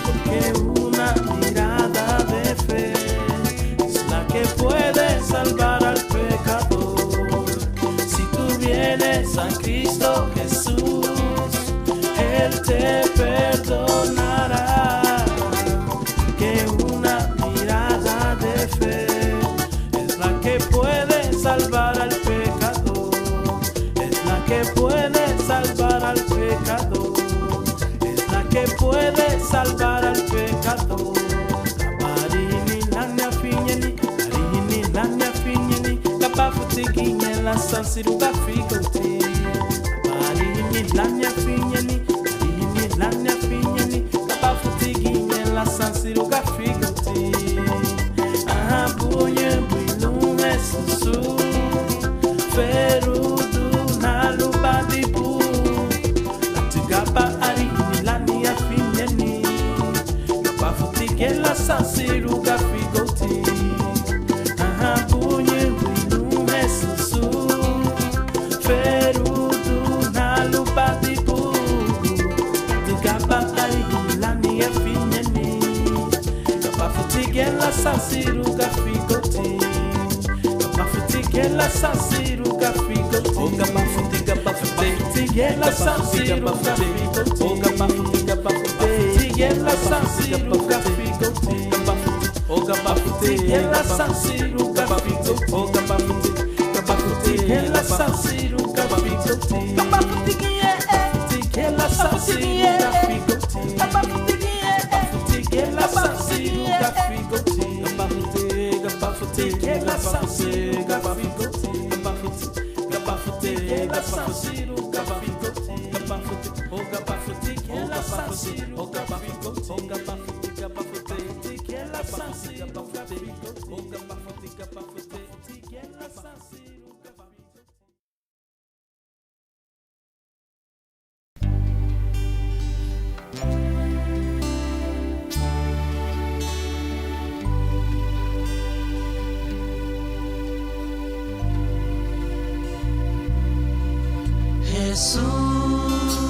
Porque una mirada de fe es la que puede salvar al pecador. Si tú vienes a Cristo Jesús, Él te perdonará. Que una mirada de fe es la que puede salvar al pecador. Es la que puede salvar al pecador. Es la que puede salvar al pecador. Arini lanya finyani, arini lanya finyani. Kabafuti kinye la sansiru ka figote. Arini lanya finyani, arini lanya finyani. Kabafuti kinye la sansiru ka figote. Apoye builu esusu, ferudu na lubadibu. Atigaba ari imilani ya finyani. Kabafuti kela sansiru ka figote. Apoye builu esusu, ferudu na lubadibu. Atigaba ari imilani ya finyani. Kabafuti kela sansiru ka figote. Kabafuti kela sansiru ka figote. Oh, kabafuti kela sansiru ka figote. Oh, kabafuti kela sansiru ka figote. Oh, kabafuti kela sansiru ka figote. Oh, kabafuti kela sansiru ka figote. Kabafuti kela sansiru ka figote. Kabafuti kela sansiru ka figote. Kabafuti kela sansiru ka figote. Kabafuti kela sansiru ka figote. Oh, kabafuti kela sansiru ka figote. Oh, kabafuti kela sansiru ka figote. Oh, kabafuti kela sansiru ka figote.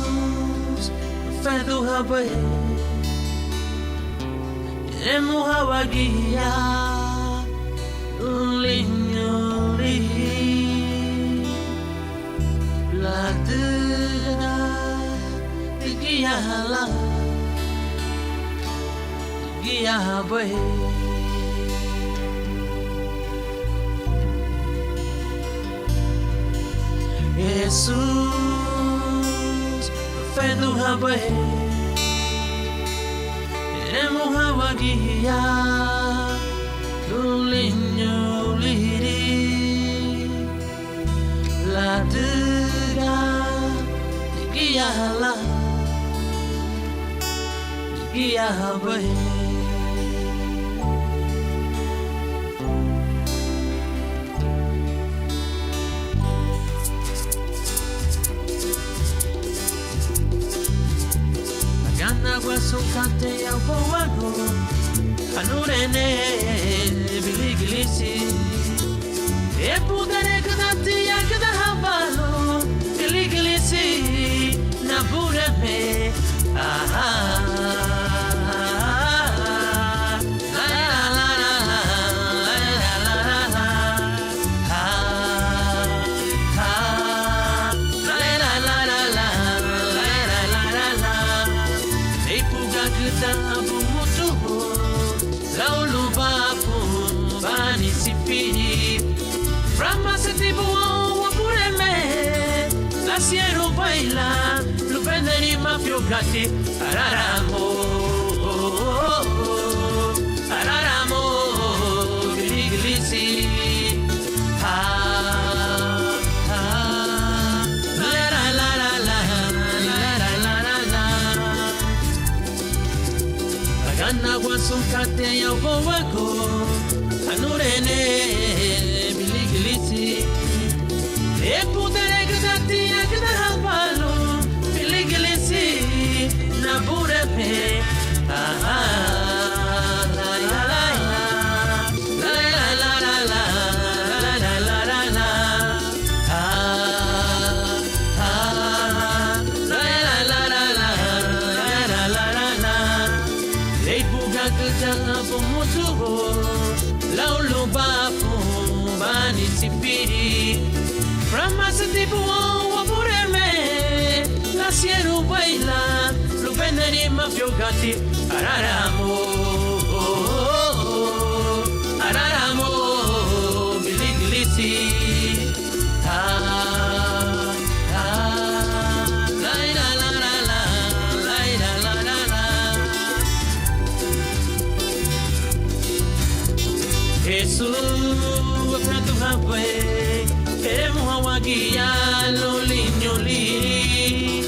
Jesus, fé do Rabai, iremos awagia, La dera de guiala, guia boy. Jesus, fedu haboy, eremo hawa guia, lulinho liri, la dera de guiala, guia boy. Sukate ya powago anurene biligilisi e pudere kadati ya kada habalo biligilisi na bureme Siero baila, lo prenderi mafio gatti, araramo, araramo, glisi, la la la la la la la la. Agana guasukate ya bowago, anurene biliglisi, e putere Nabureme, Siero baila, lo veneri mafio gatti, araramo, araramo, biliglisi, la la la la la la la la. Jesús, aprendo rapé, queremos agua guía, lo liño li.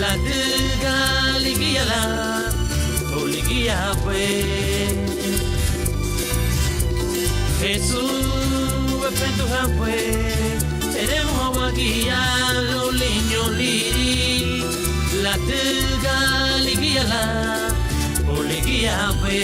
La dega ligia la, o ligia fue. Jesús, efecto fue. Tenemos agua guía, lo liño liri. La dega ligia la, o ligia fue.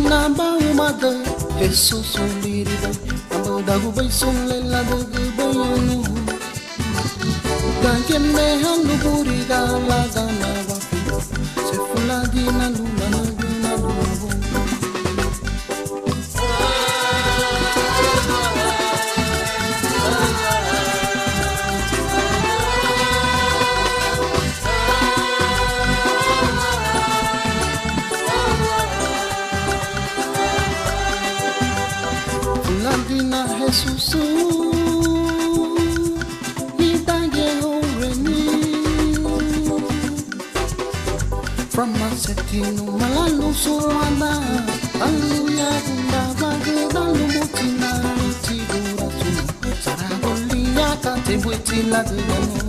Namba umada Jesus ulirida amba dagu bay sunle la dagu bayunu Ganke me halu buriga la dana wafi se fuladi na luna na luna luna Jesus, From a setino malalu suana Aluya gunda bageda lumutina Tigura tu Saragolia kate buitila gano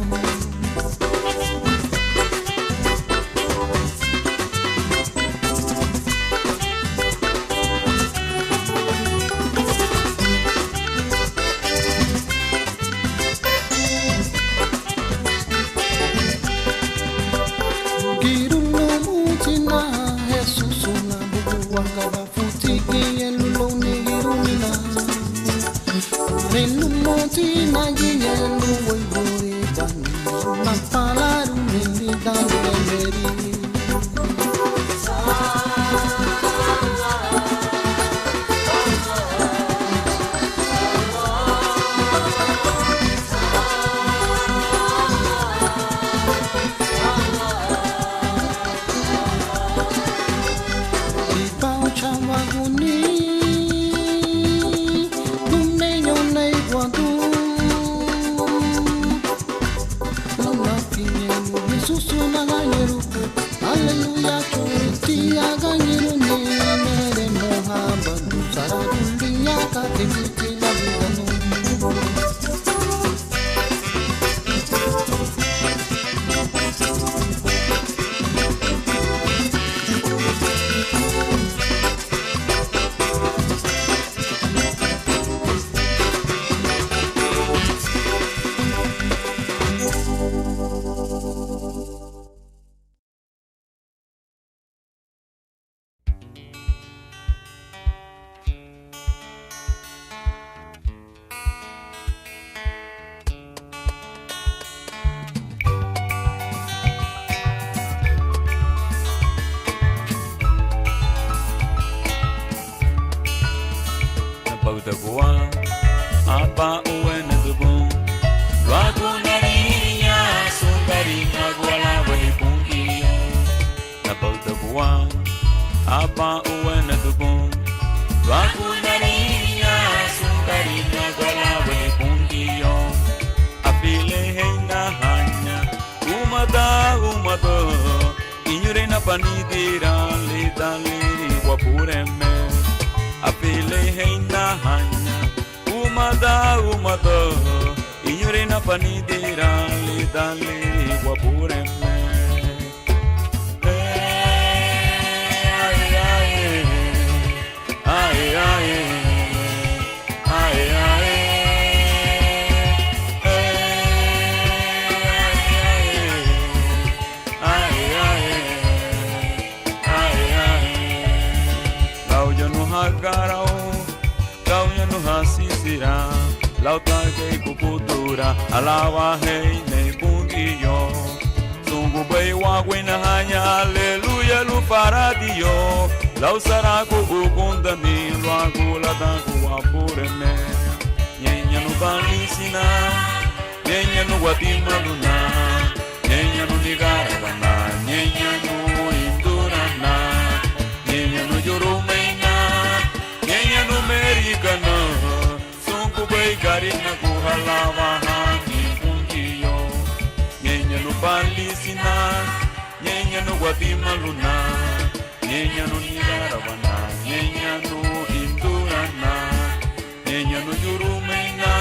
Apa uene dubun Wagunarinya Sungarinya Guala Wehibungiyo Napal dabuan Apa uene dubun Wagunarinya Sungarinya Guala Wehibungiyo Apile heina hanya Umada Inyurena panidira Lidali wapureme Apile heina hanya Umada Inyurena panidira Lidali wapureme Hasisira, lauta que cultura, alawa hey nei bungiyo, sungu bei wagwena hanya, aleluya lu paradio, lau saraku ukunda mi lu agula dangu wapureme, nyenya nu balisina, nyenya nu watimaluna, nyenya nu nigaragana, nyenya nu indurana, nyenya nu jurumeina, nyenya nu merigana. Karina kuhalawa hani pungiyo Nyenya no balisina Nyenya no guatimaluna Nyenya no nigaravana Nyenya no indurana Nyenya no yurumeina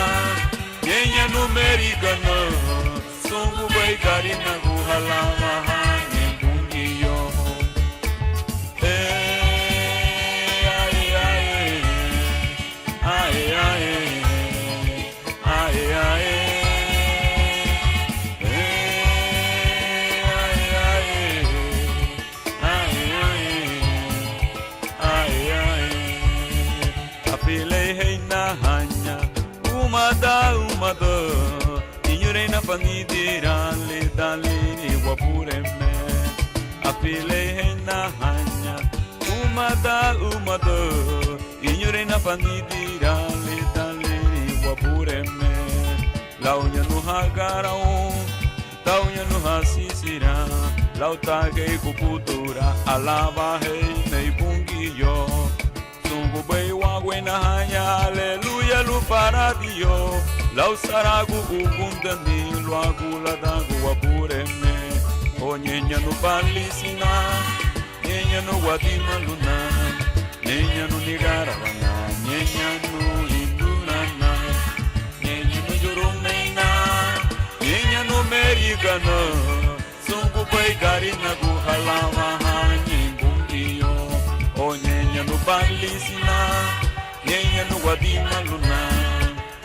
Nyenya no merigana Songu bai karina kuhalawa hani pungiyo Umada Inyurena panidira Lidali wapureme Apile heina hanya Umada Inyurena panidira Lidali wapureme Launya no hagarao Launya no hasisira Lautage kuputura Alaba hei nei bungiyo Sungu bei wagwena hanya Aleluya lu paradio Lau saragu ukundani Lu agula dangu wapureme O nyenya no balisina, nyenya no wadima luna, nyenya no nigaravana, nyenya no indurana, nyenya no yoromena, nyenya no merigana, sungu pai garina gu halawa nyembungiyo, o nyenya no balisina, nyenya no wadima luna,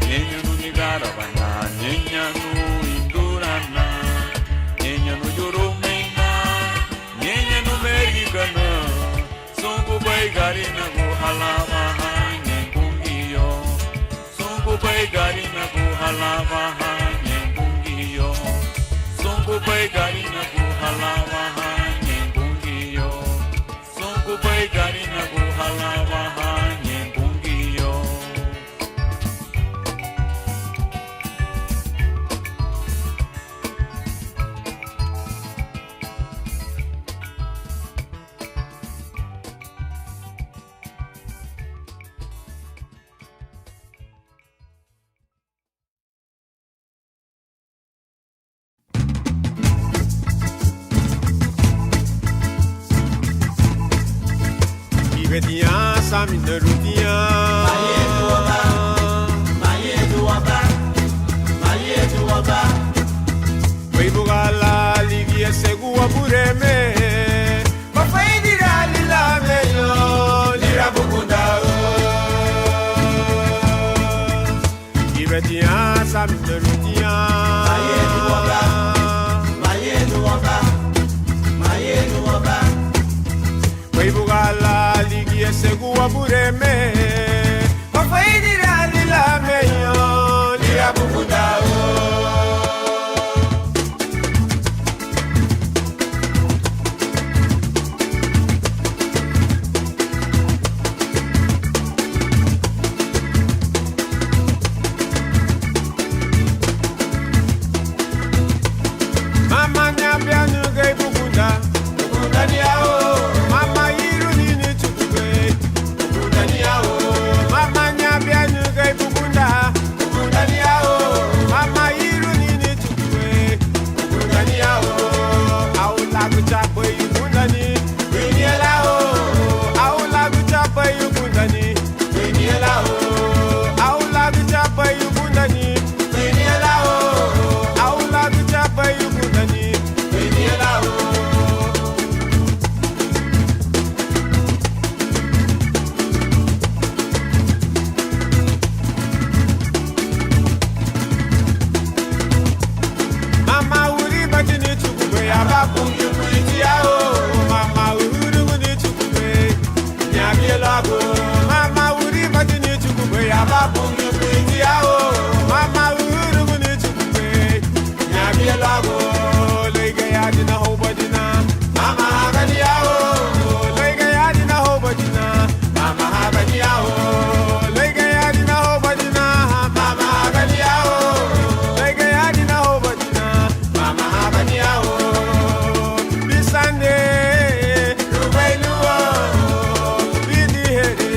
nyenya no nigaravana, nyenya no indurana, nyenya no yoromena, nyenya no merigana, sungu bai garina gu halawa nyembungiyo, sungu bai garina gu halawa nyembungiyo, sungu bai garina gu halawa nyembungiyo, sungu bai garina gu halawa nyembungiyo. Ibetia sami nerutia. Mayedu waba. Weibugala ligie segua bureme. Mafaidira lila meyo lira bukunda. Ibetia sami nerutia. Mayedu waba. Weibugala ligie segua bureme. Mafaidira lila meyo lira bukunda. Mama nyambia nugai bukunda. Bukunda ni ao. Mama yiru nini chukwe. Bukunda ni ao. Mama nyambia nugai bukunda. Bukunda ni ao. Mama yiru nini chukwe. Bukunda ni ao. Au lagu chapa yukunda ni. Winiela o. Au lagu chapa yukunda ni. Winiela o. Au lagu chapa yukunda ni. Winiela o. Au lagu chapa yukunda ni. Winiela o. Mama uri batini chukube abakungi kuitiao. Mama uri guni chukube nyabielago. Mama uri batini chukube abakungi kuitiao. Mama uri guni chukube nyabielago. Leiga yadina hobadina. Mama haganiao. Leiga yadina hobadina. Mama haganiao. Leiga yadina hobadina. Mama haganiao. Leiga yadina hobadina. Mama haganiao. Bisande. Rubailuo. Bidi hede.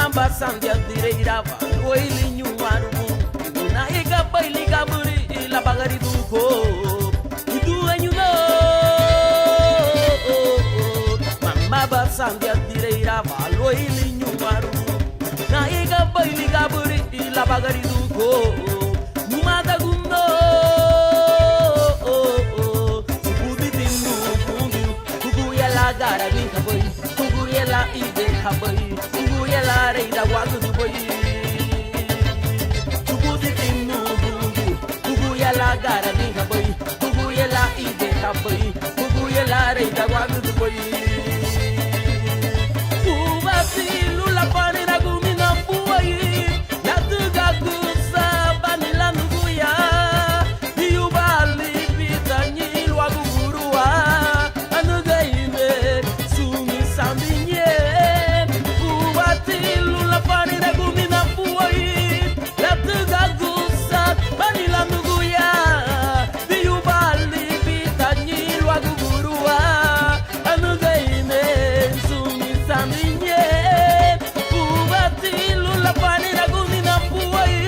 Mamba sandia direirava, oilinho arubu. Na ega baili gaburi, la bagari do ko. Idu anyu no. Mamba sandia direirava, oilinho arubu. Na ega baili gaburi, la bagari do ko. Numada gundo. Subudi dindu bundu, kuguya la gara vinka boy, kuguya la ide kaboy. Yela reida wagu du boy. Tuguti tinu bungu. Kugu yela gara ninga boy. Kugu yela ide ka boy. Kugu yela reida wagu du boy. Ubasi lula pani na gumi na boy. La tuga gusa banila nuguya. Yubali pitani wagu gurua. Anuga ime sumi sambinye. Lula pani na gumi na puai. La tuga gusa banila nuguya. Biubali bitani lwagu gurua. Anuga ime sumi sambinye. Ubati lula pani na gumi na puai.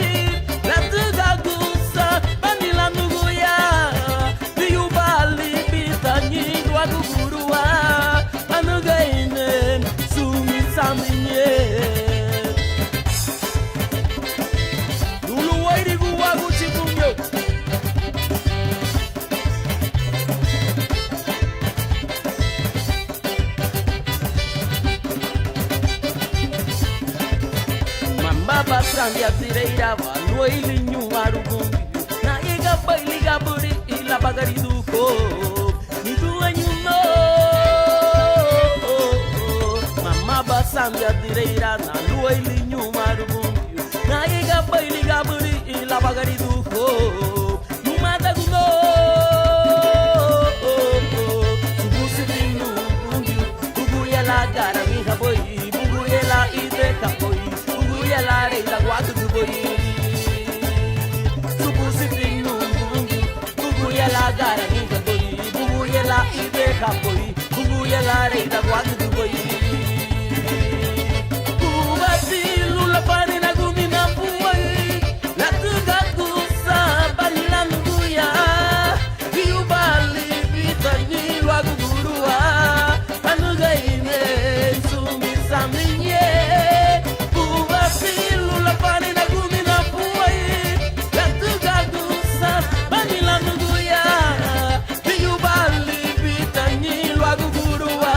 La tuga gusa banila nuguya. Biubali bitani lwagu gurua. Anuga ime sumi sambinye. Mamba sandia direirava, loilinho arugungu. Na ega baili gaburi, la bagari do ko. Nidu anyu no. Mamba sandia direirava, loilinho arugungu. Na ega baili gaburi, la bagari do ko. Numada gundo. Subusi dinu bungu, bugu yela gara vinka boy, bugu yela ide kaboy. Yela reida guadu du boy. Subusi dinu bungu. Bugu yela gara ninga boy. Bugu yela ide ka boy. Bugu yela reida guadu du boy. Kubasi lula pani na gumi na boy. La tuga gusa banila nuguya. Biubali bitani lwagu gurua. Anuga ime sumi saminye. Lula pani na gumi na puai. La tuga gusa banila nuguya. Biubali bitani lwagu gurua.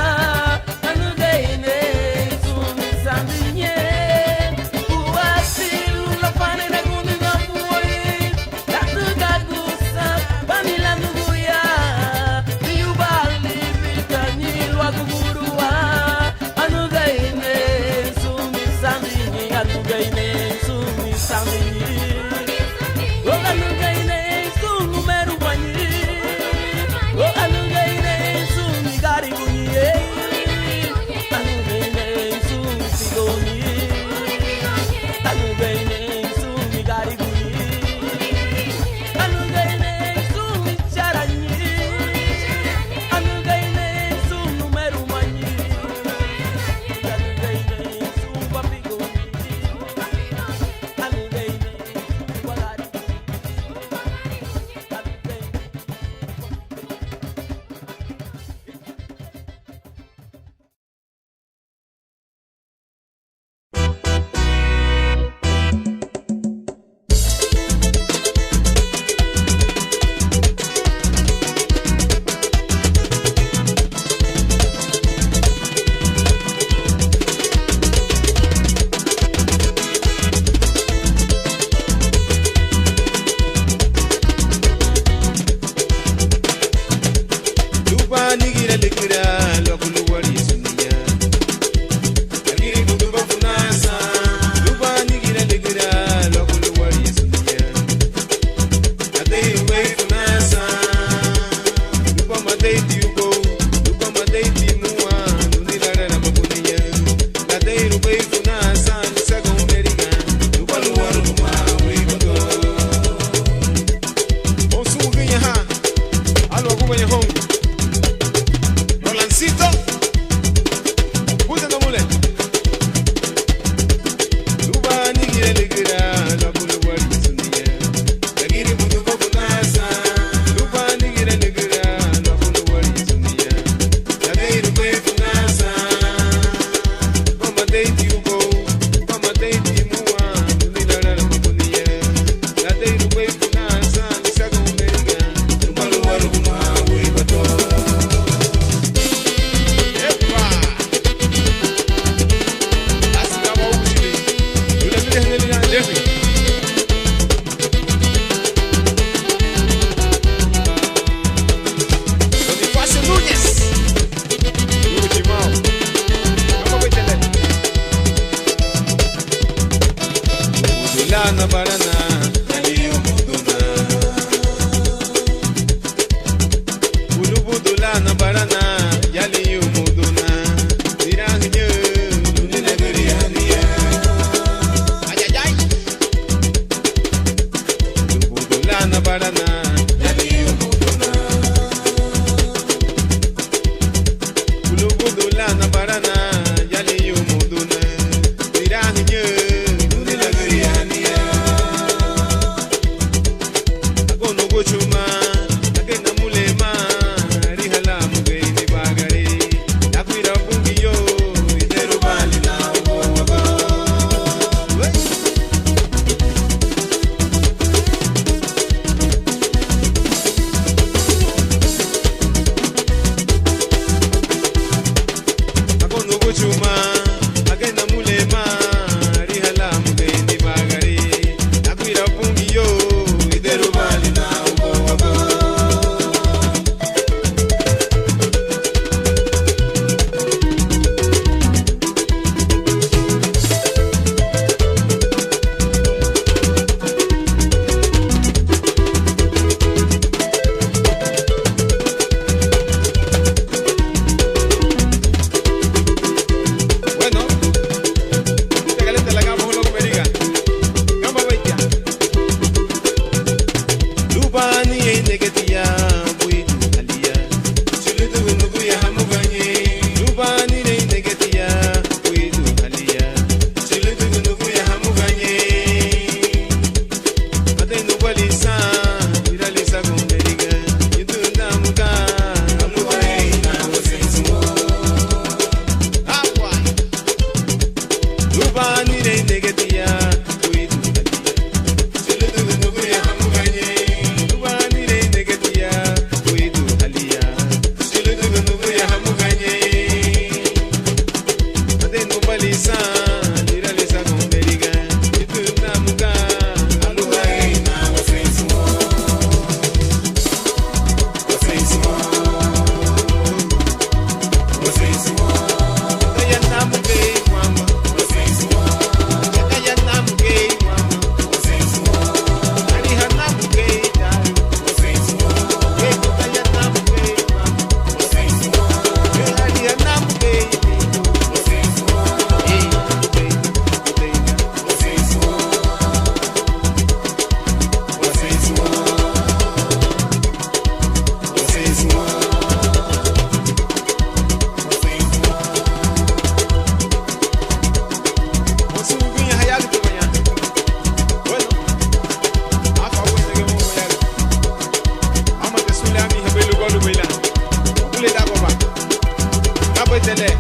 Melchizedek.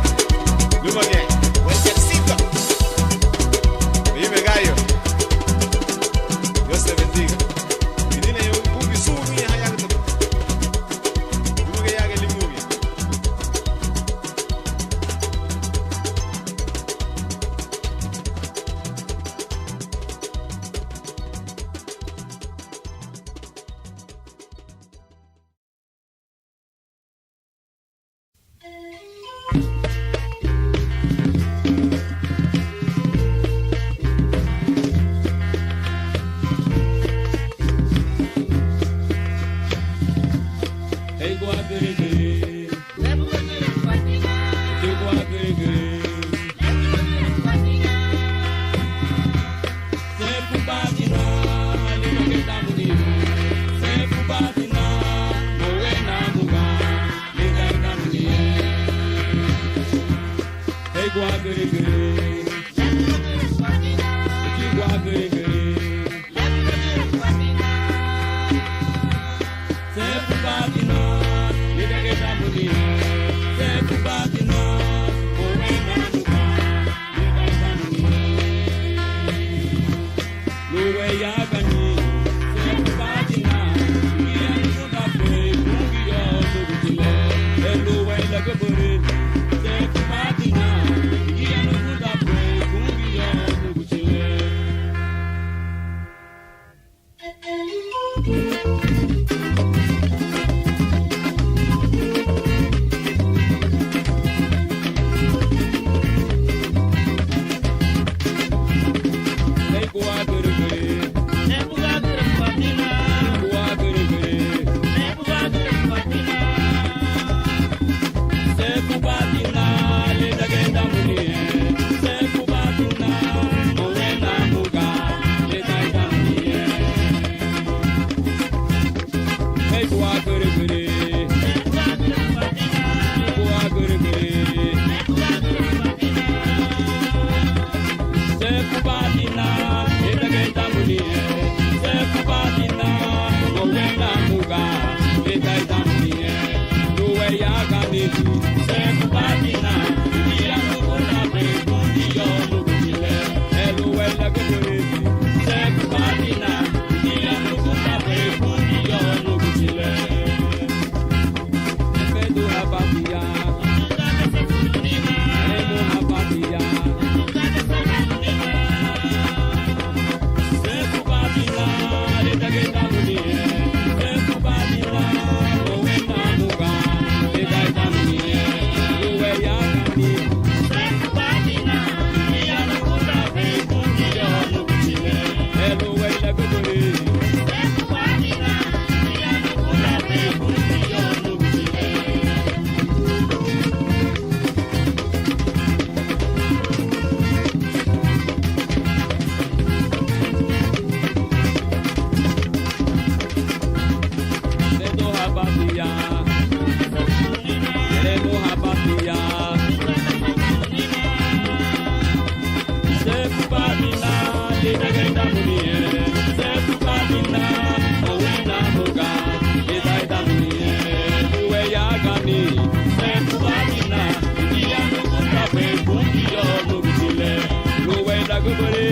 Lumage. Welchecito. Dime gallo. Dios te bendiga. Y dile yo un su mi haya que te. Lumage ya que limugi. Good